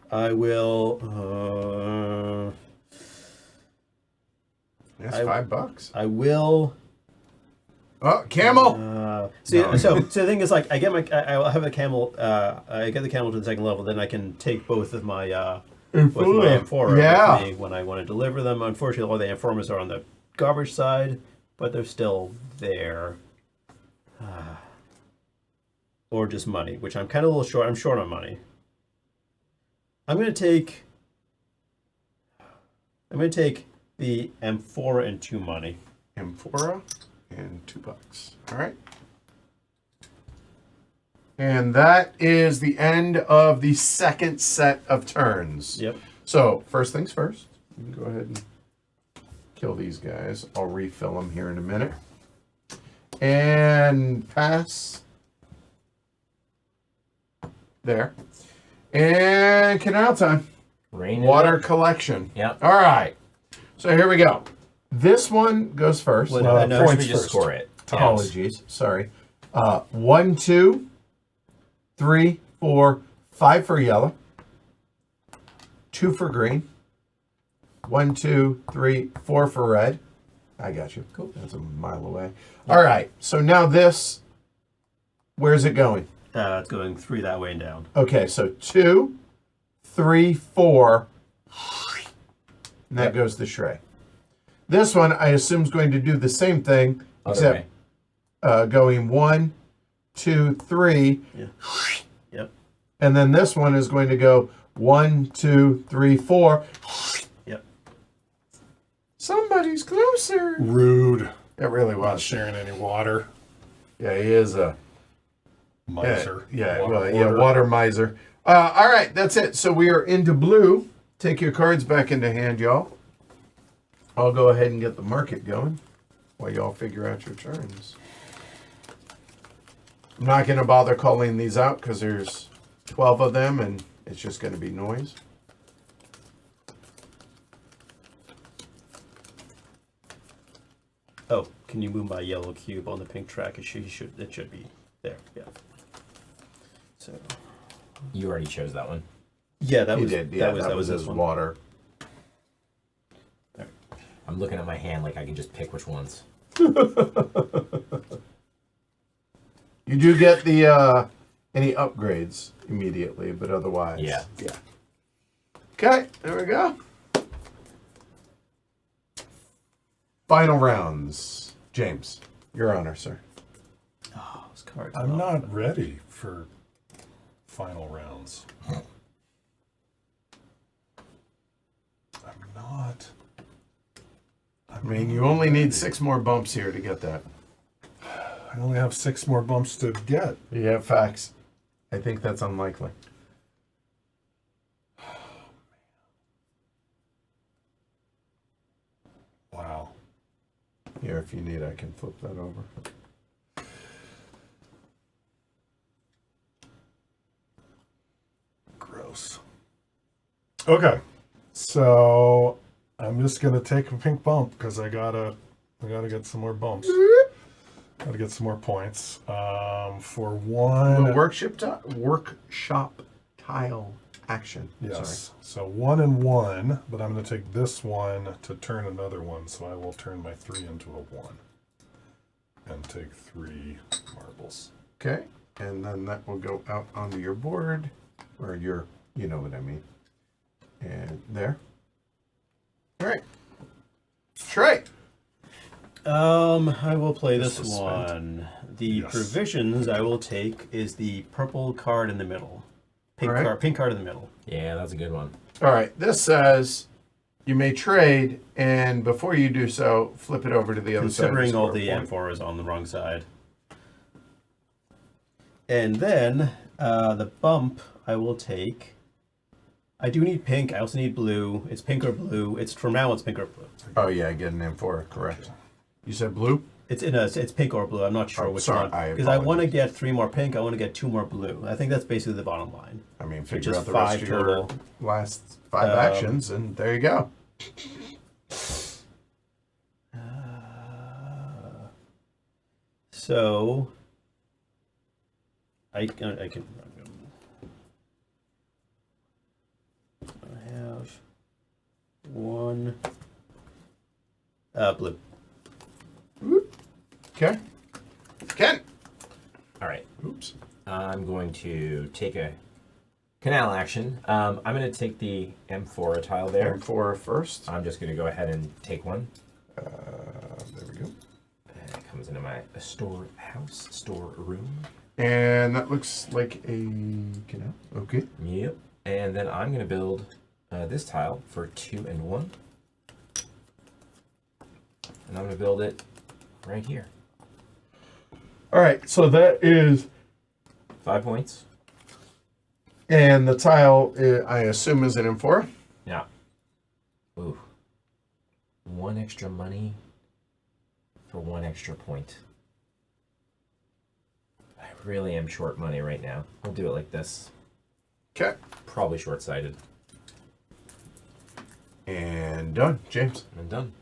I will. That's I- $5. I will. Oh, camel. So the thing is, like, I'll have a camel. I get the camel to the 2nd level, then I can take both of my amphora Yeah. with me when I want to deliver them. Unfortunately, all the amphoras are on the garbage side, but they're still there. Or just money, which I'm kind of a little short. I'm short on money. I'm gonna take the amphora and 2 money. Amphora and $2. All right. And that is the end of the second set of turns. Yep. So, first things first. You can go ahead and kill these guys. I'll refill them here in a minute. And pass. There. And canal time. Rain. it Water up. collection. Yep. All right. So here we go. This one goes first. Well, Uh, no, points We just first. score it. Apologies. Sorry. 1, 2, 3, 4, 5 for yellow. 2 for green. 1, 2, 3, 4 for red. I got you. Cool. That's a mile away. All right. So now this, where's it going? It's going 3 that way and down. Okay. So 2, 3, 4. And that goes to Shrey. This one, I assume, is going to do the same thing, Other except way. going 1, 2, 3. Yeah. Yep. And then this one is going to go 1, 2, 3, 4. Yep. Somebody's closer. Rude. It really Not was. sharing any water. Yeah, he is a Miser. water miser. All right, that's it. So we are into blue. Take your cards back into hand, y'all. I'll go ahead and get the market going while y'all figure out your turns. I'm not going to bother calling these out because there's 12 of them and it's just going to be noise. Oh, can you move my yellow cube on the pink track? It should be there. Yeah. So. You already chose that one. Yeah, that He was did. Yeah, that was this his one. water. I'm looking at my hand like I can just pick which ones. You do get the any upgrades immediately, but otherwise, Yeah. yeah. Okay, there we go. Final rounds. James, your honor, sir. Oh, those cards. I'm not ready for final rounds. I'm not. I mean, you only need 6 more bumps here to get that. I only have 6 more bumps to get. Yeah, facts. I think that's unlikely. Wow. Here, if you need, I can flip that over. Gross. Okay. So I'm just gonna take a pink bump because I gotta get some more bumps. Gotta get some more points. For one. The workshop tile action. Yes. So 1 and 1, but I'm going to take this one to turn another one. So I will turn my 3 into a 1 and take 3 marbles. Okay, and then that will go out onto your board, or your, you know what I mean. And there. All right. Shrey. I will play this This is one. The Yes. provisions I will take is the purple card in the middle. Pink Alright. card, pink card in the middle. Yeah, that's a good one. All right, this says you may trade, and before you do so, flip it over to the other side. of Considering all the scoreboard. amphoras on the wrong side. And then the bump I will take I do need pink. I also need blue. It's pink or blue. It's from now on. It's pink or blue. Oh yeah, I get an M4. Correct. You said blue. It's pink or blue. I'm not sure which sorry, one. I Because I want to apologize. get 3 more pink. I want to get 2 more blue. I think that's basically the bottom line. I mean, Which figure is out the rest 5 of your total. last 5 actions, and there you go. So I can. I have 1 blue. Okay. Ken. All right. Oops. I'm going to take a canal action. I'm going to take the M4 tile there. M4 first. I'm just going to go ahead and take one. There we go. And it comes into my storeroom. And that looks like a canal. Okay. Yep. And then I'm going to build this tile for 2 and 1. And I'm going to build it right here. All right. So that is, 5 points. and the tile I assume is an M4. Yeah. Ooh. 1 extra money for 1 extra point. I really am short money right now. I'll do it like this. Okay. Probably short-sighted. And done, James. I'm done.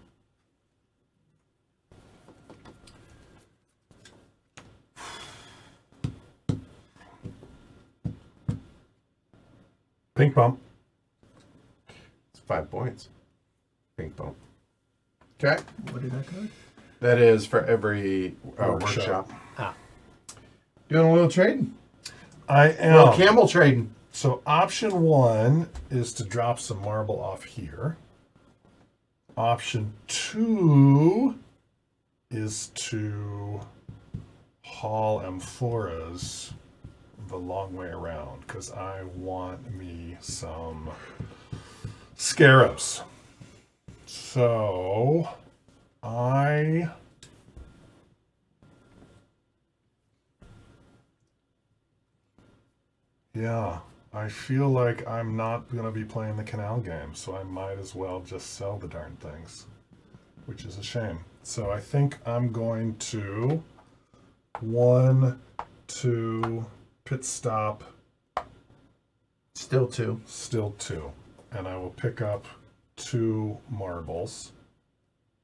Pink bump. It's 5 points. Pink bump. Okay. What did that card? That is for every workshop. Ah. Doing a little trading. I am. Little camel trading. So option 1 is to drop some marble off here. Option 2 is to haul amphoras the long way around because I want me some scarabs. So I feel like I'm not going to be playing the canal game, so I might as well just sell the darn things, which is a shame. So I think I'm going to 1, 2, pit stop, Still 2. still 2, and I will pick up 2 marbles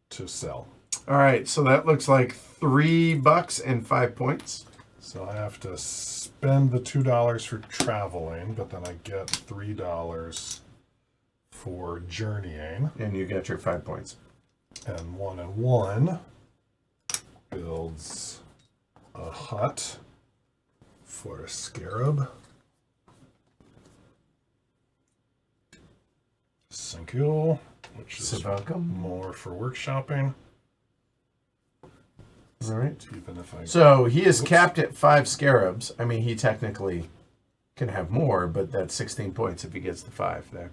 to sell. All right. So that looks like $3 and 5 points. So I have to spend the $2 for traveling, but then I get $3 for journeying. And you got your 5 points. And 1 and 1 builds a hut for a scarab. Thank you, which is welcome. more for workshopping. All right. Even if I So he is capped at 5 scarabs. I mean, he technically can have more, but that's 16 points if he gets the 5 there.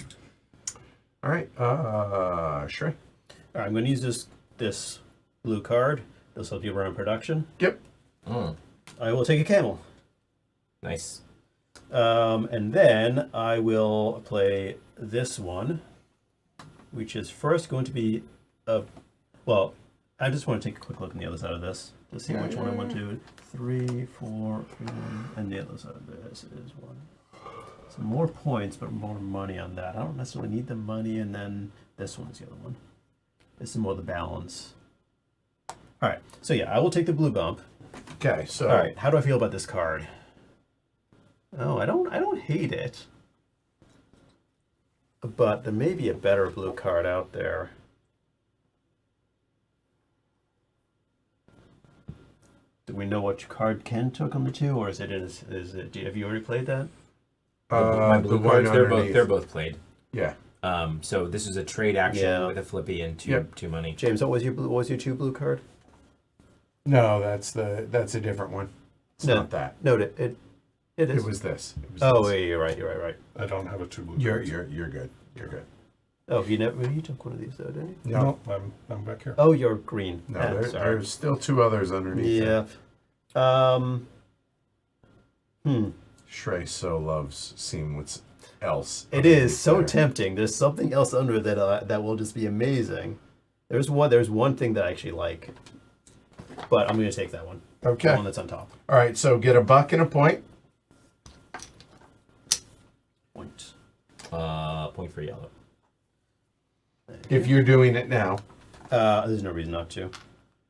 All right. Shrey. All right, I'm going to use this blue card. This will be around production. Yep. I will take a camel. Nice. And then I will play this one, which is first going to be well, I just want to take a quick look on the other side of this to see which one I want to. 3, 4, 1, and the other side of this is 1. So more points, but more money on that. I don't necessarily need the money, and then this one's the other one. This is more the balance. All right, so yeah, I will take the blue bump. Okay. So All right, how do I feel about this card? Oh, I don't hate it, but there may be a better blue card out there. Do we know what card Ken took on the 2, or is it? Have you already played that? My the blue one cards, underneath. they're both played. Yeah. So this is a trade action Yeah. with a flippy and two Yep. two money. James, what was your 2 blue card? No, that's a different one. It's No. not that. No, it is. It was this. It was Oh, this. yeah, you're right. I don't have a 2 blue You're cards. good. You're good. Oh, you took one of these though, didn't you? No. No, I'm back here. Oh, you're green. No, Ah, sorry. there's still 2 others underneath. Yeah. Shrey so loves seeing else. It is so there. tempting. There's something else under that that will just be amazing. There's one thing that I actually like, but I'm going to take that one. Okay. The one that's on top. All right, so get a buck and a point. Point. Point for yellow. If you're doing it now. There's no reason not to.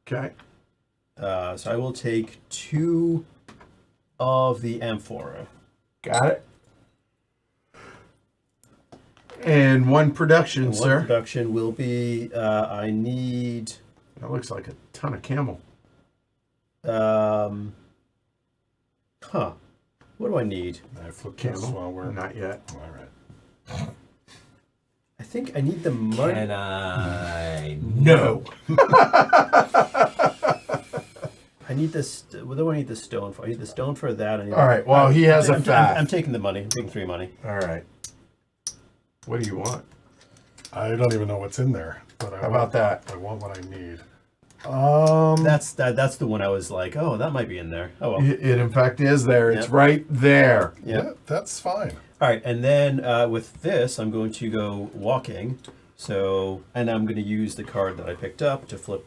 Okay. So I will take 2 of the amphora. Got it. And one production, And one sir. production will be, I need, That looks like a ton of camel. what do I need? I flip this while Camel? we're... Not yet. All right. I think I need the money. Can I? No. I need this. What do I need the stone for? I need the stone for that. I need All right, well, he has a I'm fact. taking the money. I'm taking 3 money. All right. What do you want? I don't even know what's in there. But How about that? I want what I need. That's the one I was like, oh, that might be in there. Oh well. It in fact is there. It's Yep. right there. Yeah. That's fine. All right, and then with this, I'm going to go walking. So, and I'm going to use the card that I picked up to flip.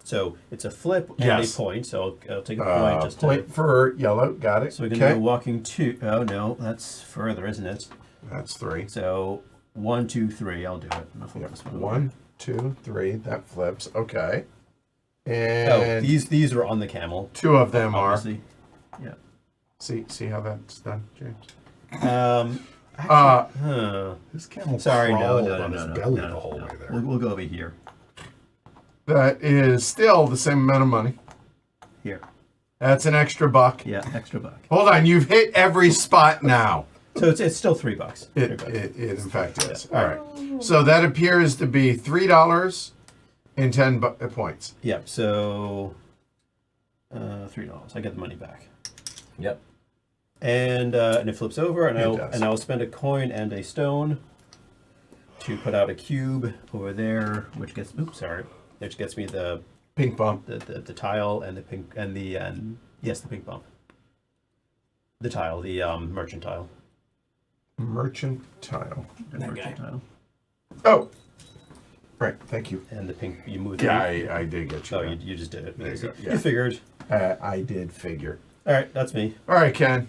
So it's a flip and Yes. a point. So I'll take a point just Point to. for yellow. Got it. So we're going to Okay. go walking 2. Oh no, that's further, isn't it? That's 3. So 1, 2, 3. I'll do it. I'll flip Yep. this one. 1, 2, 3. That flips. Okay. Oh, And these are on the camel. 2 of them are. Obviously. Yeah. See how that's done, James? His camel Sorry, no, crawled no, no, on no, his no, belly no, the whole no. way there. We'll go over here. That is still the same amount of money. Here. That's an extra buck. Yeah, extra buck. Hold on, you've hit every spot now. So it's still $3. It in fact is. All right. So that appears to be $3 and 10 points. Yep. So $3. I get the money back, Yep. and it flips over, and It I'll does. and I'll spend a coin and a stone to put out a cube over there, which gets which gets me the Pink bump. the tile and the pink and the yes, the pink bump. The tile, the merchant tile. Merchant tile. The That merchant guy. tile. Oh. Right. Thank you. And the pink, you move. Yeah, it. I did get you. Oh, there. you just did it. There you go, You yeah. figured. I did figure. All right, that's me. All right, Ken.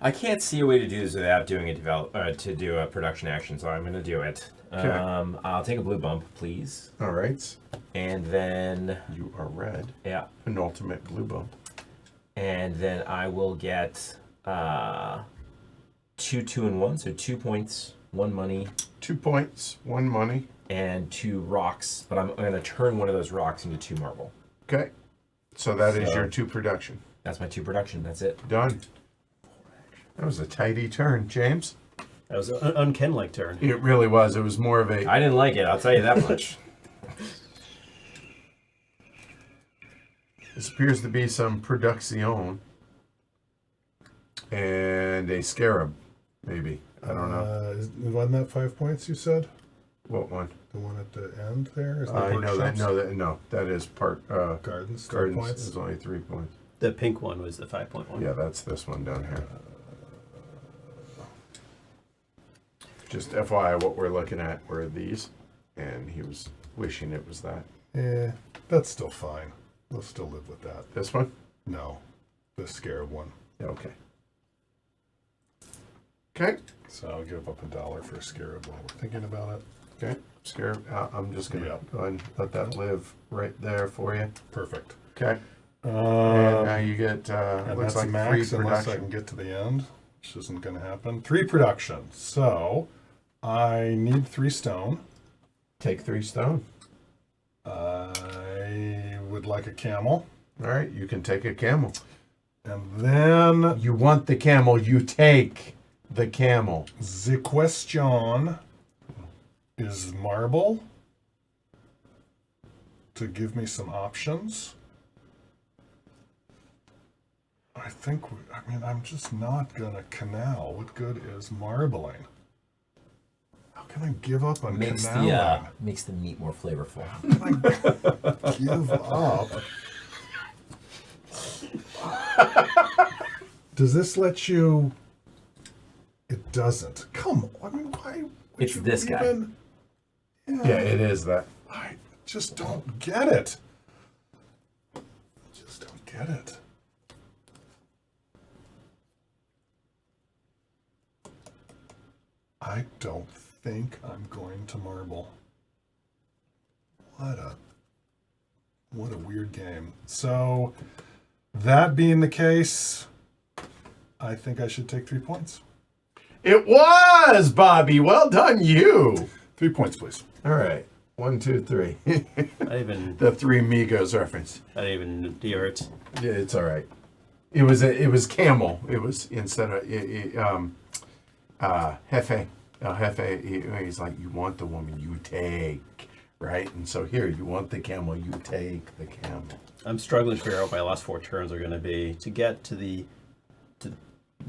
I can't see a way to do this without doing to do a production action, so I'm going to do it. Okay. I'll take a blue bump, please, All right. and then You are red. yeah, An ultimate blue bump. and then I will get 2, 2, and 1, so 2 points, 1 money, 2 points, 1 money. and 2 rocks. But I'm going to turn one of those rocks into 2 marble. Okay. So that is So- your 2 production. That's my 2 production. That's it. Done. That was a tidy turn, James. That was an unken-like turn. It really was. It was more of a. I didn't like it. I'll tell you that much. This appears to be some production. And a scarab, maybe. I don't know. Wasn't that 5 points you said? What one? The one at the end there? Is that I know that. workshops? No, that is part. Gardens, 3 Gardens points. is only 3 points. The pink one was the 5-point one. Yeah, that's this one down here. Just FYI, what we're looking at were these, and he was wishing it was that. Yeah, that's still fine. We'll still live with that. This one? No, the scarab one. Yeah, okay. Okay. So I'll give up $1 for a scarab while we're thinking about it. Okay. Scarab. I'm just gonna Yeah. go ahead and let that live right there for you. Perfect. Okay. And now you get And looks that's like max 3 unless I production. can get to the end, which isn't going to happen. 3 production. So I need 3 stone. Take 3 stone. I would like a camel. All right, you can take a camel. And then You want the camel, you take the camel. the question is marble to give me some options. I think, I'm just not going to canal. What good is marbling? How can I give up on makes canaling? the meat more flavorful. Give up. Does this let you doesn't. Come on. I mean, why would It's you this guy. even... Yeah, it is that. I just don't get it. Just don't get it. I don't think I'm going to marble. What a weird game. So, that being the case, I think I should take 3 points. It was, Bobby. Well done, you. 3 points, please. All right. 1, 2, 3. I even The Three Amigos reference. I didn't even hear it. Yeah, it's all right. It was camel. It was instead of Jefe. Jefe. He's like, you want the woman, you take, right? And so here, you want the camel, you take the camel. I'm struggling to figure out what my last 4 turns are going to be to get to the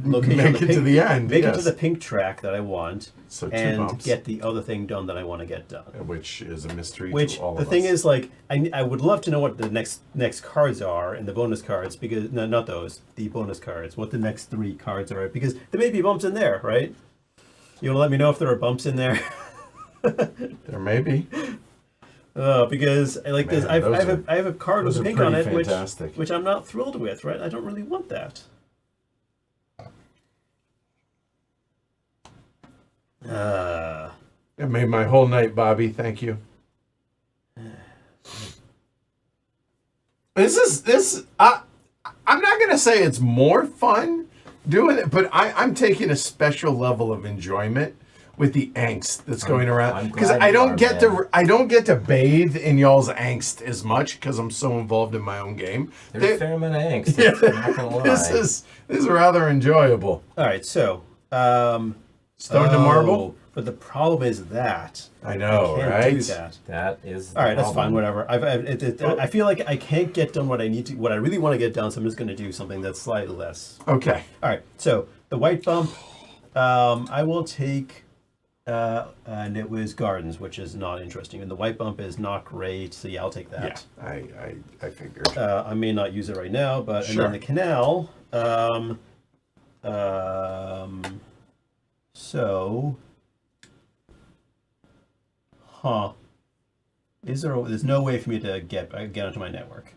location. Make of the it to pink, the end. Make it yes. to the pink track that I want, So 2 and bumps, get the other thing done that I want to get done. which is a mystery Which to all the of thing us. is, like, I would love to know what the next cards are and the bonus cards, because no, not those, the bonus cards. What the next 3 cards are, because there may be bumps in there, right? You want to let me know if there are bumps in there? There may be. Because like this, Man, I have a card with those a are pink on it, pretty fantastic. which I'm not thrilled with, right? I don't really want that. It made my whole night, Bobby. Thank you. I'm not gonna say it's more fun doing it, but I'm taking a special level of enjoyment with the angst that's going I'm around because glad I you don't are, get man. to I don't get to bathe in y'all's angst as much because I'm so involved in my own game. There's a fair amount of angst. I'm not gonna lie. This is rather enjoyable. All right, so Stone to marble. but the problem is that I know, can't right? do that. That is. All right, that's problem. fine. Whatever. I feel like I can't get done what I need to, what I really want to get done. So I'm just going to do something that's slightly less. Okay. All right. So the white bump, I will take, and it was gardens, which is not interesting. And the white bump is not great. So yeah, I'll take Yeah, that. I figured. I may not use it right now, but Sure. and then the canal. So. Huh. There's no way for me to get onto my network.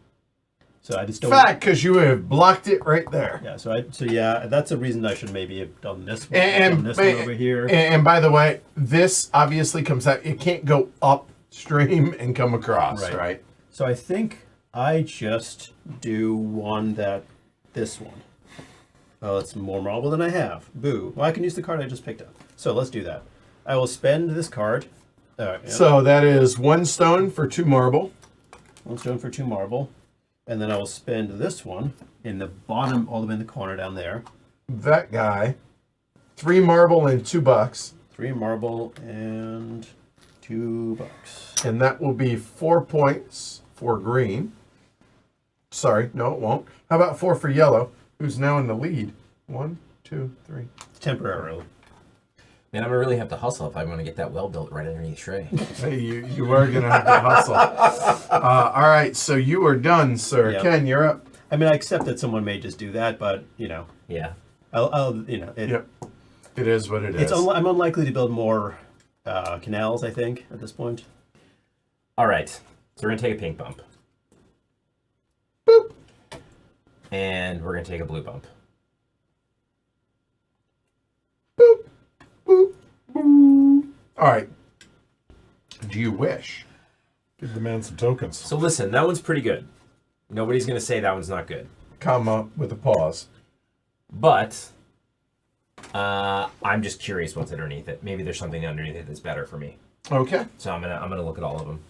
So I just don't. Fact, because you have blocked it right there. Yeah. So yeah, that's a reason I should maybe have done this one. And, done this one over here. And by the way, this obviously comes out. It can't go upstream and come across, right? So I think I just do this one. Oh, it's more marble than I have. Boo. Well, I can use the card I just picked up. So let's do that. I will spend this card. Yeah. So that is 1 stone for 2 marble. 1 stone for 2 marble. And then I will spend this one in the bottom, all the way in the corner down there. That guy, 3 marble and $2. 3 marble and $2. And that will be 4 points for green. Sorry, no, it won't. How about 4 for yellow, who's now in the lead? 1, 2, 3. Temporarily. Man, I'm gonna really have to hustle if I want to get that well built right underneath Shrey. Hey, you are going to have to hustle. All right, so you are done, sir. Yep. Ken, you're up. I mean, I accept that someone may just do that, but Yeah. I'll Yep. It is what it is. I'm unlikely to build more canals, I think, at this point. All right. So we're gonna take a pink bump. Boop. And we're gonna take a blue bump. Boop, boop, boop. All right. Do you wish? Give the man some tokens. So listen, that one's pretty good. Nobody's gonna say that one's not good. Comma with a pause. But I'm just curious what's underneath it. Maybe there's something underneath it that's better for me. Okay. So I'm gonna look at all of them.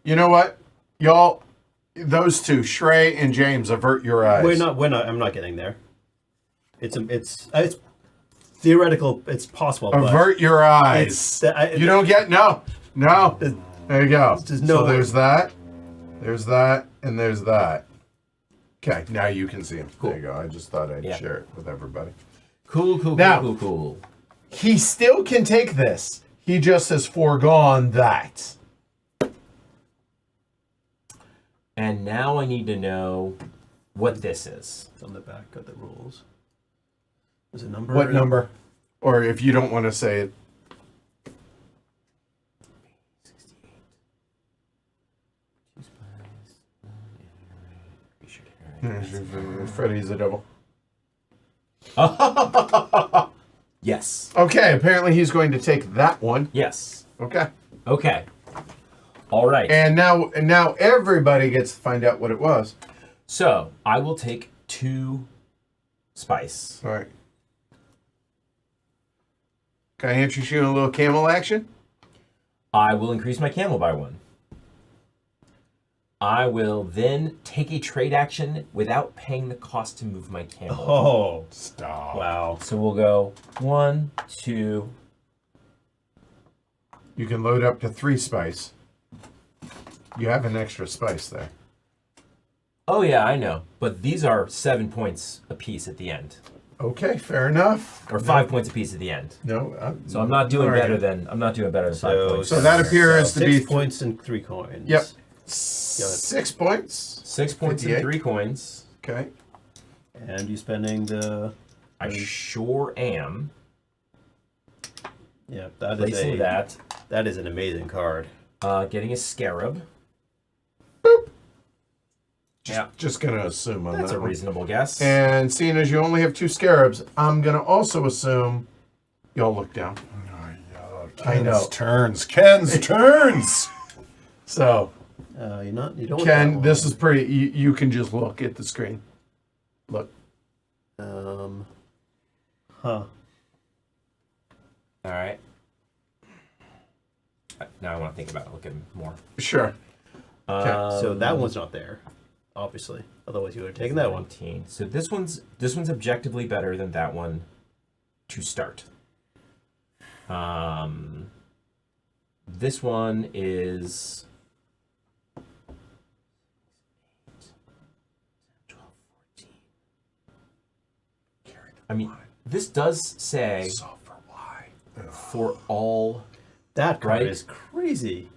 You know what, y'all? Those two, Shrey and James, avert your eyes. We're not. I'm not getting there. It's theoretical. It's possible. Avert your eyes. You don't get no. There you go. There's no so way. there's that, and there's that. Okay, now you can see him. Cool. There you go. I just thought I'd Yeah. share it with everybody. Cool. Now- Cool. He still can take this. He just has foregone that. And now I need to know what this is. It's on the back of the rules. There's a number. What number? Or if you don't want to say it. Freddy's a double. Yes. Okay, apparently he's going to take that one. Yes. Okay. Okay. All right. And now everybody gets to find out what it was. So I will take 2 spice. All right. Can I interest you in a little camel action? I will increase my camel by 1. I will then take a trade action without paying the cost to move my camel. Oh, Stop. wow. So we'll go 1, 2. You can load up to 3 spice. You have an extra spice there. Oh yeah, I know. But these are 7 points apiece at the end, Okay, fair enough. or 5 points apiece at the end. No. So I'm not doing all right. better than 5 points. So that appears to 6 be points and 3 coins. Yep. 6 points. 6 points 58. and 3 coins. Okay. And you spending the... I sure am. Yeah, that is Placing that. That is an amazing card. Getting a scarab. Just gonna assume on That's that a one. reasonable guess. And seeing as you only have 2 scarabs, I'm gonna also assume y'all look down. I know. Ken's turns. So You don't. Want that Ken, one. this is pretty. You can just look at the screen. Look. Huh. All right. Now I want to think about it. Look at him more. Sure. So that one's not there, obviously. Otherwise, you would have taken that one. 19. So this one's objectively better than that one to start. This one is 12, 14. I mean, this does say for all, That card Right? is crazy.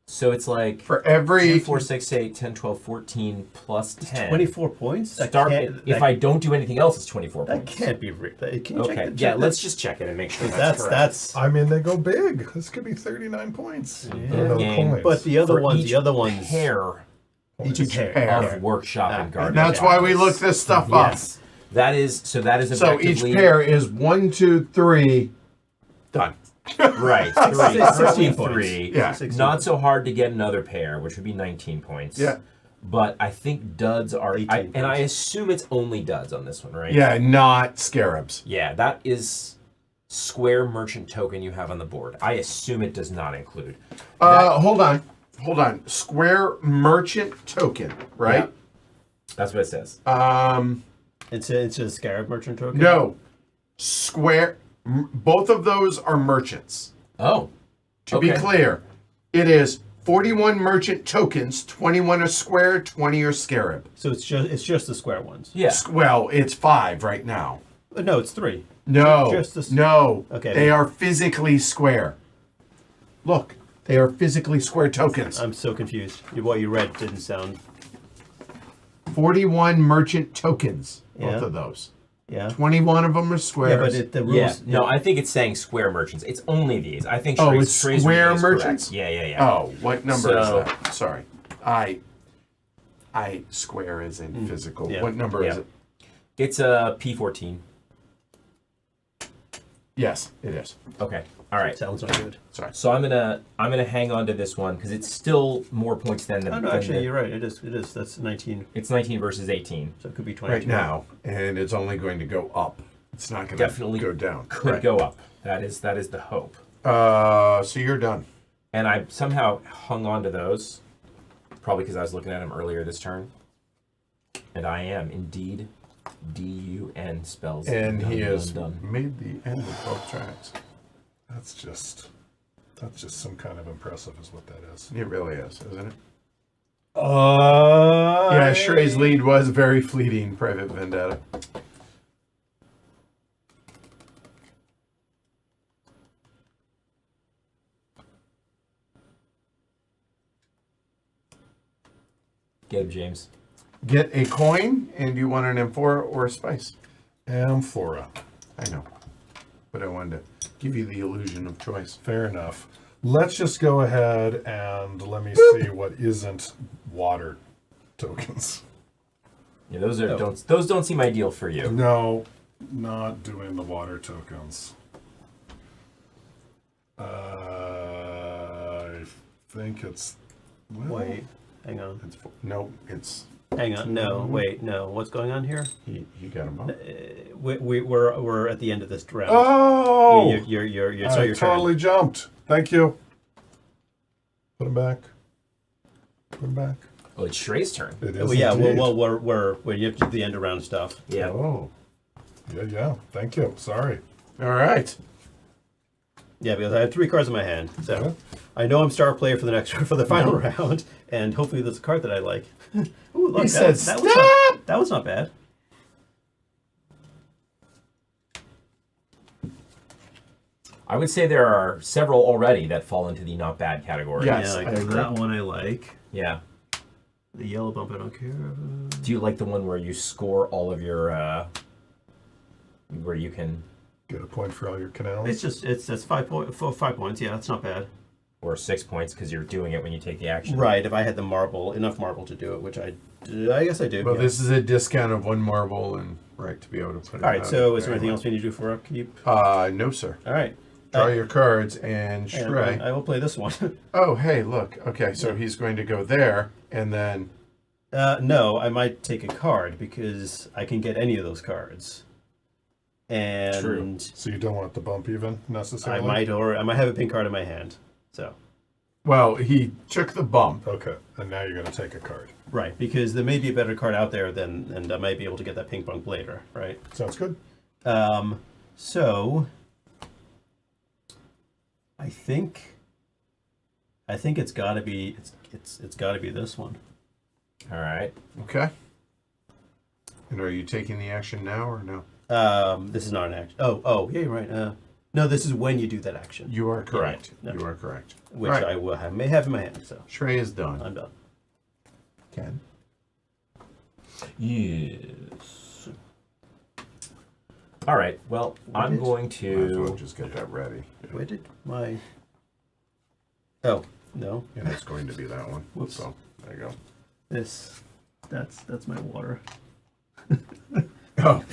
so it's like For every 2, 4, 6, 8, 10, 12, 14 plus 10. 24 points? That Start, can't- if that- I don't do anything else, it's 24 That points. can't be real. Can you check Okay, the- yeah, check let's the- just check it and make sure That's correct. that's. I mean, they go big. This could be 39 points. No Game. coins. But the other For ones, each pair each pair. pair. of workshop and And garden. That's why we look this stuff Yes, that is up. So objectively each pair is 1, 2, 3. Done. right. 16 points. 3. Yeah. 16 Not so hard to get another pair, which would be 19 points. Yeah. But I think duds are, 18 and I points. assume it's only duds on this one, right? Yeah, not scarabs. Yeah, that is square merchant token you have on the board. I assume it does not include. Hold on. Square merchant token, right? That's what it says. It's a scarab merchant token. No. Square. Both of those are merchants. Oh. To be clear, it is 41 merchant tokens, 21 are square, 20 are scarab. So it's just the square ones. Yeah. Well, it's 5 right now. No, it's 3. No. Just the- No. Okay. They are physically square. Look, they are physically square tokens. I'm so confused. What you read didn't sound. 41 merchant tokens, both Yeah. of those. Yeah. 21 of them are squares. Yeah, but the rules. Yeah. No, I think it's saying square merchants. It's only these. I think. Oh, Shrey's- it's Shrey's square reading is correct. merchants? Yeah. Oh, what number So- is that? Sorry. I square is in physical. Yeah. What number is Yeah. it? It's a P14. Yes, it is. Okay. All right. Sounds not good. Sorry. So I'm gonna hang on to this one because it's still more points than the. Oh no, than actually, the- you're right. It is. That's 19. It's 19 versus 18. So it could be 22. Right now, and it's only going to go up. It's not going Definitely to go down. Could Right. go up. That is the hope. So you're done. And I somehow hung on to those, probably because I was looking at them earlier this turn. And I am indeed DUN spells. And he done, has done. made the end of both tracks. That's just some kind of impressive, is what that is. It really is, isn't it? Yeah, Yeah, Shrey's lead was very fleeting, Private Vendetta. Get him, James. Get a coin, and you want an amphora or a spice. Amphora. I know. but I wanted to give you the illusion of choice. Fair enough. Let's just go ahead and let me see what isn't water tokens. Yeah, those don't seem ideal for you. No, not doing the water tokens. I think it's... Well, Wait, hang on. No, it's Hang on. No, wait, no. What's going on here? you got him up. We're at the end of this round. Oh! You're I your turn. totally jumped. Thank you. Put him back. Put him back. Oh, it's Shrey's turn. It is Well, yeah, indeed. well, we're you have to do the end around stuff. Yeah. Oh, Yeah. Thank you. Sorry. all right. Yeah, because I have 3 cards in my hand, so Okay. I know I'm star player for the final round, and hopefully there's a card that I like. Ooh, look, He said, that was not bad. I would say there are several already that fall into the not bad category. Yes, yeah, I like agree. that one I like. Yeah. The yellow bump I don't care. Do you like the one where you score all of your, where you can, Get a point for all your canals. It's 5 points. Yeah, that's not bad. or 6 points because you're doing it when you take the action? Right, if I had enough marble to do it, which I guess I do. Well, yeah. this is a discount of 1 marble, and right to be able to put it. All right. out So, is there anything anyway. else we need to do for upkeep? No, sir. All right. Draw your cards and And Shrey. I will play this one. Oh, hey, look. Okay, so Yeah. he's going to go there, and then No, I might take a card because I can get any of those cards. And True. So you don't want the bump even I necessarily? might have a pink card in my hand. So well, he took the bump. Okay, and now you're going to take a card. right, because there may be a better card out there and I might be able to get that pink bump later, right? Sounds good. So I think it's got to be it's got to be this one. All right. Okay. And are you taking the action now or no? This is not an action. Oh, yeah, you're right. No, this is when you do that action, You are correct. Yeah. You are correct. which Right. I may have in my hand. So Shrey is done. I'm done. Ken? Yes. All right. Well, I'm going Might as well to. just get that ready. Where did my? Oh no, And it's going to be that one. Whoops. So, there you go. that's my water. Oh,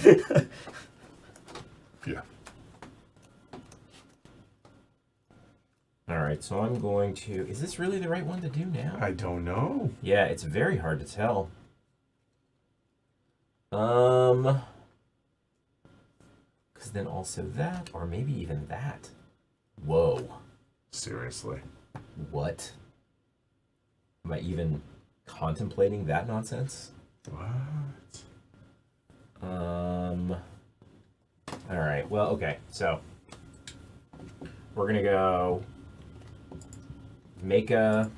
Yeah. All right. So I'm going to. Is this really the right one to do now? I don't know. Yeah, it's very hard to tell. Because then also that, or maybe even that. Whoa. Seriously. What? Am I even contemplating that nonsense? What? All right. Well, okay. So we're gonna go make a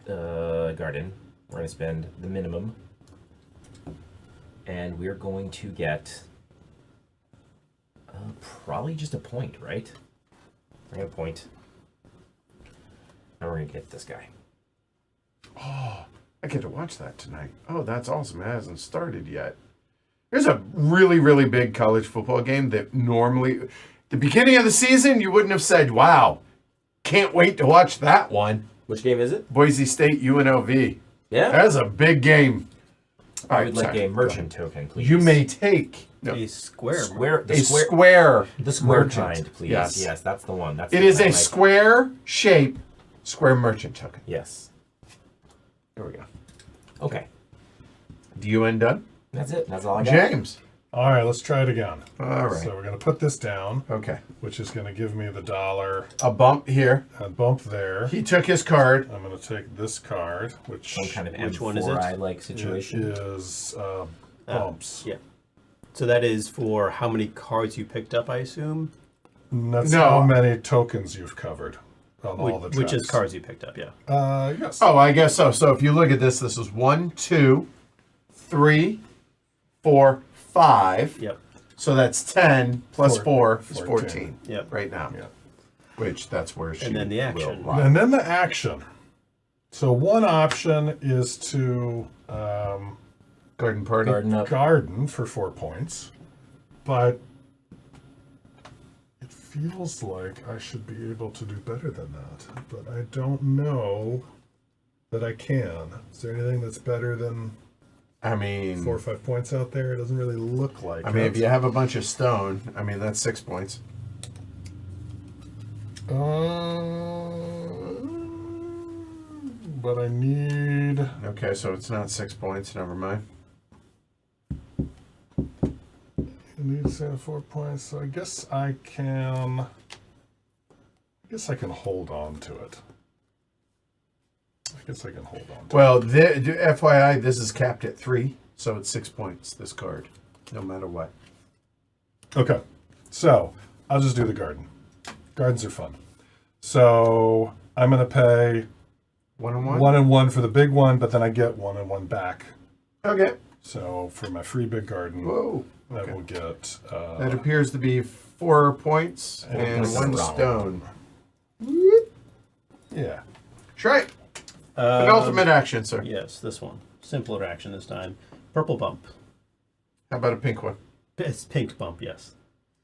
garden. We're gonna spend the minimum, and we're going to get probably just a point, right? We're gonna point, and we're gonna get this guy. I get to watch that tonight. Oh, that's awesome. It hasn't started yet. There's a really, really big college football game that normally, the beginning of the season, you wouldn't have said, wow, can't wait to watch that one. Which game is it? Boise State, UNLV. Yeah. That's a big game. All I right, would like sorry. a merchant token, please. You may take A square. the a square, square. the square merchant. kind, please. Yes. Yes, that's the one. That's It the is one I a like. square shape, square merchant token. Yes. There we go. Okay. DUN done? That's it. That's all I got. James. All right, let's try it again. All right. So we're going to put this down, Okay. which is going to give me the $1 A bump here. and bump there. He took his card. I'm going to take this card, which Some kind of Which one is it? M4I like situation. is bumps. Yeah. So that is for how many cards you picked up, I assume. And that's No. how many tokens you've covered on all the Which is tracks. cards you picked up, yeah. Yes. Oh, I guess so. So if you look at this, this is 1, 2, 3, 4, 5. Yep. So that's 10 plus 4 is 14. 14 Yep. right now. Yeah. Which that's where she And then the action. will lie. And then the action. So one option is to Garden party. Garden up. Garden for 4 points, but it feels like I should be able to do better than that. But I don't know that I can. Is there anything that's better than I mean, 4 or 5 points out there? It doesn't really look like. I mean, if it. you have a bunch of stone, I mean that's 6 points. But I need. Okay, so it's not 6 points. Never mind. I need 4 points, so I guess I can. Hold on to it. Well, FYI, this is capped at 3, so it's 6 points. This card, no matter what. Okay, so I'll just do the garden. Gardens are fun. So I'm gonna pay 1 and 1. 1 and 1 for the big one, but then I get 1 and 1 back. Okay. So for my free big garden, Whoa. I Okay. will get. That appears to be 4 points and points 1 around. stone. Yeah. Shrike. Penultimate action, sir. Yes, this one. Simpler action this time. Purple bump. How about a pink one? It's pink bump, yes.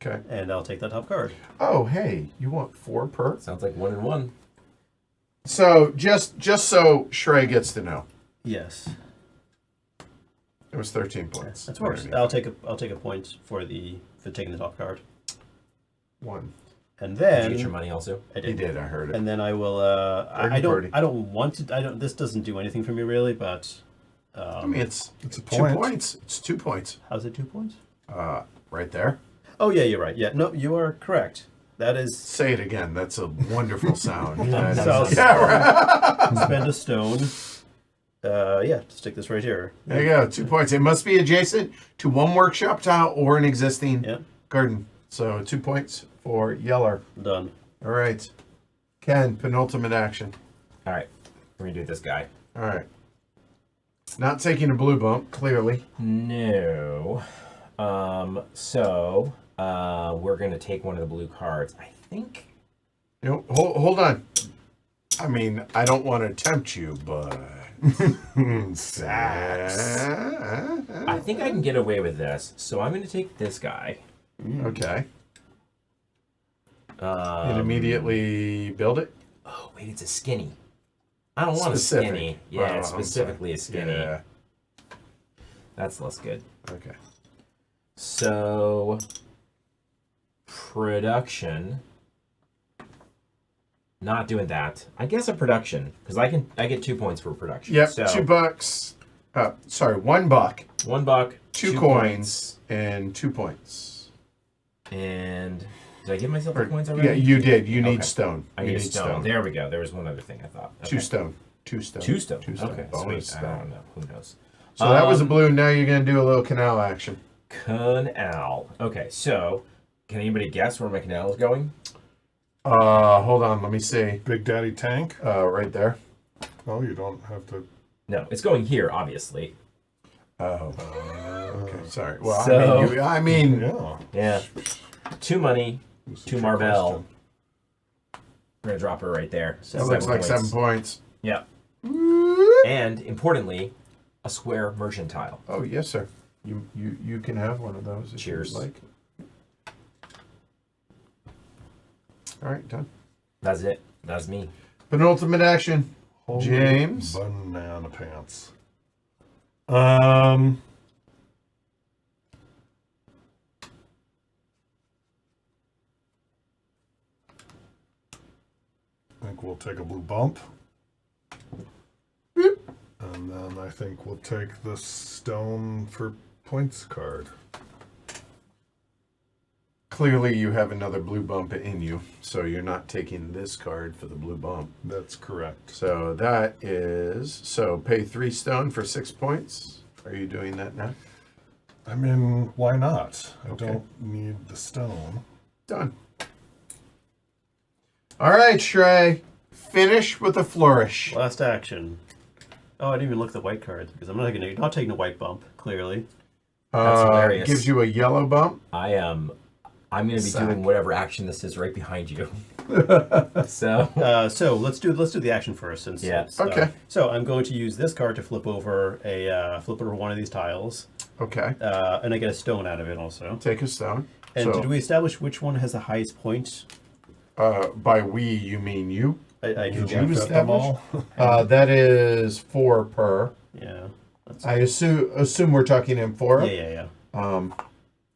Okay. And I'll take that top card. Oh, hey, you want 4 per? Sounds like 1 and 1. So just so Shrey gets to know, Yes. it was 13 points. That's worse. I'll take a point for taking the top card. 1. And Did you then get your money also? I He did. did. I heard it. And then I will. Party. I don't want to. This doesn't do anything for me really. But I mean, it's a 2 point. points. It's 2 points. how's it 2 points? Right there. Oh yeah, you're right. Yeah, no, you are correct. That is Say it again. That's a wonderful sound. That So- is- yeah, right. spend a stone. Yeah, stick this right here. There you go. 2 points. It must be adjacent to 1 workshop tile or an existing Yeah, garden. So 2 points for Yeller. done. All right. Ken, penultimate action. All right. We're going to do this guy. All right. Not taking a blue bump, clearly. No. So we're going to take one of the blue cards. I think. You know, hold on. I mean, I don't want to tempt you, but Sax. I think I can get away with this. So I'm going to take this guy. Okay. And immediately build it. Oh, wait, it's a skinny. I don't want Specific. a skinny. Well, Yeah, I'm specifically a sorry. skinny. Yeah. That's less good. Okay. So, production. Not doing that. I guess a production because I get 2 points for production. Yep. So, $2. Sorry, $1. $1, 2 coins and 2 points. And did I give myself the points already? Yeah, you did. You need Okay. stone. I You need stone. There we go. There was one other thing I thought. Okay. 2 stone. 2 stone. 2 stone. 2 stone. Okay, Bonus sweet. I stone. don't know. Who knows? So that was a blue. Now you're going to do a little canal action. Canal. Okay, so can anybody guess where my canal is going? Hold on. Let me see. Big Daddy Tank. Right there. Oh, you don't have to. No, it's going here, obviously. Oh. Okay. Sorry. Well, So- I mean, Yeah. Yeah. 2 money, It was a 2 trick Marvel. question. We're gonna drop her right there. that looks like 7 points. Yeah. And importantly, a square merchantile. Oh yes, sir. You can have one of those. If Cheers. You'd like. All right, done. That's it. That's me. Penultimate action. Holy James. Banana pants. I think we'll take a blue bump. And then I think we'll take the stone for points card. Clearly, you have another blue bump in you, so you're not taking this card for the blue bump. That's correct. So that is pay 3 stone for 6 points. Are you doing that now? I mean, why not? I Okay. don't need the stone. Done. All right, Shrey. Finish with a flourish. Last action. Oh, I didn't even look at the white card because I'm not taking a white bump. Clearly. That's hilarious. Gives you a yellow bump. I am I'm going to be Sack. doing whatever action this is right behind you. So So let's do the action first. Since Yeah. it's, Okay. So I'm going to use this card to flip over one of these tiles, Okay. and I get a stone out of it also. Take a stone. And So, did we establish which one has the highest point? by we, you mean you? I Did do. you got them all? That is 4 per. Yeah. That's, I assume we're talking amphora. yeah.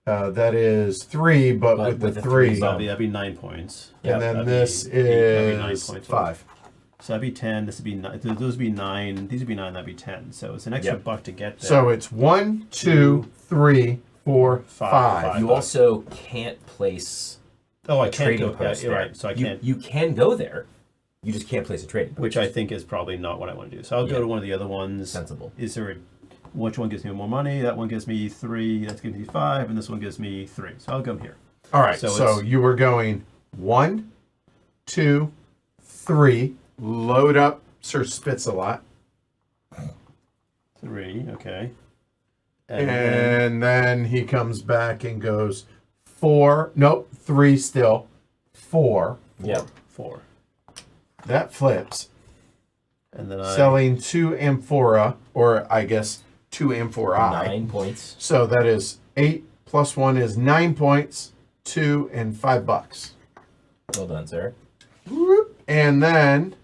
That is 3, but with the 3. So that'd be 9 points. And then that'd be this that'd be 9 is points. 5. So that'd be 10. This would be 9. Those would be 9. These would be 9. That'd be 10. So it's an extra Yep. buck to get there. So it's 1, 2, 3, 4, 5. Five. you also can't place oh, I a can't trading go. post You're there. right. So I You- can't. You can go there. You just can't place a trading post. Which I think is probably not what I want to do. So I'll Yeah. go to one of the other ones. Sensible. Is there which one gives me more money? That one gives me 3. That gives me 5, and this one gives me 3. So I'll go here. All right, So so it's- you were going 1, 2, 3. Load up Sir Spitz a lot. 3. Okay. And then he comes back and goes 4. Nope, 3 still. 4. Yep. 4. That flips. And then I Selling 2 amphora, or I guess 2 amphorae. 9 points. So that is 8 plus 1 is 9 points, 2 and $5. Well done, sir. Whoop. And then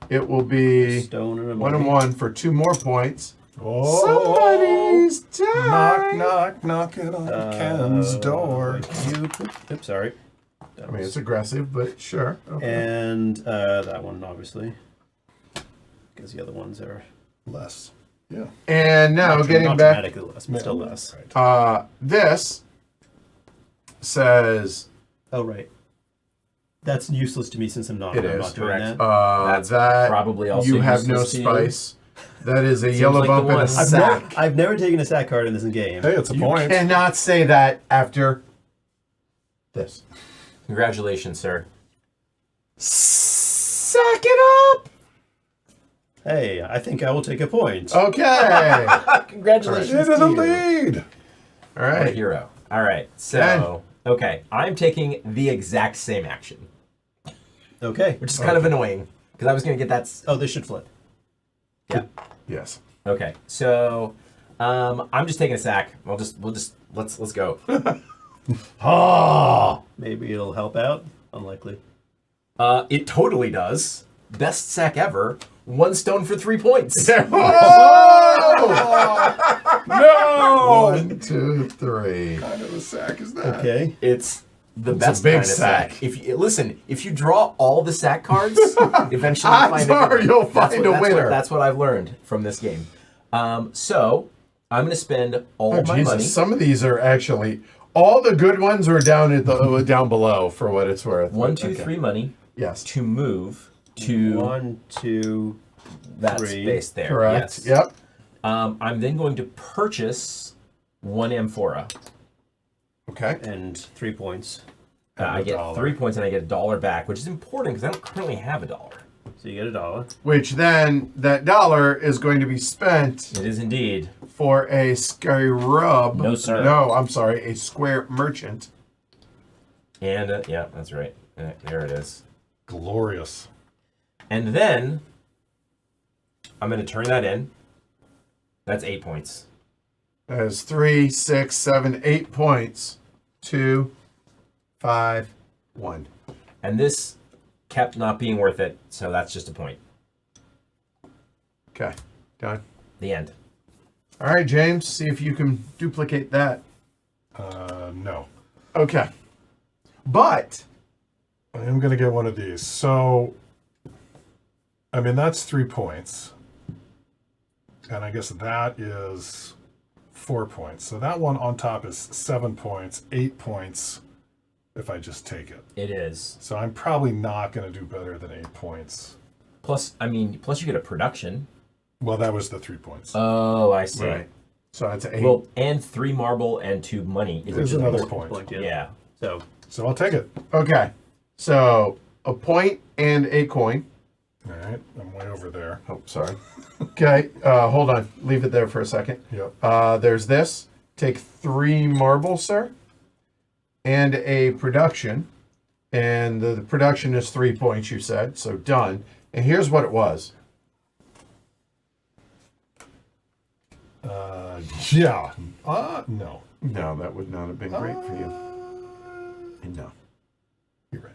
it will be stone and a 1 and money. 1 for 2 more points. Oh, Somebody's dying. knock, knocking on Ken's door. Oops, sorry. I mean, it's aggressive, but sure. Okay. And that one, obviously. Because the other ones are Less. Yeah. And now not getting back, dramatically less, but still less. Right. this says Oh, right. That's useless to me since I'm not. it I'm is not doing correct. that. That's that probably also you have no useless to you. spice. That is a yellow like the bump and a one. sack. I've never taken a sack card in this game. Hey, it's a You point. cannot say that after this. Congratulations, sir. Sack it up. Hey, I think I will take a point. Okay. Congratulations Get to in the you. lead. All What a right. hero. All right. So, okay. I'm taking the exact same action, Okay. which is kind of annoying because I was going to get that. Oh, this should flip. Yeah. Yes. Okay. So, I'm just taking a sack. Let's go. Oh. Maybe it'll help out. Unlikely. It totally does. Best sack ever. 1 stone for 3 points. No. 1, 2, 3. What kind of a sack is that? Okay. It's the It's best a big kind of sack. sack. If you draw all the sack cards, eventually Odds find are a you'll That's find what- a that's winner. What, that's what I've learned from this game. So I'm going to spend all Oh, of my Jesus. money. Some of these are actually all the good ones are down at the down below for what it's worth. 1, 2, Okay. 3 money Yes. to move to 1, 2. that 3. space there. Correct. Yes. Yep. I'm then going to purchase 1 amphora. Okay. And 3 points. I get $1. 3 points and I get $1 back, which is important because I don't currently have $1. So you get $1. Which then that dollar is going to be spent It is indeed. for a scarab. No, sir. No, I'm sorry, a square merchant. And yeah, that's right. There it is. Glorious. And then I'm going to turn that in. That's 8 points. That is 3, 6, 7, 8 points. 2, 5, 1. And this kept not being worth it, so that's just a point. Okay. Done. The end. All right, James. See if you can duplicate that. No. Okay. But I am going to get one of these. So, I mean, that's 3 points. And I guess that is 4 points. So that one on top is 7 points, 8 points if I just take it. It is. So I'm probably not going to do better than 8 points. Plus you get a production. Well, that was the 3 points. Oh, I see. right. So it's 8. Well, and 3 marble and 2 money. There's another point. Yeah. So So I'll take it. Okay. So a point and a coin. All right. I'm way over there. Oh, sorry. Okay. Hold on. Leave it there for a second. Yep. There's this. Take 3 marbles, sir. and a production. And the production is 3 points, you said, so done. And here's what it was. Yeah. No. No, that would not have been great for you. No. You're right.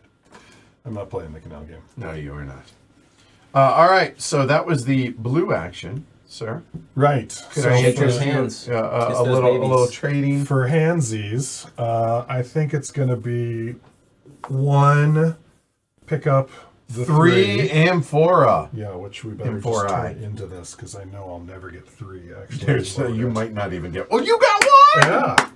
I'm not playing the canal game. No, you are not. All right, so that was the blue action, sir. Right. Could So I Shake get those for, hands. a those little babies. trading? for handsies, I think it's going to be 1, pick up the 3 amphora. Yeah, which we better just Amphora. turn into this because I know I'll never get 3. Actually, There's, Load you it. might not even get. Oh, you got 1. Yeah.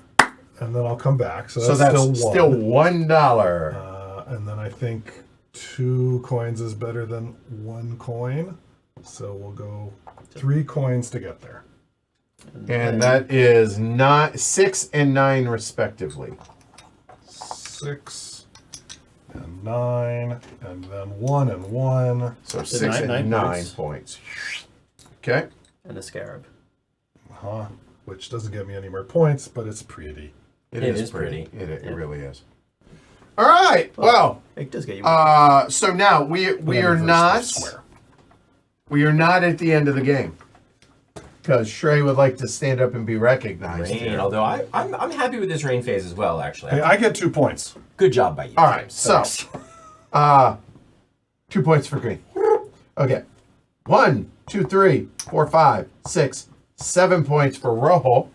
And then I'll come back. So So that's, that's still $1. And then I think 2 coins is better than 1 coin. So we'll go 3 coins to get there. And that is not 6 and 9 respectively. 6 and 9, and then 1 and 1. So So 6 and 9 9 points. Okay. And the scarab. Which doesn't get me any more points, but it's pretty. It It is is pretty. It Yeah. really is. All right. Well, It does get you. so now we are not at the end of the game because Shrey would like to stand up and be recognized. Rain, here. although I'm happy with this rain phase as well, actually. Hey, I get 2 points. Good job by you. All right. James. So, 2 points for green. Okay. 1, 2, 3, 4, 5, 6, 7 points for Rojo.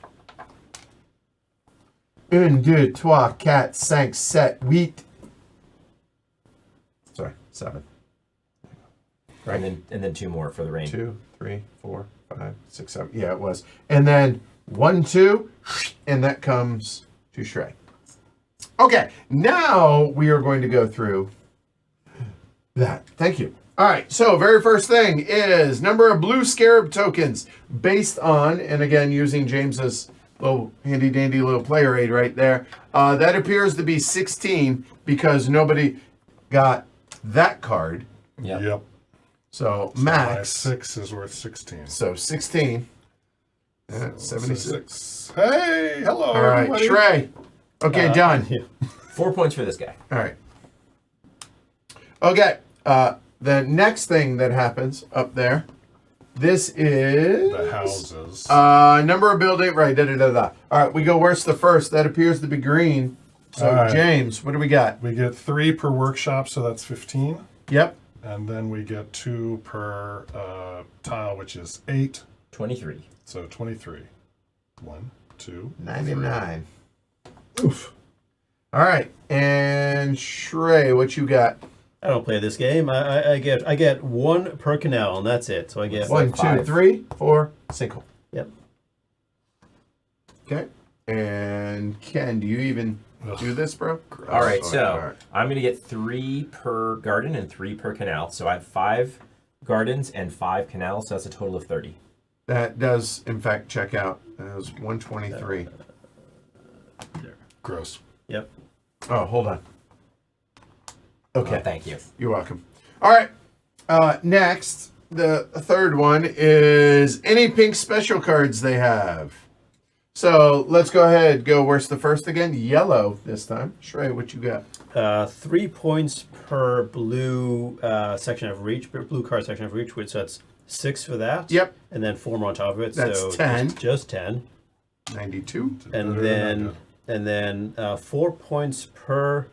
1, 2, 3, 4, 5, 6, 7, 8. Sorry, 7. and then 2 more for the rain. 2, 3, 4, 5, 6, 7. Yeah, it was. And then 1, 2, and that comes to Shrey. Okay, now we are going to go through that. Thank you. All right, so very first thing is number of blue scarab tokens based on, and again, using James's little handy dandy little player aid right there. That appears to be 16 because nobody got that card. Yep. So My max. 6 is worth 16. So 16. Yeah, So 76. Hey, hello, All right, everybody. Shrey. Okay, done. Yeah. 4 points for this guy. All right. Okay. The next thing that happens up there, this is The houses. number of building. Right. Da, da, da, da. All right. We go. Where's the first? That appears to be green. So All right. James, what do we got? We get 3 per workshop, so that's 15. Yep. And then we get 2 per tile, which is 8. 23. So 23. 1, 2, 99. 3. Oof. All right. And Shrey, what you got? I don't play this game. I get 1 per canal, and that's it. So I get 1, 2, 5. 3, 4, single. Yep. Okay. And Ken, do you even do this, bro? All right, Oh, so all right. I'm going to get 3 per garden and 3 per canal. So I have 5 gardens and 5 canals, so that's a total of 30. That does, in fact, check out. That was 123. Gross. Yep. Oh, hold on. Okay. Thank you. You're welcome. All right. Next, the third one is any pink special cards they have. So let's go ahead. Go. Where's the first again? Yellow this time. Shrey, what you got? 3 points per blue section of reach, blue card section of reach, which that's 6 for that. Yep. And then 4 more on top of it. That's so 10. Just 10. 92. And then 4 points per.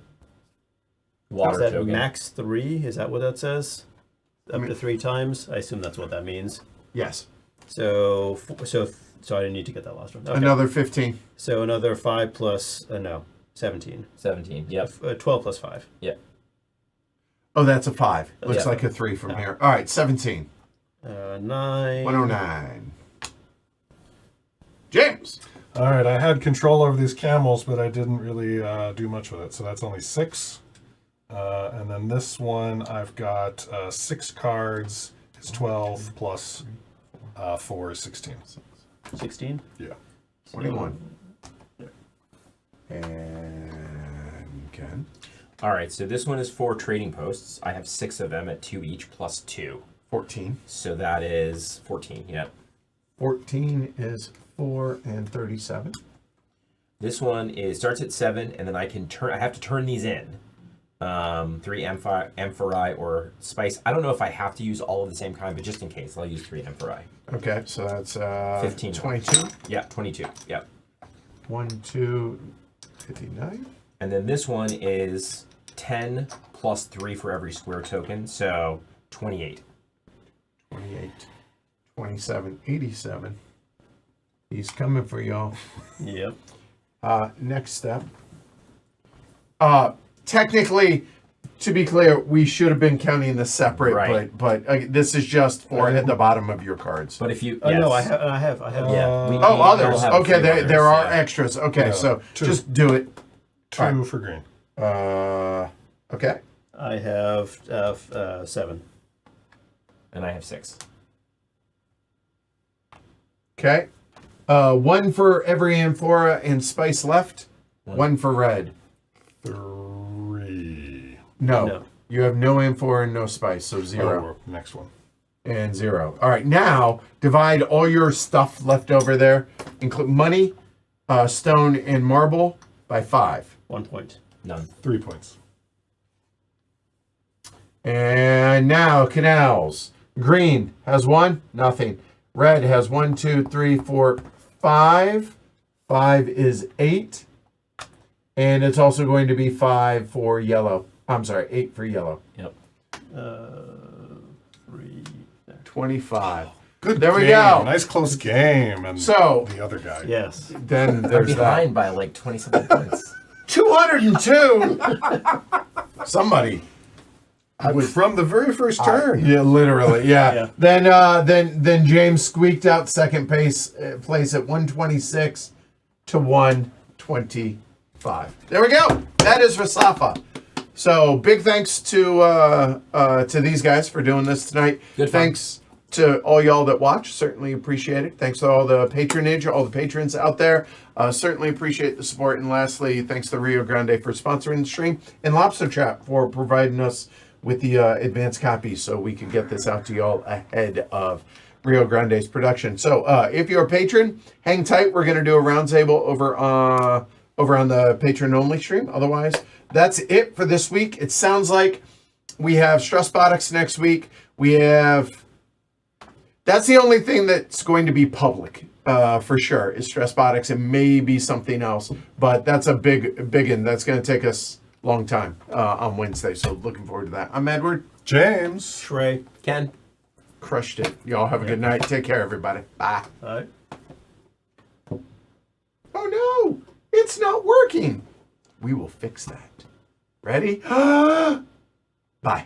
Water Is that token. max 3? Is that what that says? Up to 3 times. I assume that's what that means. Yes. So I didn't need to get that last one. Okay. Another 15. So another 5 plus 17. 17. Yep. 12 plus 5. Yep. Oh, that's a 5. Looks Yeah. like a 3 from here. All right, 17. 9. 109. James. All right, I had control over these camels, but I didn't really do much with it. So that's only 6. And then this one, I've got 6 cards. It's 12 plus 4 is 16. 16. Yeah. 21. And Ken. All right, so this one is 4 trading posts. I have 6 of them at 2 each plus 2. 14. So that is 14. Yep. 14 is 4 and 37. This one starts at 7, and then I have to turn these in. 3 amphorae or spice. I don't know if I have to use all of the same kind, but just in case, I'll use 3 amphorae. Okay, so that's 15. 22. Yeah, 22. Yep. 1, 2, 59. And then this one is 10 plus 3 for every square token, so 28. 28, 27, 87. He's coming for y'all. Yep. Next step. Technically, to be clear, we should have been counting this separate, Right. but this is just for at the bottom of your cards. But if you, Oh no, I yes. have. Yeah. we Oh, all others. have a Okay, few there others, are yeah. extras. Okay, Yeah, so 2. just do it. 2 Alright. for green. Okay. I have 7. And I have 6. Okay. 1 for every amphora and spice left. 1 for red. 3. No. No. You have no amphora and no spice, so 0. Oh, next one. And 0. All right, now divide all your stuff left over there, include money, stone, and marble, by 5. 1 point. None. 3 points. And now canals. Green has 1, nothing. Red has 1, 2, 3, 4, 5. 5 is 8. And it's also going to be 5 for yellow. I'm sorry, 8 for yellow. Yep. 3. There. 25. Good. There we game. go. Nice close game. And So- the other guy. Yes. Then I'm there's that. behind by like 27 points. 202. Somebody. From the very first turn. Yeah, literally. Yeah. Yeah. Then James squeaked out second place at 126 to 125. There we go. That is Resafa. So big thanks to these guys for doing this tonight. Good fun. Thanks to all y'all that watch. Certainly appreciate it. Thanks to all the patronage, all the patrons out there. Certainly appreciate the support. And lastly, thanks to Rio Grande for sponsoring the stream and Lobster Trap for providing us with the advanced copies so we can get this out to y'all ahead of Rio Grande's production. So if you're a patron, hang tight. We're going to do a roundtable over on the patron only stream. Otherwise, that's it for this week. It sounds like we have Stressbotics next week. That's the only thing that's going to be public for sure is Stressbotics and maybe something else. But that's a big one. That's going to take us a long time on Wednesday. So looking forward to that. I'm Edward. James. Trey. Ken? Crushed it. Y'all have a good night. Take care, everybody. Bye. All right. Oh no, it's not working. We will fix that. Ready? Bye.